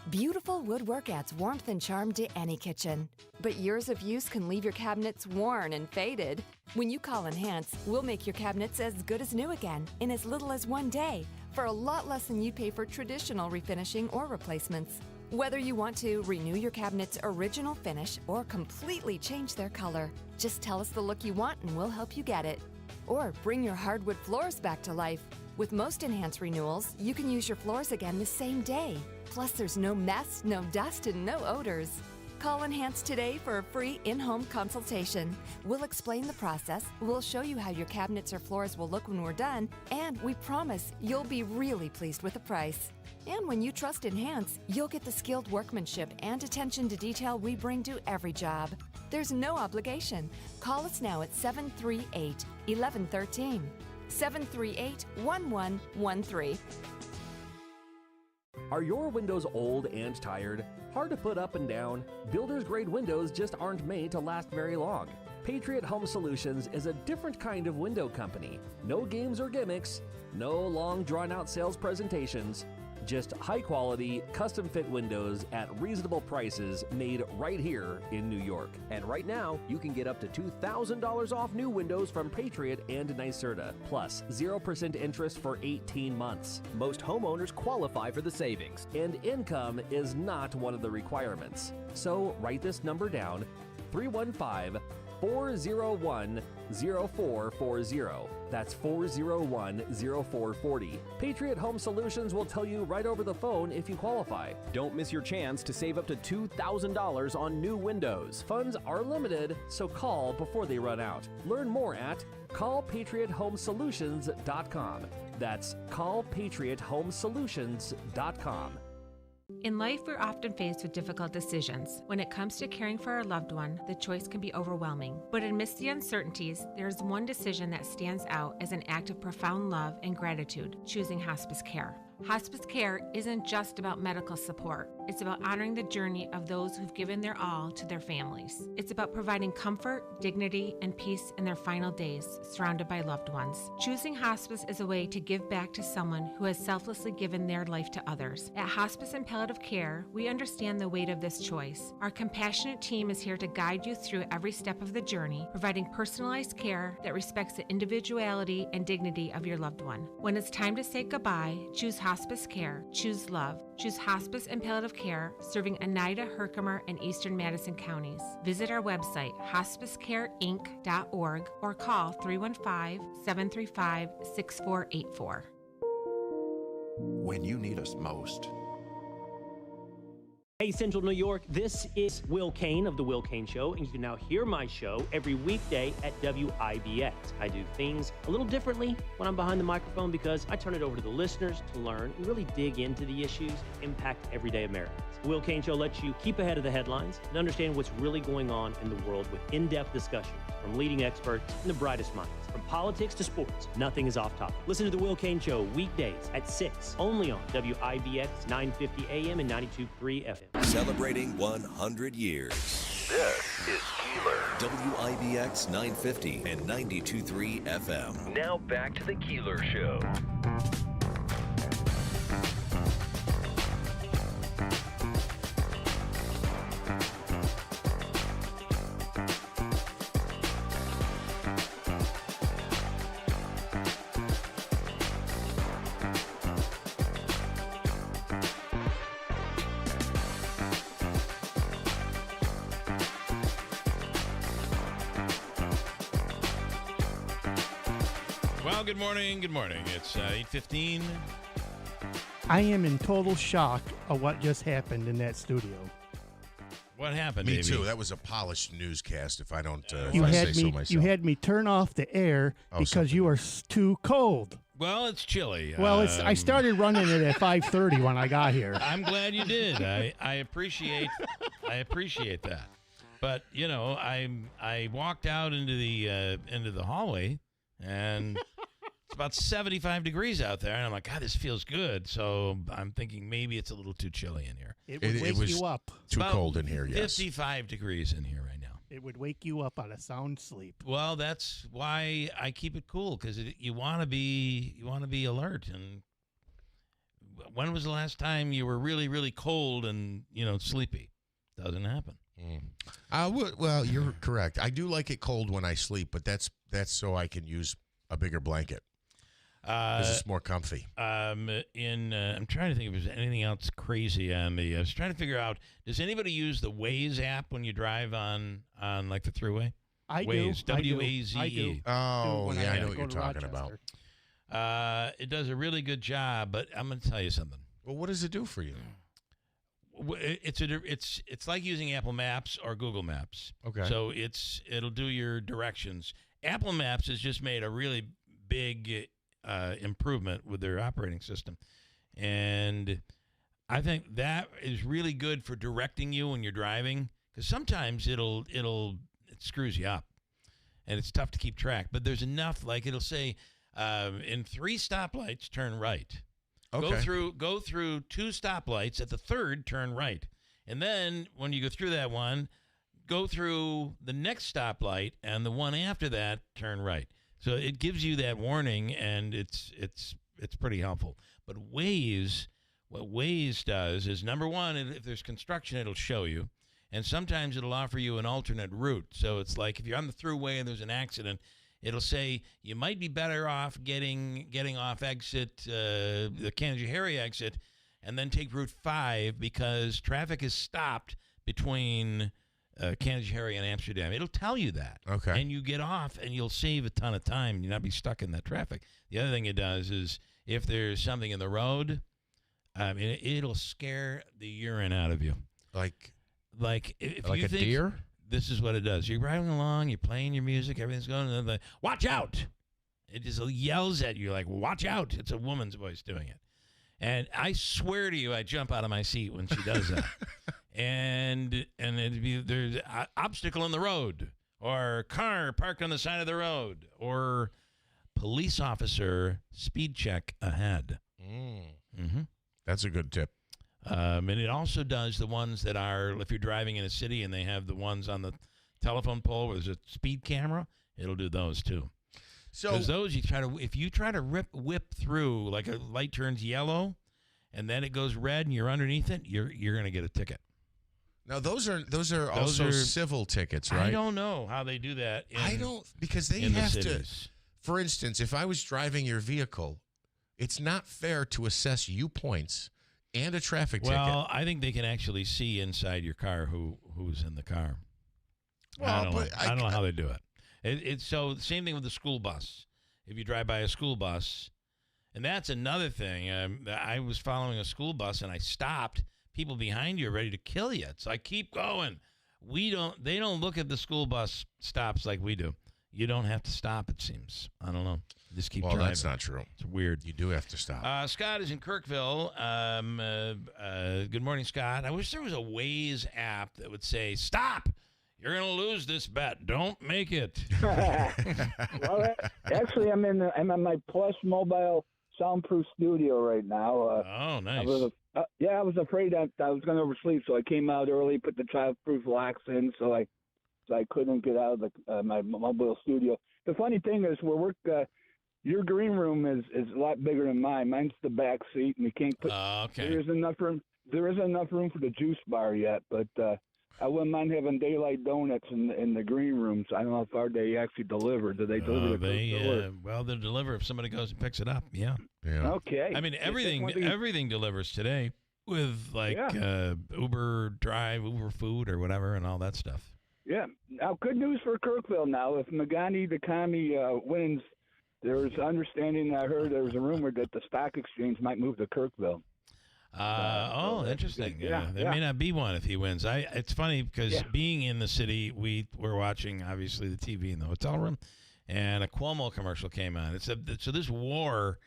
Beautiful woodwork adds warmth and charm to any kitchen. But years of use can leave your cabinets worn and faded. When you call Enhance, we'll make your cabinets as good as new again in as little as 1 day for a lot less than you'd pay for traditional refinishing or replacements. Whether you want to renew your cabinet's original finish or completely change their color, just tell us the look you want and we'll help you get it. Or bring your hardwood floors back to life. With most Enhance renewals, you can use your floors again the same day. Plus, there's no mess, no dust, and no odors. Call Enhance today for a free in-home consultation. We'll explain the process, we'll show you how your cabinets or floors will look when we're done, and we promise you'll be really pleased with the price. And when you trust Enhance, you'll get the skilled workmanship and attention to detail we bring to every job. There's no obligation. Call us now at 738-1113. 738-1113. Are your windows old and tired? Hard to put up and down? Builder's grade windows just aren't made to last very long. Patriot Home Solutions is a different kind of window company. No games or gimmicks, no long drawn-out sales presentations. Just high-quality, custom-fit windows at reasonable prices made right here in New York. And right now, you can get up to $2,000 off new windows from Patriot and NYSERDA, plus 0% interest for 18 months. Most homeowners qualify for the savings, and income is not one of the requirements. So write this number down, 315-401-0440. That's 401-0440. Patriot Home Solutions will tell you right over the phone if you qualify. Don't miss your chance to save up to $2,000 on new windows. Funds are limited, so call before they run out. Learn more at callpatriothomesolutions.com. That's callpatriothomesolutions.com. In life, we're often faced with difficult decisions. When it comes to caring for our loved one, the choice can be overwhelming. But amidst the uncertainties, there is one decision that stands out as an act of profound love and gratitude: choosing hospice care. Hospice care isn't just about medical support. It's about honoring the journey of those who've given their all to their families. It's about providing comfort, dignity, and peace in their final days, surrounded by loved ones. Choosing hospice is a way to give back to someone who has selflessly given their life to others. At Hospice and Palliative Care, we understand the weight of this choice. Our compassionate team is here to guide you through every step of the journey, providing personalized care that respects the individuality and dignity of your loved one. When it's time to say goodbye, choose hospice care. Choose love. Choose Hospice and Palliative Care, serving Oneida, Herkimer, and Eastern Madison counties. Visit our website, hospicecareinc.org, or call 315-735-6484. When you need us most. Hey, Central New York, this is Will Kane of The Will Kane Show, and you can now hear my show every weekday at WIBX. I do things a little differently when I'm behind the microphone because I turn it over to the listeners to learn and really dig into the issues that impact everyday Americans. The Will Kane Show lets you keep ahead of the headlines and understand what's really going on in the world with in-depth discussions from leading experts and the brightest minds. From politics to sports, nothing is off topic. Listen to The Will Kane Show weekdays at 6, only on WIBX 950 AM and 92.3 FM. Celebrating 100 years. This is Keeler. WIBX 950 and 92.3 FM. Now back to the Keeler Show. Well, good morning. Good morning. It's 8:15. I am in total shock of what just happened in that studio. What happened, Me Davey? too. That was a polished newscast, if I don't You if I had say so me. myself. You had me turn off the air because you are too cold. Well, it's chilly. Well, I started running it at 5:30 when I got here. I'm glad you did. I appreciate that. But you know, I walked out into the hallway, and it's about 75 degrees out there, and I'm like, God, this feels good. So I'm thinking maybe it's a little too chilly in here. It would wake you up. Too cold in here. Yes. 55 degrees in here right now. It would wake you up out of sound sleep. Well, that's why I keep it cool, because you want to be alert. And when was the last time you were really, really cold and sleepy? Doesn't happen. Well, you're correct. I do like it cold when I sleep, but that's so I can use a bigger blanket. Because it's more comfy. I'm trying to think if there's anything else crazy on the. I was trying to figure out. Does anybody use the Waze app when you drive on like the throughway? I Waze, do. WAZE. I do. Oh, When yeah, I have know to what go you're to talking Rochester. about. It does a really good job, but I'm going to tell you something. Well, what does it do for you? It's like using Apple Maps or Google Maps. Okay. So it'll do your directions. Apple Maps has just made a really big improvement with their operating system, and I think that is really good for directing you when you're driving, because sometimes it screws you up, and it's tough to keep track. But there's enough, like it'll say, in 3 stoplights, turn right. Okay. Go through 2 stoplights. At the third, turn right. And then when you go through that one, go through the next stoplight, and the one after that, turn right. So it gives you that warning, and it's pretty helpful. But what Waze does is, number one, if there's construction, it'll show you. And sometimes it'll offer you an alternate route. So it's like if you're on the thruway and there's an accident, it'll say you might be better off getting off exit, the Canajoharie exit, and then take Route 5 because traffic is stopped between Canajoharie and Amsterdam. It'll tell you that. Okay. And you get off, and you'll save a ton of time, and you'll not be stuck in that traffic. The other thing it does is if there's something in the road, it'll scare the urine out of you. Like if like you a think, deer? This is what it does. You're driving along, you're playing your music, everything's going, and then watch out. It just yells at you like, watch out. It's a woman's voice doing it. And I swear to you, I jump out of my seat when she does that. and there's an obstacle in the road, or car parked on the side of the road, or police officer speed check ahead. Mm-hmm. That's a good tip. And it also does the ones that are, if you're driving in a city and they have the ones on the telephone pole where there's a speed camera, it'll do those too. So because those if you try to whip through, like a light turns yellow and then it goes red and you're underneath it, you're going to get a ticket. Now those are also civil tickets, right? I don't know how they do that. Because they have to. For instance, if I was driving your vehicle, it's not fair to assess you points and a traffic ticket. Well, I think they can actually see inside your car who's in the car. Well, I don't know how they do it. It's so the same thing with the school bus. If you drive by a school bus, and that's another thing. I was following a school bus and I stopped. people behind you are ready to kill you. It's like, keep going. They don't look at the school bus stops like we do. You don't have to stop, it seems. I don't know. Just keep driving. That's not true. It's weird. You do have to stop. Scott is in Kirkville. Good morning, Scott. I wish there was a Waze app that would say, stop. You're going to lose this bet. Don't make it. Well, actually, I'm in my Plus Mobile soundproof studio right now. Oh, nice. I was afraid that I was going to oversleep, so I came out early, put the childproof locks in, so I couldn't get out of my mobile studio. The funny thing is, your green room is a lot bigger than mine. Mine's the back seat, and we can't put. Okay. There isn't enough room for the juice bar yet, but I wouldn't mind having daylight donuts in the green rooms. I don't know how far they actually deliver. Do they deliver? Well, they'll deliver if somebody goes and picks it up. Yeah. Okay. I mean, everything delivers today with Uber Drive, Uber Food, or whatever, and all that stuff. Yeah. Now, good news for Kirkville. Now, if Magani the commie wins, there's understanding. I heard there was a rumor that the stock exchange might move to Kirkville. Interesting. There may not be one if he wins. It's funny because being in the city, we're watching obviously the TV in the hotel room, and a Cuomo commercial came on. So this war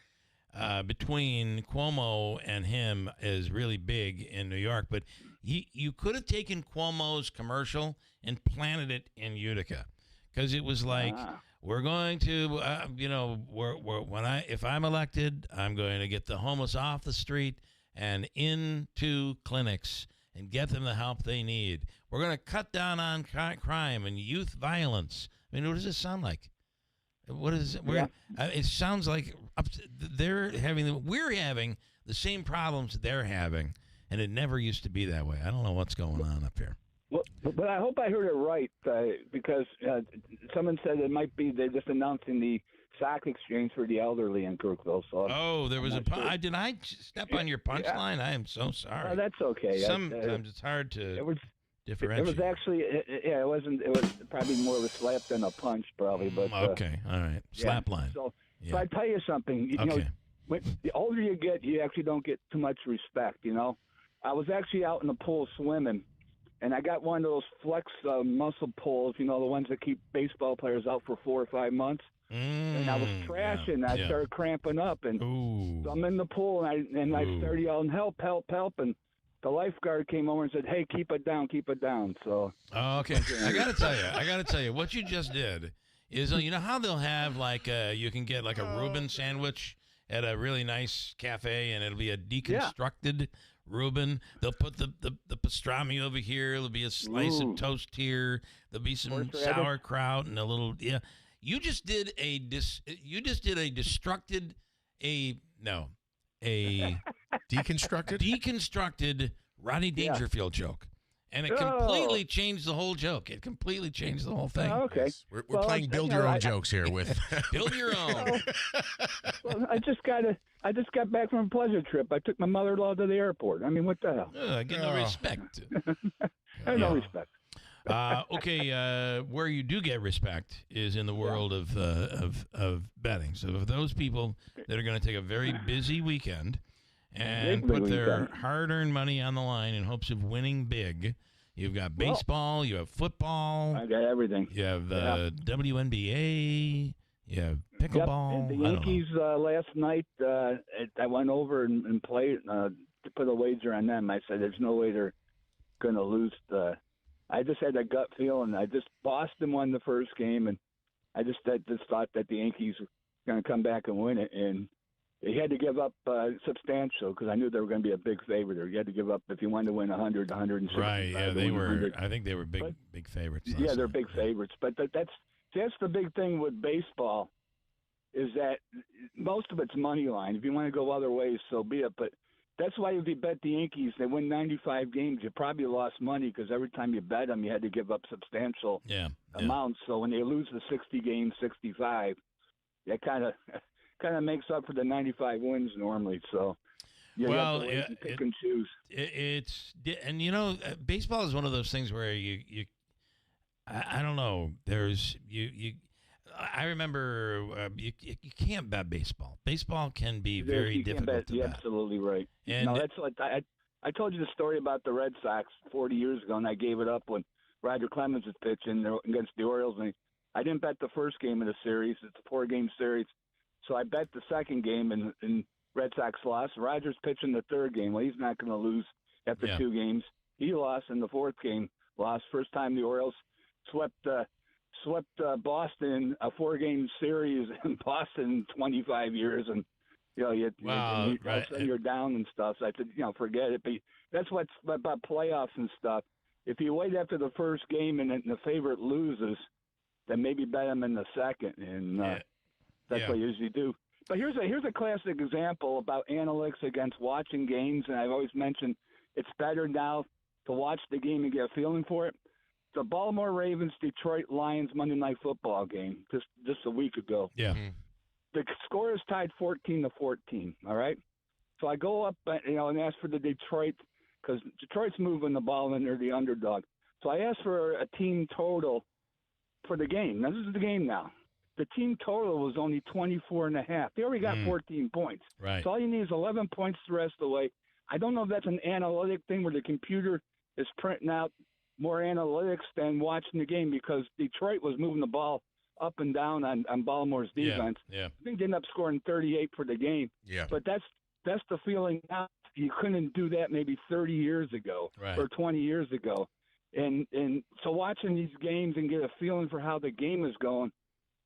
between Cuomo and him is really big in New York. But you could have taken Cuomo's commercial and planted it in Utica, because it was like, we're going to, if I'm elected, I'm going to get the homeless off the street and into clinics and get them the help they need. We're going to cut down on crime and youth violence. I mean, what does it sound like? What is it? It sounds like we're having the same problems they're having, and it never used to be that way. I don't know what's going on up here. Well, but I hope I heard it right, because someone said it might be they're just announcing the stock exchange for the elderly in Kirkville. So there was did I step on your punchline? I am so sorry. Oh, that's okay. Sometimes it's hard to differentiate. It was actually, it wasn't. It was probably more of a slap than a punch, probably. But okay, all right, slap line. So I tell you something. You know, when the older you get, you actually don't get too much respect. You know, I was actually out in the pool swimming, and I got one of those flex muscle pulls. You know, the ones that keep baseball players out for 4 or 5 months. And I was trashing. I started cramping up, and so I'm in the pool, and I started yelling, "Help! Help! Help!" And the lifeguard came over and said, "Hey, keep it down, keep it down." So okay, I gotta tell you, what you just did is, you know how they'll have you can get like a Reuben sandwich at a really nice cafe, and it'll be a deconstructed Reuben. They'll put the pastrami over here. There'll be a slice of toast here. There'll be some sauerkraut and a little You just did a deconstructed Rodney Dangerfield joke, and it completely changed the whole joke. It completely changed the whole thing. Okay, we're playing build your own jokes here with build your own. Well, I just got back from a pleasure trip. I took my mother-in-law to the airport. I mean, what the hell? I get no respect. I have no respect. Where you do get respect is in the world of betting. So for those people that are going to take a very busy weekend and put their hard-earned money on the line in hopes of winning big, you've got baseball, you have football. I got everything. You have WNBA, you have pickleball. And the Yankees last night, I went over and played to put a wager on them. I said, there's no way they're going to lose I just had a gut feeling. Boston won the first game, and I just thought that the Yankees were going to come back and win it. And they had to give up substantial, because I knew they were going to be a big favorite. You had to give up if you wanted to win 100, 160. Right? Yeah, they were. I think they were big favorites. Yeah, they're big favorites. But that's the big thing with baseball, is that most of it's money line. If you want to go other ways, so be it. But that's why if you bet the Yankees, they win 95 games, you probably lost money, because every time you bet them, you had to give up substantial amounts. So when they lose the 60 games, 65, that kind of makes up for the 95 wins normally. So you have to pick and choose. Baseball is one of those things where I don't know. I remember you can't bet baseball. Baseball can be very difficult to bet. You're absolutely right. And no, that's what I told you the story about the Red Sox 40 years ago, and I gave it up when Roger Clemens was pitching against the Orioles. And I didn't bet the first game of the series. It's a 4-game series. So I bet the second game, and Red Sox lost. Rogers pitching the third game. Well, he's not going to lose after 2 games. He lost in the fourth game. Lost first time the Orioles swept Boston, a 4-game series in Boston in 25 years, and all of a sudden you're down and stuff. So I said, forget it. But that's what's about playoffs and stuff. If you wait after the first game and the favorite loses, then maybe bet them in the second, and that's what you usually do. But here's a classic example about analytics against watching games, and I've always mentioned it's better now to watch the game and get a feeling for it. The Baltimore Ravens Detroit Lions Monday Night Football game just a week ago. Yeah. The score is tied 14-14. All right. So I go up, and ask for the Detroit, because Detroit's moving the ball and they're the underdog. So I asked for a team total for the game. Now this is the game now. The team total was only 24.5. They already got 14 points. Right. So all you need is 11 points the rest of the way. I don't know if that's an analytic thing where the computer is printing out more analytics than watching the game, because Detroit was moving the ball up and down on Baltimore's defense. Yeah. I think they ended up scoring 38 for the game. Yeah. But that's the feeling now. You couldn't do that maybe 30 years ago or 20 years ago. And so watching these games and get a feeling for how the game is going,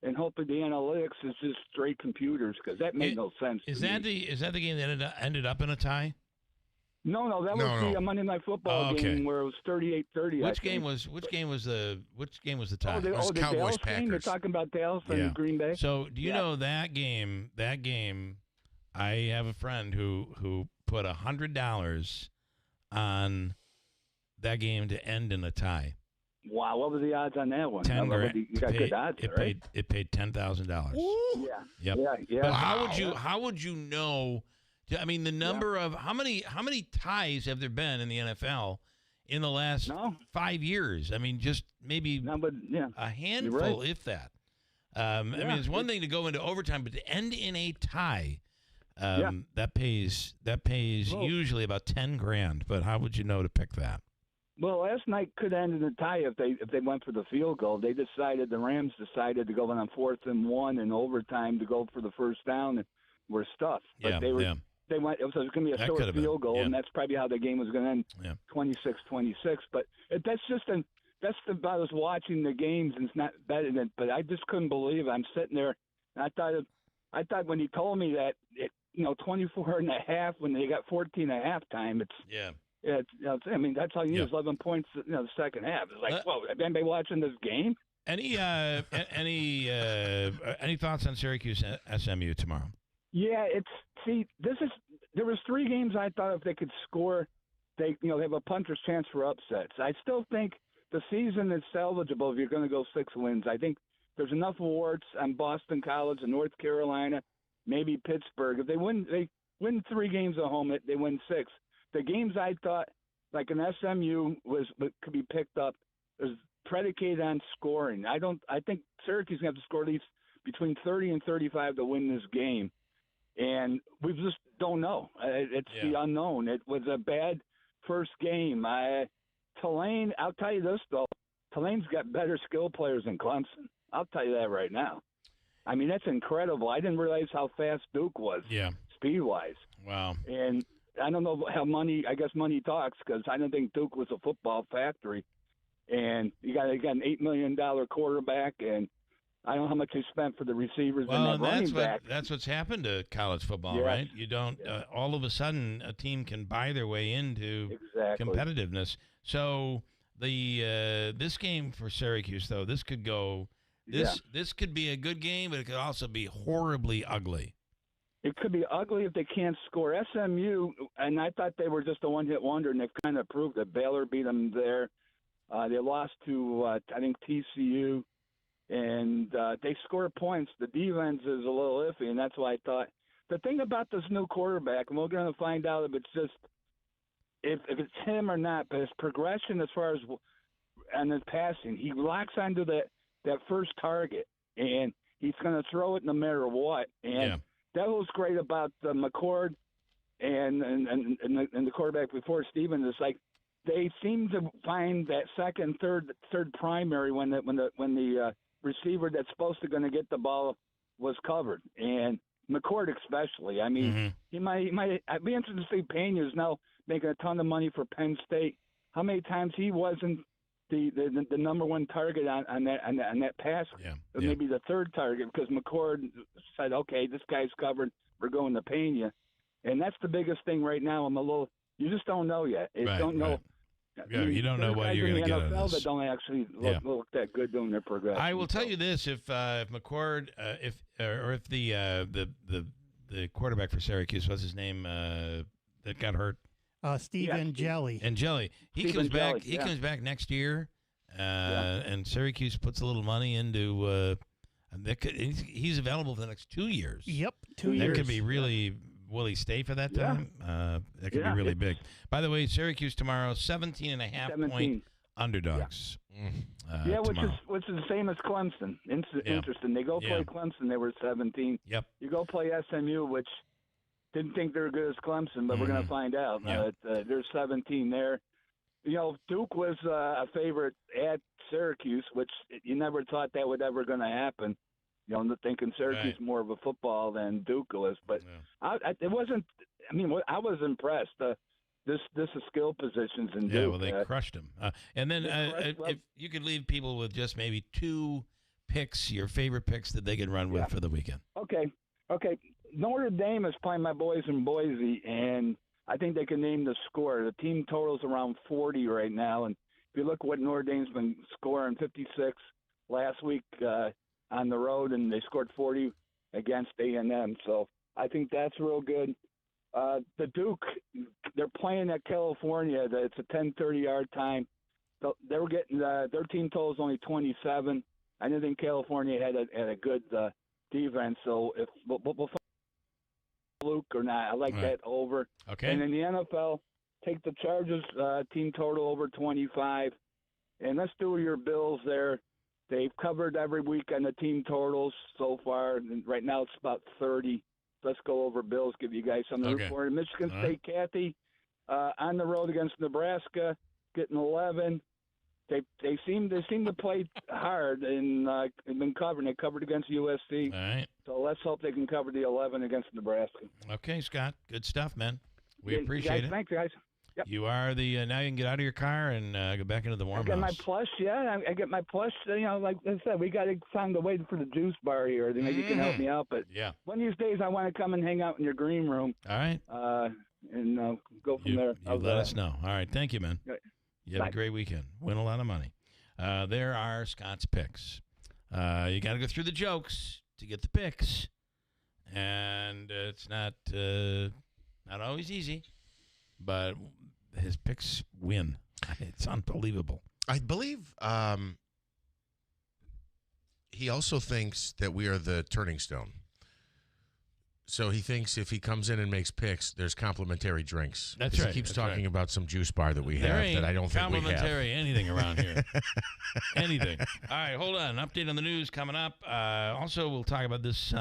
and hoping the analytics is just straight computers, because that made no sense. Is that the game that ended up in a tie? No, that was the Monday Night Football game where it was 38-30. Which game was the tie? The Dallas game. They're talking about Dallas and Green Bay. So do you know that game? That game, I have a friend who put $100 on that game to end in a tie. Wow, what were the odds on that one? 10 grand. You got good odds, right? It paid $10,000. Yeah. Yep. Yeah. But how would you know? I mean, the number of how many ties have there been in the NFL in the last 5 years? I mean, just maybe a handful, if that. I mean, it's one thing to go into overtime, but to end in a tie, that pays usually about 10 grand. But how would you know to pick that? Well, last night could end in a tie if they went for the field goal. The Rams decided to go on 4th and 1 in overtime to go for the first down, and were stuffed. But they went. It was going to be a short field goal, and that's probably how the game was going to end, 26-26. But that's about us watching the games, and it's not betting it. But I just couldn't believe it. I'm sitting there, and I thought when he told me that 24.5 when they got 14 at halftime, I mean, that's all you need is 11 points the second half. It's like, whoa, anybody watching this game? Any thoughts on Syracuse SMU tomorrow? Yeah, there was 3 games I thought if they could score, they have a puncher's chance for upsets. I still think the season is salvageable if you're going to go 6 wins. I think there's enough awards on Boston College and North Carolina, maybe Pittsburgh. If they win 3 games at home, they win 6. The games I thought, like an SMU, could be picked up, is predicated on scoring. I think Syracuse is going to have to score at least between 30 and 35 to win this game. And we just don't know. It's the unknown. It was a bad first game. Tulane, I'll tell you this, though. Tulane's got better skill players than Clemson. I'll tell you that right now. I mean, that's incredible. I didn't realize how fast Duke was, speed-wise. Wow. And I don't know how money talks, because I don't think Duke was a football factory. And you got an $8 million quarterback, and I don't know how much they spent for the receivers and that running back. That's what's happened to college football, right? You don't all of a sudden a team can buy their way into competitiveness. So this game for Syracuse, though, this could go. This could be a good game, but it could also be horribly ugly. It could be ugly if they can't score. SMU, and I thought they were just a one-hit wonder, and they've kind of proved that. Baylor beat them there. They lost to, I think, TCU, and they score points. The defense is a little iffy, and that's why I thought. The thing about this new quarterback, and we're going to find out if it's him or not, but his progression as far as and his passing, he locks onto that first target, and he's going to throw it no matter what. And that was great about McCord and the quarterback before Stevens. It's like they seem to find that second, third primary when the receiver that's supposed to going to get the ball was covered, and McCord especially. I mean, he might. I'd be interested to see Pena's now making a ton of money for Penn State. How many times he wasn't the number one target on that pass? Maybe the third target because McCord said, "Okay, this guy's covered. We're going to Pena," and that's the biggest thing right now. You just don't know yet. Don't know. Yeah, you don't know what you're going to get out of this. That don't actually look that good doing their progression. I will tell you this: if McCord, if the quarterback for Syracuse, what's his name, that got hurt, Stephen Jelly. And Jelly, he comes back. He comes back next year, and Syracuse puts a little money into. He's available for the next 2 years. Yep, 2 years. That could be really. Will he stay for that time? That could be really big. By the way, Syracuse tomorrow, 17.5-point underdogs. Which is the same as Clemson. Interesting. They go play Clemson. They were 17. Yep. You go play SMU, which didn't think they were good as Clemson, but we're going to find out. There's 17 there. Duke was a favorite at Syracuse, which you never thought that would ever going to happen. Thinking Syracuse more of a football than Duke was, but it wasn't. I mean, I was impressed. This is skill positions in Duke. Yeah, well, they crushed them. And then if you could leave people with just maybe 2 picks, your favorite picks that they could run with for the weekend. Okay. Notre Dame is playing my boys in Boise, and I think they can name the score. The team total's around 40 right now, and if you look what Notre Dame's been scoring, 56 last week. On the road, and they scored 40 against A&M. So I think that's real good. The Duke, they're playing at California. It's a 10:30 yard time. So they were getting their team total is only 27. I didn't think California had a good defense. So if we'll find Luke or not, I like that over. Okay. And in the NFL, take the Chargers team total over 25, and let's do your Bills there. They've covered every week on the team totals so far, and right now it's about 30. Let's go over Bills, give you guys something to look for. Michigan State, Kathy, on the road against Nebraska, getting 11. They seem to play hard and have been covering. They covered against USC. All right. So let's hope they can cover the 11 against Nebraska. Okay, Scott. Good stuff, man. We appreciate it. Thanks, guys. Yep. You are the now you can get out of your car and go back into the warm house. I got my plush, I get my plush. Like I said, we got to find a way for the juice bar here. You can help me out, but one of these days I want to come and hang out in your green room. All right. And go from there. You let us know. All right. Thank you, man. You have a great weekend. Win a lot of money. There are Scott's picks. You got to go through the jokes to get the picks, and it's not always easy, but his picks win. It's unbelievable. I believe he also thinks that we are the turning stone. So he thinks if he comes in and makes picks, there's complimentary drinks. That's right. He keeps talking about some juice bar that we there have ain't that I don't think we have. Complimentary anything around here. Anything. All right, hold on. Update on the news coming up. Also, we'll talk about this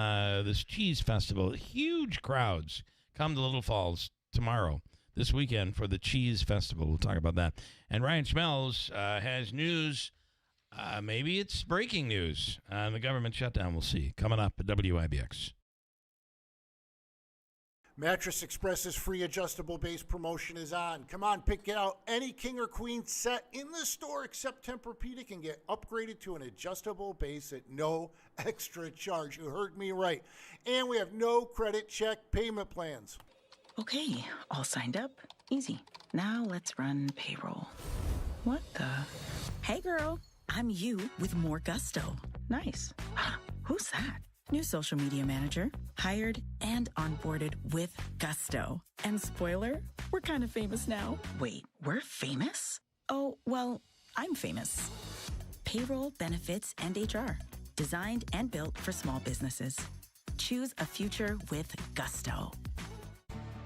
cheese festival. Huge crowds come to Little Falls tomorrow, this weekend, for the cheese festival. We'll talk about that. And Ryan Schmelz has news. Maybe it's breaking news on the government shutdown. We'll see. Coming up at WIBX. Mattress Express's free adjustable base promotion is on. Come on, pick it out any king or queen set in the store except Tempur-Pedic and get upgraded to an adjustable base at no extra charge. You heard me right. And we have no credit check payment plans. Okay, all signed up. Easy. Now let's run payroll. What the? Hey girl, I'm you with more gusto. Nice. Who's that? New social media manager, hired and onboarded with gusto. And spoiler, we're kind of famous now. Wait, we're famous? Oh, well, I'm famous. Payroll, benefits, and HR. Designed and built for small businesses. Choose a future with gusto.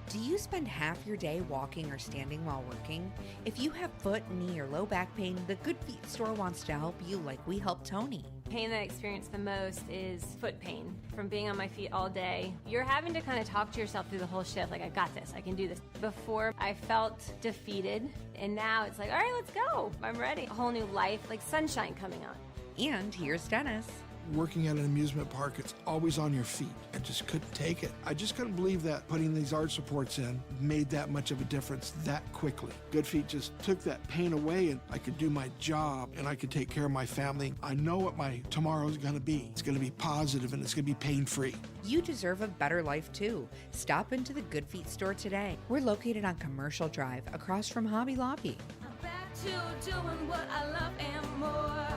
Do you spend half your day walking or standing while working? If you have foot, knee, or low back pain, the Good Feet store wants to help you like we helped Tony. Pain that I experience the most is foot pain from being on my feet all day. You're having to kind of talk to yourself through the whole shift, like, I got this, I can do this. Before, I felt defeated, and now it's like, all right, let's go. I'm ready. A whole new life, like sunshine coming on. And here's Dennis. Working at an amusement park, it's always on your feet. I just couldn't take it. I just couldn't believe that putting these arch supports in made that much of a difference that quickly. Good Feet just took that pain away, and I could do my job, and I could take care of my family. I know what my tomorrow is going to be. It's going to be positive, and it's going to be pain-free. You deserve a better life, too. Stop into the Good Feet store today. We're located on Commercial Drive, across from Hobby Lobby. I'm back to doing what I love and more.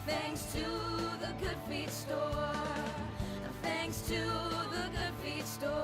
Thanks to the Good Feet store. Thanks to the Good Feet store.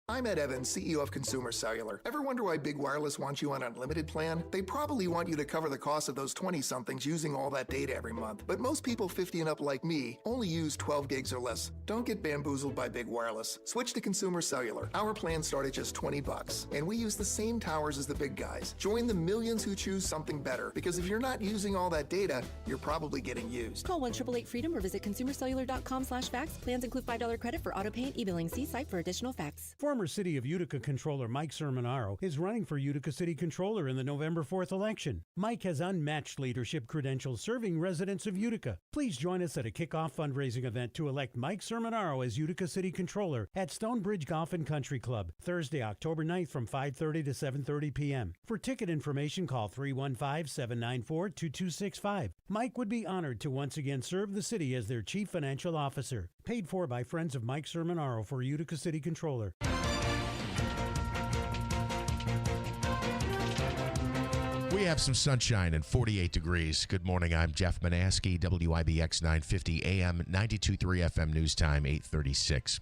I'm Ed Evans, CEO of Consumer Cellular. Ever wonder why Big Wireless wants you on an unlimited plan? They probably want you to cover the cost of those 20-somethings using all that data every month. But most people 50 and up like me only use 12 gigs or less. Don't get bamboozled by Big Wireless. Switch to Consumer Cellular. Our plans start at just $20, and we use the same towers as the big guys. Join the millions who choose something better, because if you're not using all that data, you're probably getting used. Call 1-888-FREEDOM or visit consumercellular.com/facts. Plans include $5 credit for auto pay and e-billing. See site for additional facts. Former City of Utica Controller Mike Sermonaro is running for Utica City Controller in the November 4th election. Mike has unmatched leadership credentials serving residents of Utica. Please join us at a kickoff fundraising event to elect Mike Sermonaro as Utica City Controller at Stonebridge Golf and Country Club, Thursday, October 9th from 5:30 to 7:30 p.m. For ticket information, call 315-794-2265. Mike would be honored to once again serve the city as their Chief Financial Officer. Paid for by friends of Mike Sermonaro for Utica City Controller. We have some sunshine and 48 degrees. Good morning. I'm Jeff Manaski, WIBX 950 AM, 92.3 FM News Time, 8:36.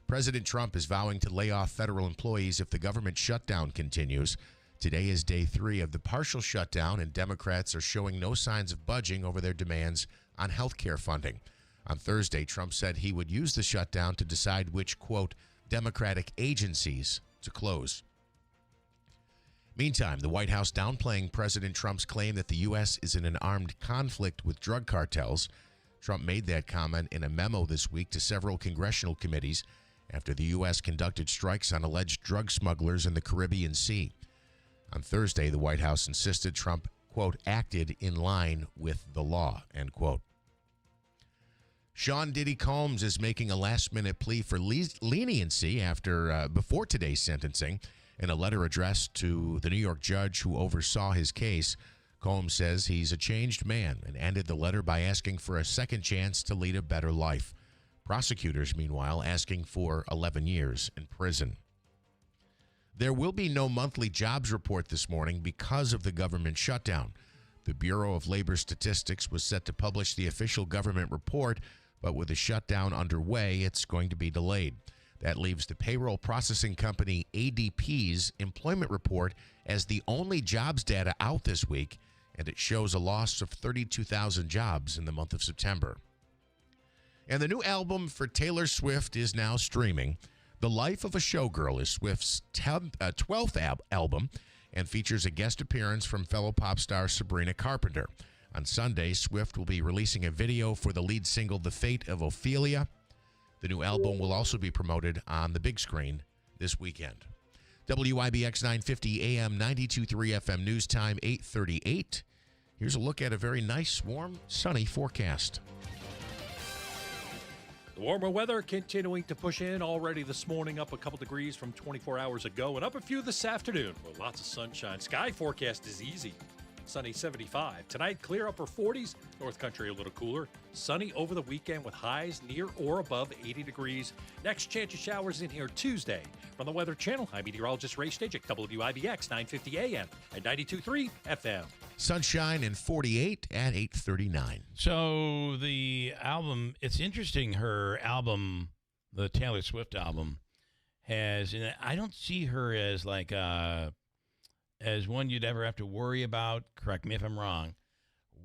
President Trump is vowing to lay off federal employees if the government shutdown continues. Today is day 3 of the partial shutdown, and Democrats are showing no signs of budging over their demands on health care funding. On Thursday, Trump said he would use the shutdown to decide which, quote, Democratic agencies to close. Meantime, the White House downplaying President Trump's claim that the U.S. is in an armed conflict with drug cartels. Trump made that comment in a memo this week to several congressional committees after the U.S. conducted strikes on alleged drug smugglers in the Caribbean Sea. On Thursday, the White House insisted Trump, quote, acted in line with the law, end quote. Sean Diddy Combs is making a last-minute plea for leniency before today's sentencing. In a letter addressed to the New York judge who oversaw his case, Combs says he's a changed man and ended the letter by asking for a second chance to lead a better life. Prosecutors, meanwhile, asking for 11 years in prison. There will be no monthly jobs report this morning because of the government shutdown. The Bureau of Labor Statistics was set to publish the official government report, but with the shutdown underway, it's going to be delayed. That leaves the payroll processing company ADP's employment report as the only jobs data out this week, and it shows a loss of 32,000 jobs in the month of September. And the new album for Taylor Swift is now streaming. The Life of a Showgirl is Swift's 12th album and features a guest appearance from fellow pop star Sabrina Carpenter. On Sunday, Swift will be releasing a video for the lead single The Fate of Ophelia. The new album will also be promoted on the big screen this weekend. WIBX 950 AM, 92.3 FM News Time, 8:38. Here's a look at a very nice, warm, sunny forecast. The warmer weather continuing to push in already this morning, up a couple degrees from 24 hours ago, and up a few this afternoon with lots of sunshine. Sky forecast is easy. Sunny 75. Tonight, clear upper 40s. North Country a little cooler. Sunny over the weekend with highs near or above 80 degrees. Next chance of showers in here Tuesday. From the Weather Channel, I'm meteorologist Ray Stejik, WIBX 950 AM and 92.3 FM. Sunshine and 48 at 8:39. So the album, it's interesting, her album, the Taylor Swift album, has, and I don't see her as like as one you'd ever have to worry about, correct me if I'm wrong,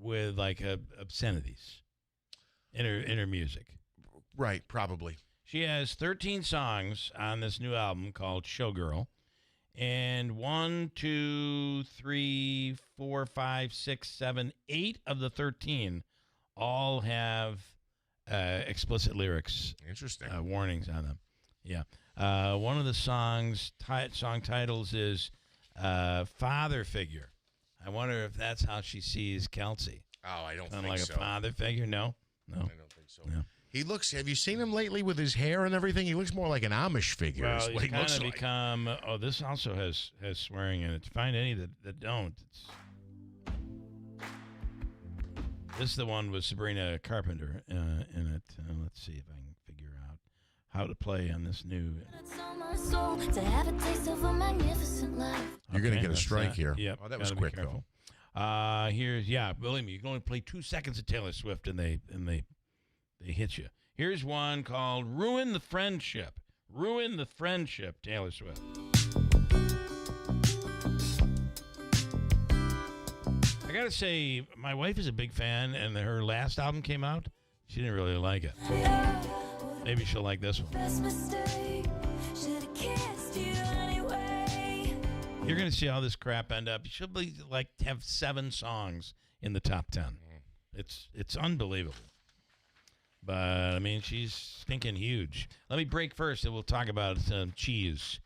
with like obscenities in her music. Right, probably. She has 13 songs on this new album called Showgirl, and 1, 2, 3, 4, 5, 6, 7, 8 of the 13 all have explicit lyrics. Interesting. Warnings on them. Yeah. One of the song titles is Father Figure. I wonder if that's how she sees Kelsey. Oh, I don't Sound think like so. a father figure? No. I don't think so. No. He looks. Have you seen him lately with his hair and everything? He looks more like an Amish figure. Well, is what he's he looks kind of like. become. Oh, this also has swearing in it. Find any that don't. This is the one with Sabrina Carpenter in it. Let's see if I can figure out how to play on this new. You're going to get a strike here. Yep. Oh, that was gotta be quick, though. careful. Believe me, you can only play 2 seconds of Taylor Swift and they hit you. Here's one called Ruin the Friendship. Ruin the Friendship, Taylor Swift. I gotta say, my wife is a big fan, and her last album came out. She didn't really like it. Maybe she'll like this one. You're gonna see how this crap end up. She'll be like have 7 songs in the top 10. It's unbelievable. But I mean, she's stinking huge. Let me break first, and we'll talk about cheese.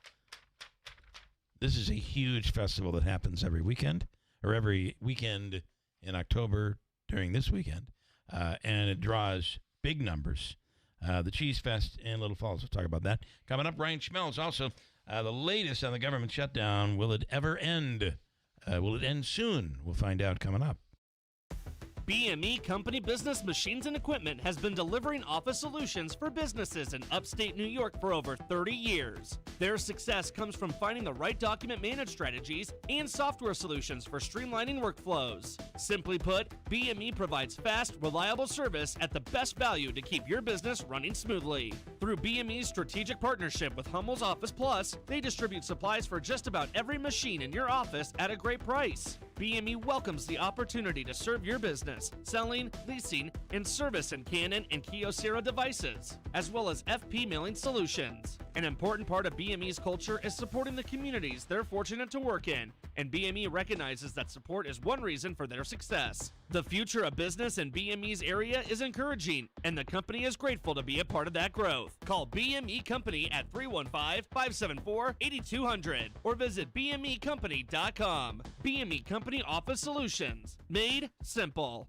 This is a huge festival that happens every weekend, or every weekend in October during this weekend, and it draws big numbers. The Cheese Fest in Little Falls. We'll talk about that. Coming up, Ryan Schmelz. Also, the latest on the government shutdown. Will it ever end? Will it end soon? We'll find out coming up. BME Company Business Machines and Equipment has been delivering office solutions for businesses in upstate New York for over 30 years. Their success comes from finding the right document management strategies and software solutions for streamlining workflows. Simply put, BME provides fast, reliable service at the best value to keep your business running smoothly. Through BME's strategic partnership with Hummel's Office Plus, they distribute supplies for just about every machine in your office at a great price. BME welcomes the opportunity to serve your business, selling, leasing, and service in Canon and Kyocera devices, as well as FP mailing solutions. An important part of BME's culture is supporting the communities they're fortunate to work in, and BME recognizes that support is one reason for their success. The future of business in BME's area is encouraging, and the company is grateful to be a part of that growth. Call BME Company at 315-574-8200 or visit BMEcompany.com. BME Company Office Solutions. Made simple.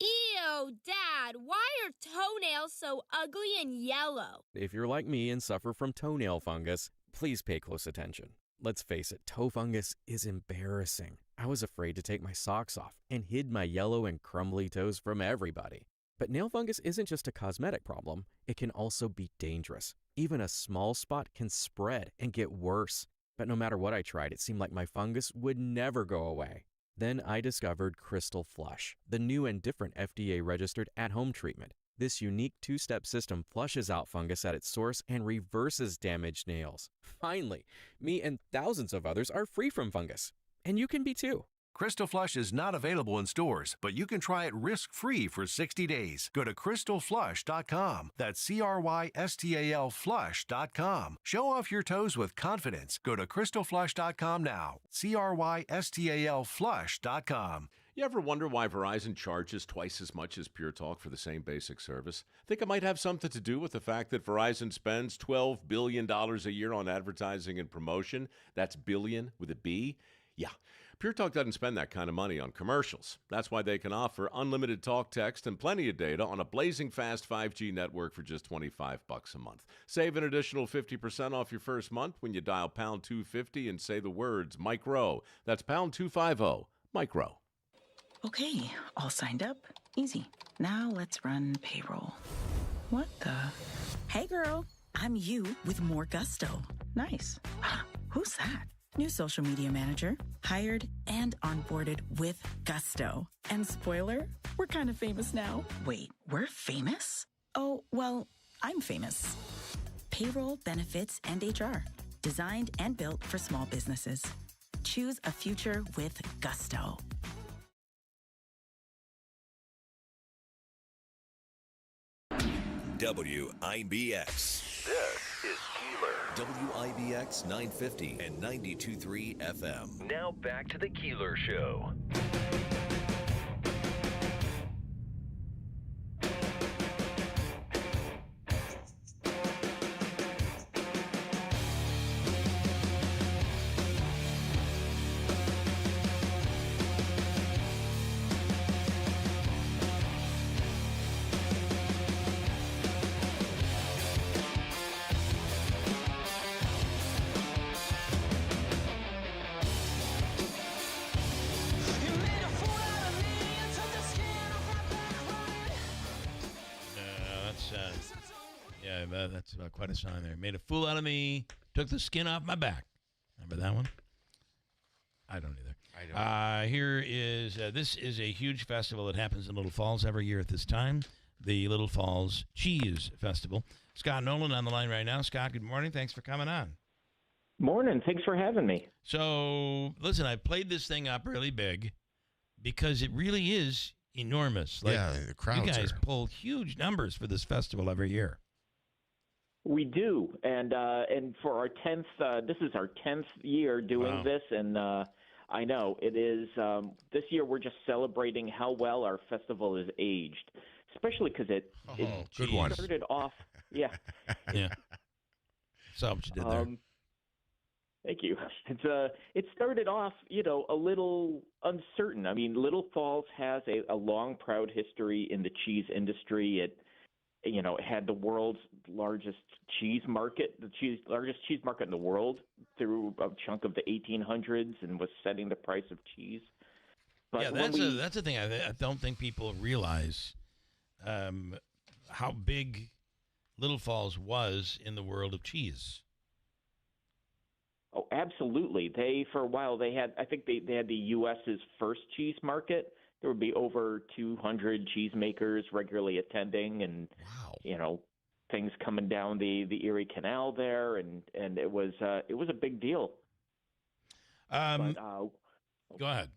Ew, Dad, why are toenails so ugly and yellow? If you're like me and suffer from toenail fungus, please pay close attention. Let's face it, toe fungus is embarrassing. I was afraid to take my socks off and hid my yellow and crumbly toes from everybody. But nail fungus isn't just a cosmetic problem, it can also be dangerous. Even a small spot can spread and get worse. But no matter what I tried, it seemed like my fungus would never go away. Then I discovered Crystal Flush, the new and different FDA-registered at-home treatment. This unique 2-step system flushes out fungus at its source and reverses damaged nails. Finally, me and thousands of others are free from fungus. And you can be too. Crystal Flush is not available in stores, but you can try it risk-free for 60 days. Go to crystalflush.com. That's CRYSTAL flush.com. Show off your toes with confidence. Go to crystalflush.com now. CRYSTAL flush.com. You ever wonder why Verizon charges twice as much as Pure Talk for the same basic service? Think it might have something to do with the fact that Verizon spends $12 billion a year on advertising and promotion? That's billion with a B? Yeah. Pure Talk doesn't spend that kind of money on commercials. That's why they can offer unlimited talk, text, and plenty of data on a blazing fast 5G network for just $25 a month. Save an additional 50% off your first month when you dial pound 250 and say the words micro. That's pound 250, micro. Okay, all signed up. Easy. Now let's run payroll. What the? Hey girl, I'm you with more gusto. Nice. Who's that? New social media manager, hired and onboarded with gusto. And spoiler, we're kind of famous now. Wait, we're famous? Oh, well, I'm famous. Payroll, benefits, and HR. Designed and built for small businesses. Choose a future with gusto. WIBX. This is Keeler. WIBX 950 and 92.3 FM. Now back to the Keeler Show. Yeah, that's quite a song there. Made a fool out of me, took the skin off my back. Remember that one? I don't either. I don't. Here is, this is a huge festival that happens in Little Falls every year at this time, the Little Falls Cheese Festival. Scott Nolan on the line right now. Scott, good morning. Thanks for coming on. Morning. Thanks for having me. So, listen, I played this thing up really big because it really is enormous. Like, yeah, the crowds you guys are... pull huge numbers for this festival every year. We do, and for our 10th, this is our 10th year doing this, and I know it is. This year we're just celebrating how well our festival is aged, especially because it good one. Started off. Yeah. Yeah. Saw what you did there. Thank you. It started off, a little uncertain. I mean, Little Falls has a long, proud history in the cheese industry. It had the world's largest cheese market, largest cheese market in the world through a chunk of the 1800s, and was setting the price of cheese. But yeah, that's the thing. I don't think people realize how big Little Falls was in the world of cheese. Oh, absolutely. For a while, I think they had the U.S.'s first cheese market. There would be over 200 cheesemakers regularly attending, and things coming down the Erie Canal there, and it was a big deal. Go ahead.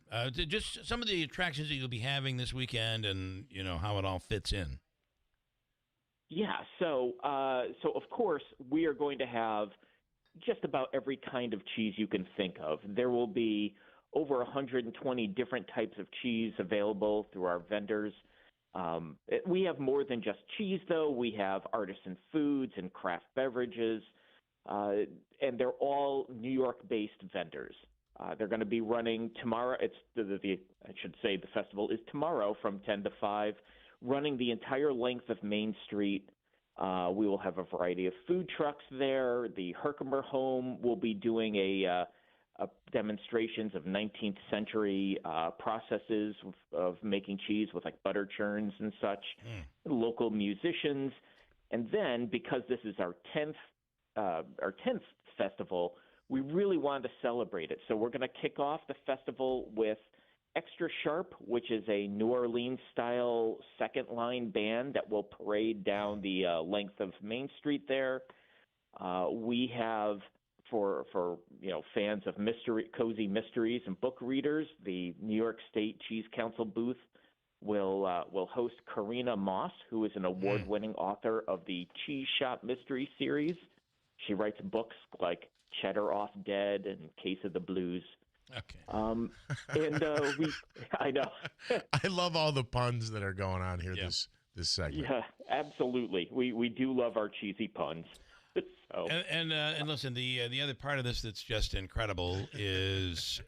Just some of the attractions that you'll be having this weekend, and how it all fits in. Yeah. So of course we are going to have just about every kind of cheese you can think of. There will be over 120 different types of cheese available through our vendors. We have more than just cheese, though. We have artisan foods and craft beverages, and they're all New York-based vendors. They're going to be running tomorrow. I should say the festival is tomorrow from 10 to 5, running the entire length of Main Street. We will have a variety of food trucks there. The Herkimer Home will be doing a demonstrations of 19th century processes of making cheese with like butter churns and such. Local musicians, and then because this is our 10th festival, we really wanted to celebrate it. So we're going to kick off the festival with Extra Sharp, which is a New Orleans-style second-line band that will parade down the length of Main Street there. We have, for fans of cozy mysteries and book readers, the New York State Cheese Council booth will host Karina Moss, who is an award-winning author of the Cheese Shop Mystery series. She writes books like Cheddar Off Dead and Case of the Blues. Okay. I know. I love all the puns that are going on here this segment. Yeah, absolutely. We do love our cheesy puns. So. And listen, the other part of this that's just incredible is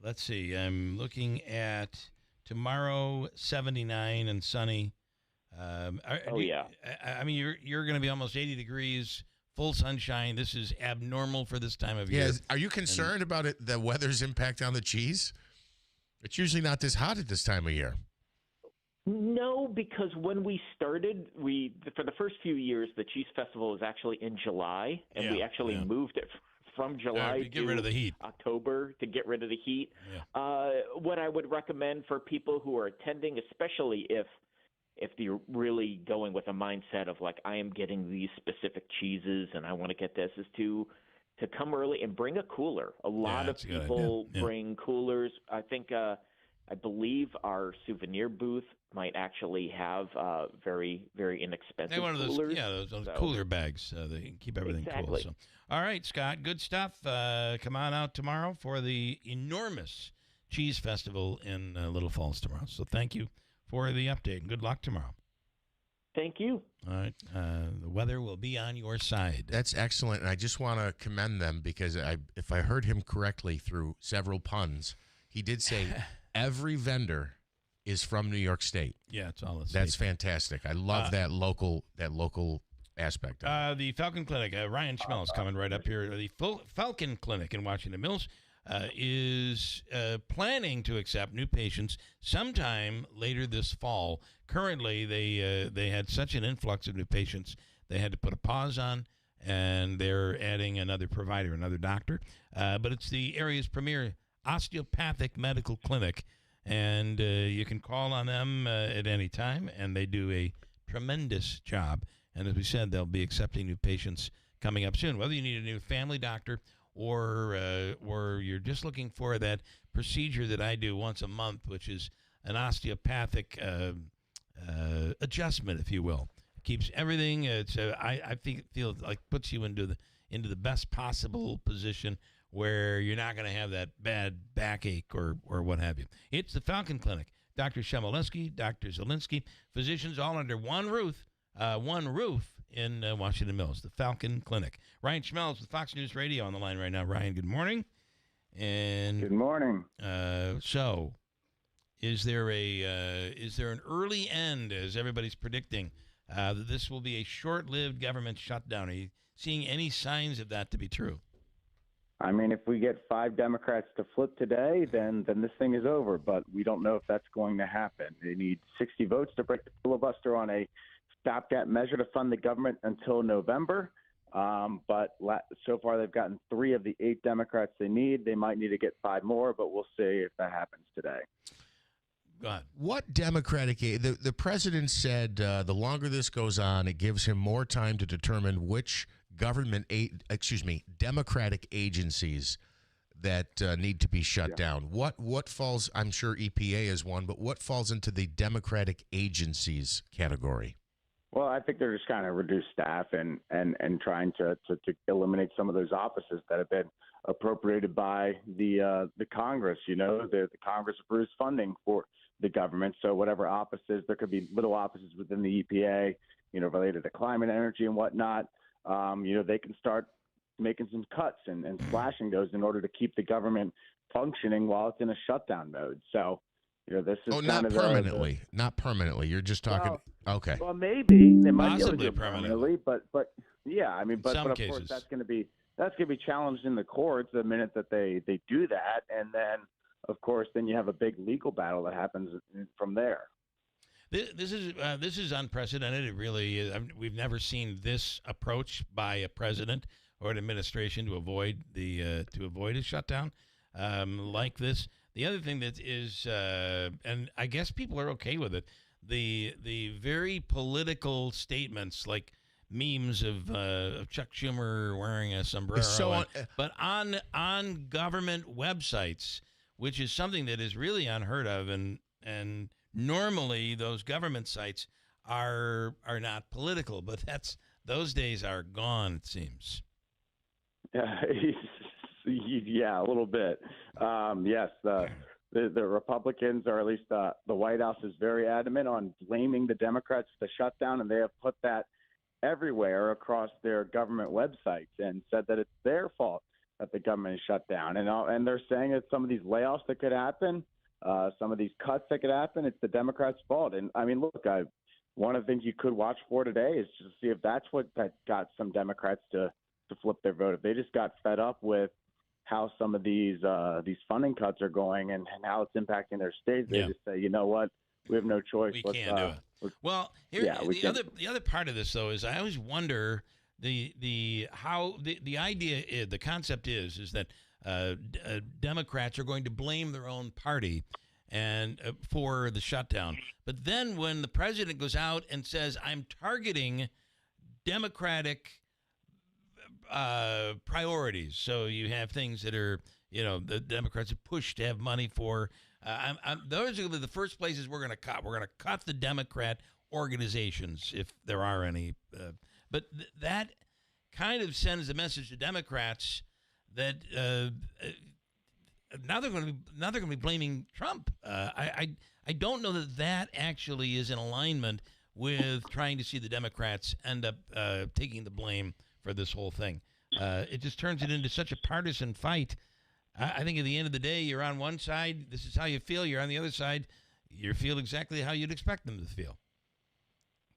let's see, I'm looking at tomorrow 79 and sunny. I mean, you're going to be almost 80 degrees. Full sunshine. This is abnormal for this time of year. Are you concerned about the weather's impact on the cheese? It's usually not this hot at this time of year. No, because when we started, for the first few years, the Cheese Festival was actually in July, and we actually moved it from July to get rid of the heat. October to get rid of the heat. Yeah. What I would recommend for people who are attending, especially if you're really going with a mindset of like, I am getting these specific cheeses and I want to get this, is to come early and bring a cooler. A lot of people bring coolers. I think, I believe our souvenir booth might actually have very, very inexpensive coolers. Those cooler bags. They can keep everything cool. So. All right, Scott, good stuff. Come on out tomorrow for the enormous Cheese Festival in Little Falls tomorrow. So thank you for the update, and good luck tomorrow. Thank you. All right. The weather will be on your side. That's excellent, and I just want to commend them because if I heard him correctly through several puns, he did say every vendor is from New York State. Yeah, it's all the That's fantastic. I love that local aspect of it. The Falcon Clinic, Ryan Schmell is coming right up here. The Falcon Clinic in Washington Mills. is planning to accept new patients sometime later this fall. Currently, they had such an influx of new patients, they had to put a pause on, and they're adding another provider, another doctor. But it's the area's premier osteopathic medical clinic, and you can call on them at any time, and they do a tremendous job. And as we said, they'll be accepting new patients coming up soon. Whether you need a new family doctor or you're just looking for that procedure that I do once a month, which is an osteopathic adjustment, if you will. It keeps everything. It's I feel like puts you into the best possible position where you're not going to have that bad backache or what have you. It's the Falcon Clinic. Dr. Shemolinsky, Dr. Zielinski, physicians all under one roof in Washington Mills, the Falcon Clinic. Ryan Schmelz with Fox News Radio on the line right now. Ryan, good morning. And good morning. So, is there an early end, as everybody's predicting, that this will be a short-lived government shutdown? Are you seeing any signs of that to be true? I mean, if we get 5 Democrats to flip today, then this thing is over. But we don't know if that's going to happen. They need 60 votes to break the filibuster on a stopgap measure to fund the government until November. But so far they've gotten 3 of the 8 Democrats they need. They might need to get 5 more, but we'll see if that happens today. Go ahead. What Democratic the president said the longer this goes on, it gives him more time to determine which Democratic agencies that need to be shut down. What falls? I'm sure EPA is one, but what falls into the Democratic agencies category? Well, I think they're just kind of reduced staff and trying to eliminate some of those offices that have been appropriated by the Congress. You know, the Congress approves funding for the government. So whatever offices, there could be little offices within the EPA, you know, related to climate, energy, and whatnot. You know, they can start making some cuts and slashing those in order to keep the government functioning while it's in a shutdown mode. So, you know, this is not permanently. Not permanently. You're just talking. Okay. Well, maybe they might possibly be able to permanently, but yeah, I mean, but of course that's going to be challenged in the courts the minute that they do that, and then of course then you have a big legal battle that happens from there. This is unprecedented. It really is. I mean, we've never seen this approach by a president or an administration to avoid a shutdown like this. The other thing that is, and I guess people are okay with it, the very political statements like memes of Chuck Schumer wearing a sombrero, but on government websites, which is something that is really unheard of, and normally those government sites are not political, but those days are gone, it seems. Yeah, a little bit. Yes, the Republicans, or at least the White House, is very adamant on blaming the Democrats for the shutdown, and they have put that everywhere across their government websites and said that it's their fault that the government is shut down. And they're saying that some of these layoffs that could happen, some of these cuts that could happen, it's the Democrats' fault. And I mean, look, one of the things you could watch for today is to see if that's what that got some Democrats to flip their vote. If they just got fed up with how some of these funding cuts are going and how it's impacting their states, they just say, you know what, we have no choice. We can't do it. Well, the other part of this though is I always wonder the idea, the concept is that Democrats are going to blame their own party and for the shutdown. But then when the president goes out and says, I'm targeting Democratic priorities, so you have things that are, you know, the Democrats have pushed to have money for, those are the first places we're going to cut. We're going to cut the Democrat organizations, if there are any. But that kind of sends a message to Democrats that now they're going to be blaming Trump. I don't know that actually is in alignment with trying to see the Democrats end up taking the blame for this whole thing. It just turns it into such a partisan fight. I think at the end of the day, you're on one side, this is how you feel. You're on the other side, you feel exactly how you'd expect them to feel.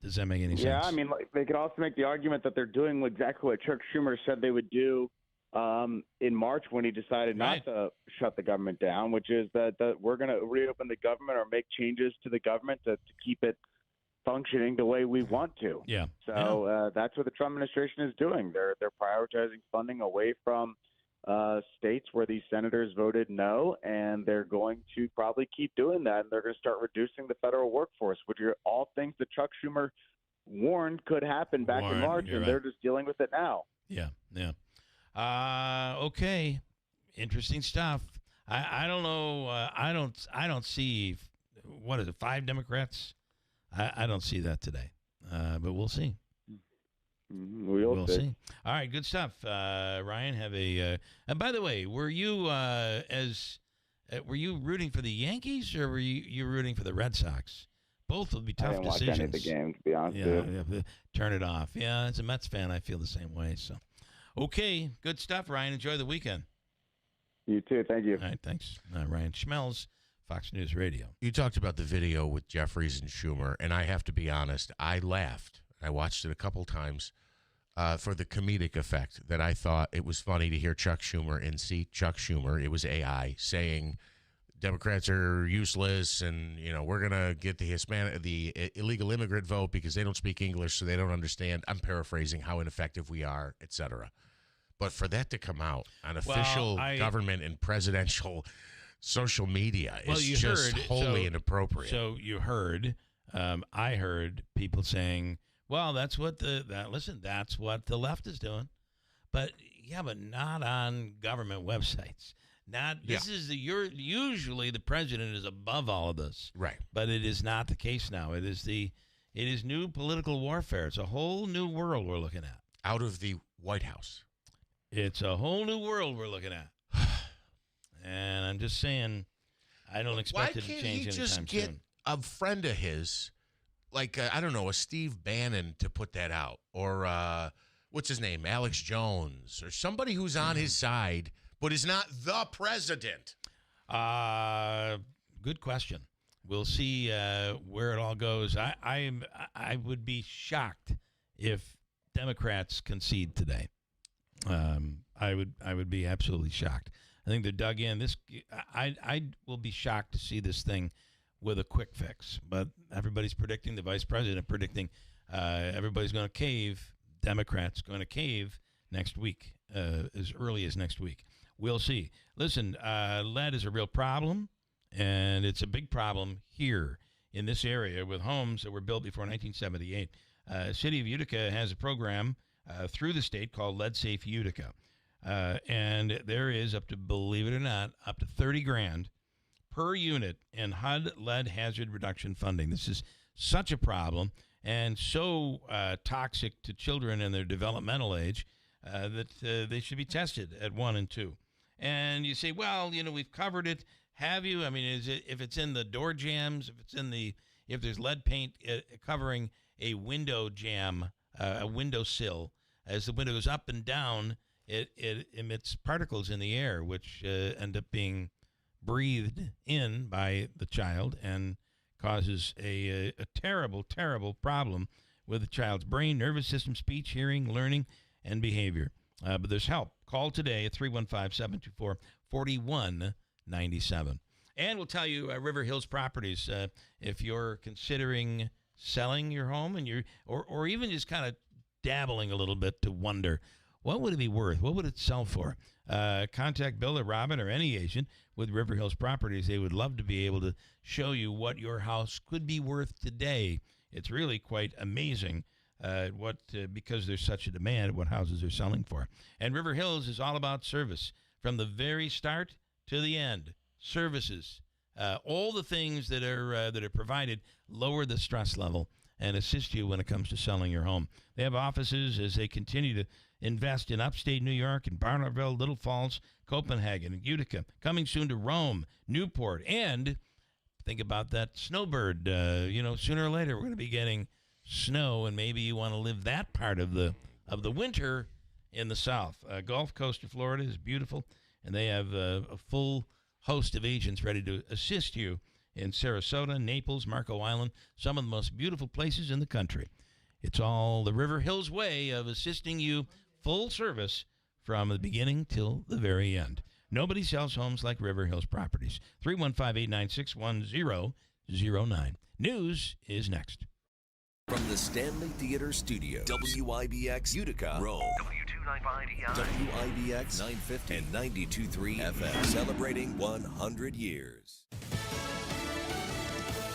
Does that make any sense? Yeah, I mean, they could also make the argument that they're doing exactly what Chuck Schumer said they would do in March when he decided not to shut the government down, which is that we're going to reopen the government or make changes to the government to keep it functioning the way we want to. Yeah. So that's what the Trump administration is doing. They're prioritizing funding away from states where these senators voted no, and they're going to probably keep doing that. And they're going to start reducing the federal workforce, which are all things that Chuck Schumer warned could happen back in March, and they're just dealing with it now. Yeah. Okay. Interesting stuff. I don't know. I don't see, what is it, 5 Democrats? I don't see that today, but we'll see. We'll see. All right, good stuff. Ryan, have a. And by the way, were you rooting for the Yankees or were you rooting for the Red Sox? Both will be tough I didn't decisions. watch any of the game, to be honest with you. Turn it off. Yeah, as a Mets fan, I feel the same way. So, okay, good stuff, Ryan. Enjoy the weekend. You too. Thank you. All right, thanks, Ryan Schmelz, Fox News Radio. You talked about the video with Jeffries and Schumer, and I have to be honest, I laughed. I watched it a couple times for the comedic effect that I thought it was funny to hear Chuck Schumer in seat. Chuck Schumer, it was AI, saying Democrats are useless and, we're going to get the illegal immigrant vote because they don't speak English, so they don't understand. I'm paraphrasing how ineffective we are, et cetera. But for that to come out on official government and presidential social media is just wholly inappropriate. So you heard, I heard people saying, well, that's what that's what the left is doing. But not on government websites. Usually the president is above all of this. Right. But it is not the case now. It is new political warfare. It's a whole new world we're looking at. Out of the White House. It's a whole new world we're looking at. And I'm just saying, I don't expect it to change anytime soon. Why can't he just get a friend of his, like, I don't know, a Steve Bannon to put that out? Or, what's his name, Alex Jones? Or somebody who's on his side, but is not the president? Good question. We'll see where it all goes. I would be shocked if Democrats concede today. I would be absolutely shocked. I think they're dug in. I will be shocked to see this thing with a quick fix. But everybody's predicting, the vice president predicting, everybody's going to cave. Democrats going to cave next week, as early as next week. We'll see. Listen, lead is a real problem, and it's a big problem here in this area with homes that were built before 1978. City of Utica has a program through the state called Lead Safe Utica. And there is up to, believe it or not, up to $30,000 per unit in HUD lead hazard reduction funding. This is such a problem and so toxic to children in their developmental age that they should be tested at 1 and 2. And you say, well, we've covered it. Have you? I mean, if it's in the door jambs, if there's lead paint covering a window jamb, a windowsill, as the window goes up and down, it emits particles in the air, which end up being breathed in by the child and causes a terrible, terrible problem with the child's brain, nervous system, speech, hearing, learning, and behavior. But there's help. Call today at 315-724-4197. And we'll tell you, River Hills Properties, if you're considering selling your home and or even just kind of dabbling a little bit to wonder, what would it be worth? What would it sell for? Contact Bill or Robin or any agent with River Hills Properties. They would love to be able to show you what your house could be worth today. It's really quite amazing because there's such a demand, what houses are selling for. And River Hills is all about service from the very start to the end. Services, all the things that are provided lower the stress level and assist you when it comes to selling your home. They have offices as they continue to invest in upstate New York and Barnardville, Little Falls, Copenhagen, and Utica. Coming soon to Rome, Newport, and think about that snowbird. Sooner or later we're going to be getting snow, and maybe you want to live that part of the winter in the South. Gulf Coast of Florida is beautiful, and they have a full host of agents ready to assist you in Sarasota, Naples, Marco Island, some of the most beautiful places in the country. It's all the River Hills way of assisting you, full service from the beginning till the very end. Nobody sells homes like River Hills Properties. 315-896-1009. News is next. From the Stanley Theater Studio, WIBX Utica, Rome. W295EI. WIBX 950 and 92.3 FM. Celebrating 100 years.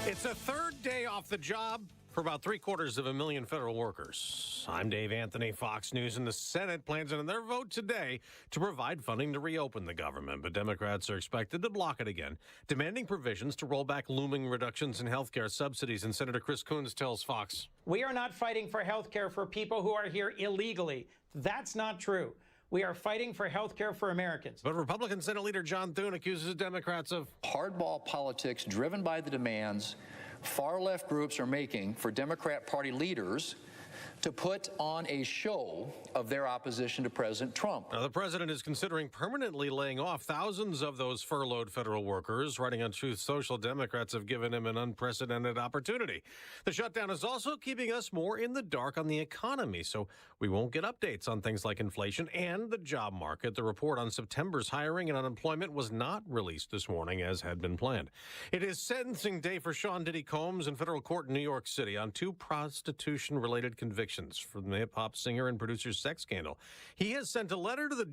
It's a third day off the job for about 750,000 federal workers. I'm Dave Anthony, Fox News, and the Senate plans in their vote today to provide funding to reopen the government. But Democrats are expected to block it again, demanding provisions to roll back looming reductions in health care subsidies. And Senator Chris Coons tells Fox, "We are not fighting for health care for people who are here illegally. That's not true. We are fighting for health care for Americans." But Republican Senate Leader John Thune accuses Democrats of hardball politics driven by the demands far-left groups are making for Democrat Party leaders to put on a show of their opposition to President Trump. Now, the president is considering permanently laying off thousands of those furloughed federal workers. Writing on Truth Social, Democrats have given him an unprecedented opportunity. The shutdown is also keeping us more in the dark on the economy, so we won't get updates on things like inflation and the job market. The report on September's hiring and unemployment was not released this morning, as had been planned. It is sentencing day for Sean Diddy Combs in federal court in New York City on 2 prostitution-related convictions from the hip-hop singer and producer's sex scandal. He has sent a letter to the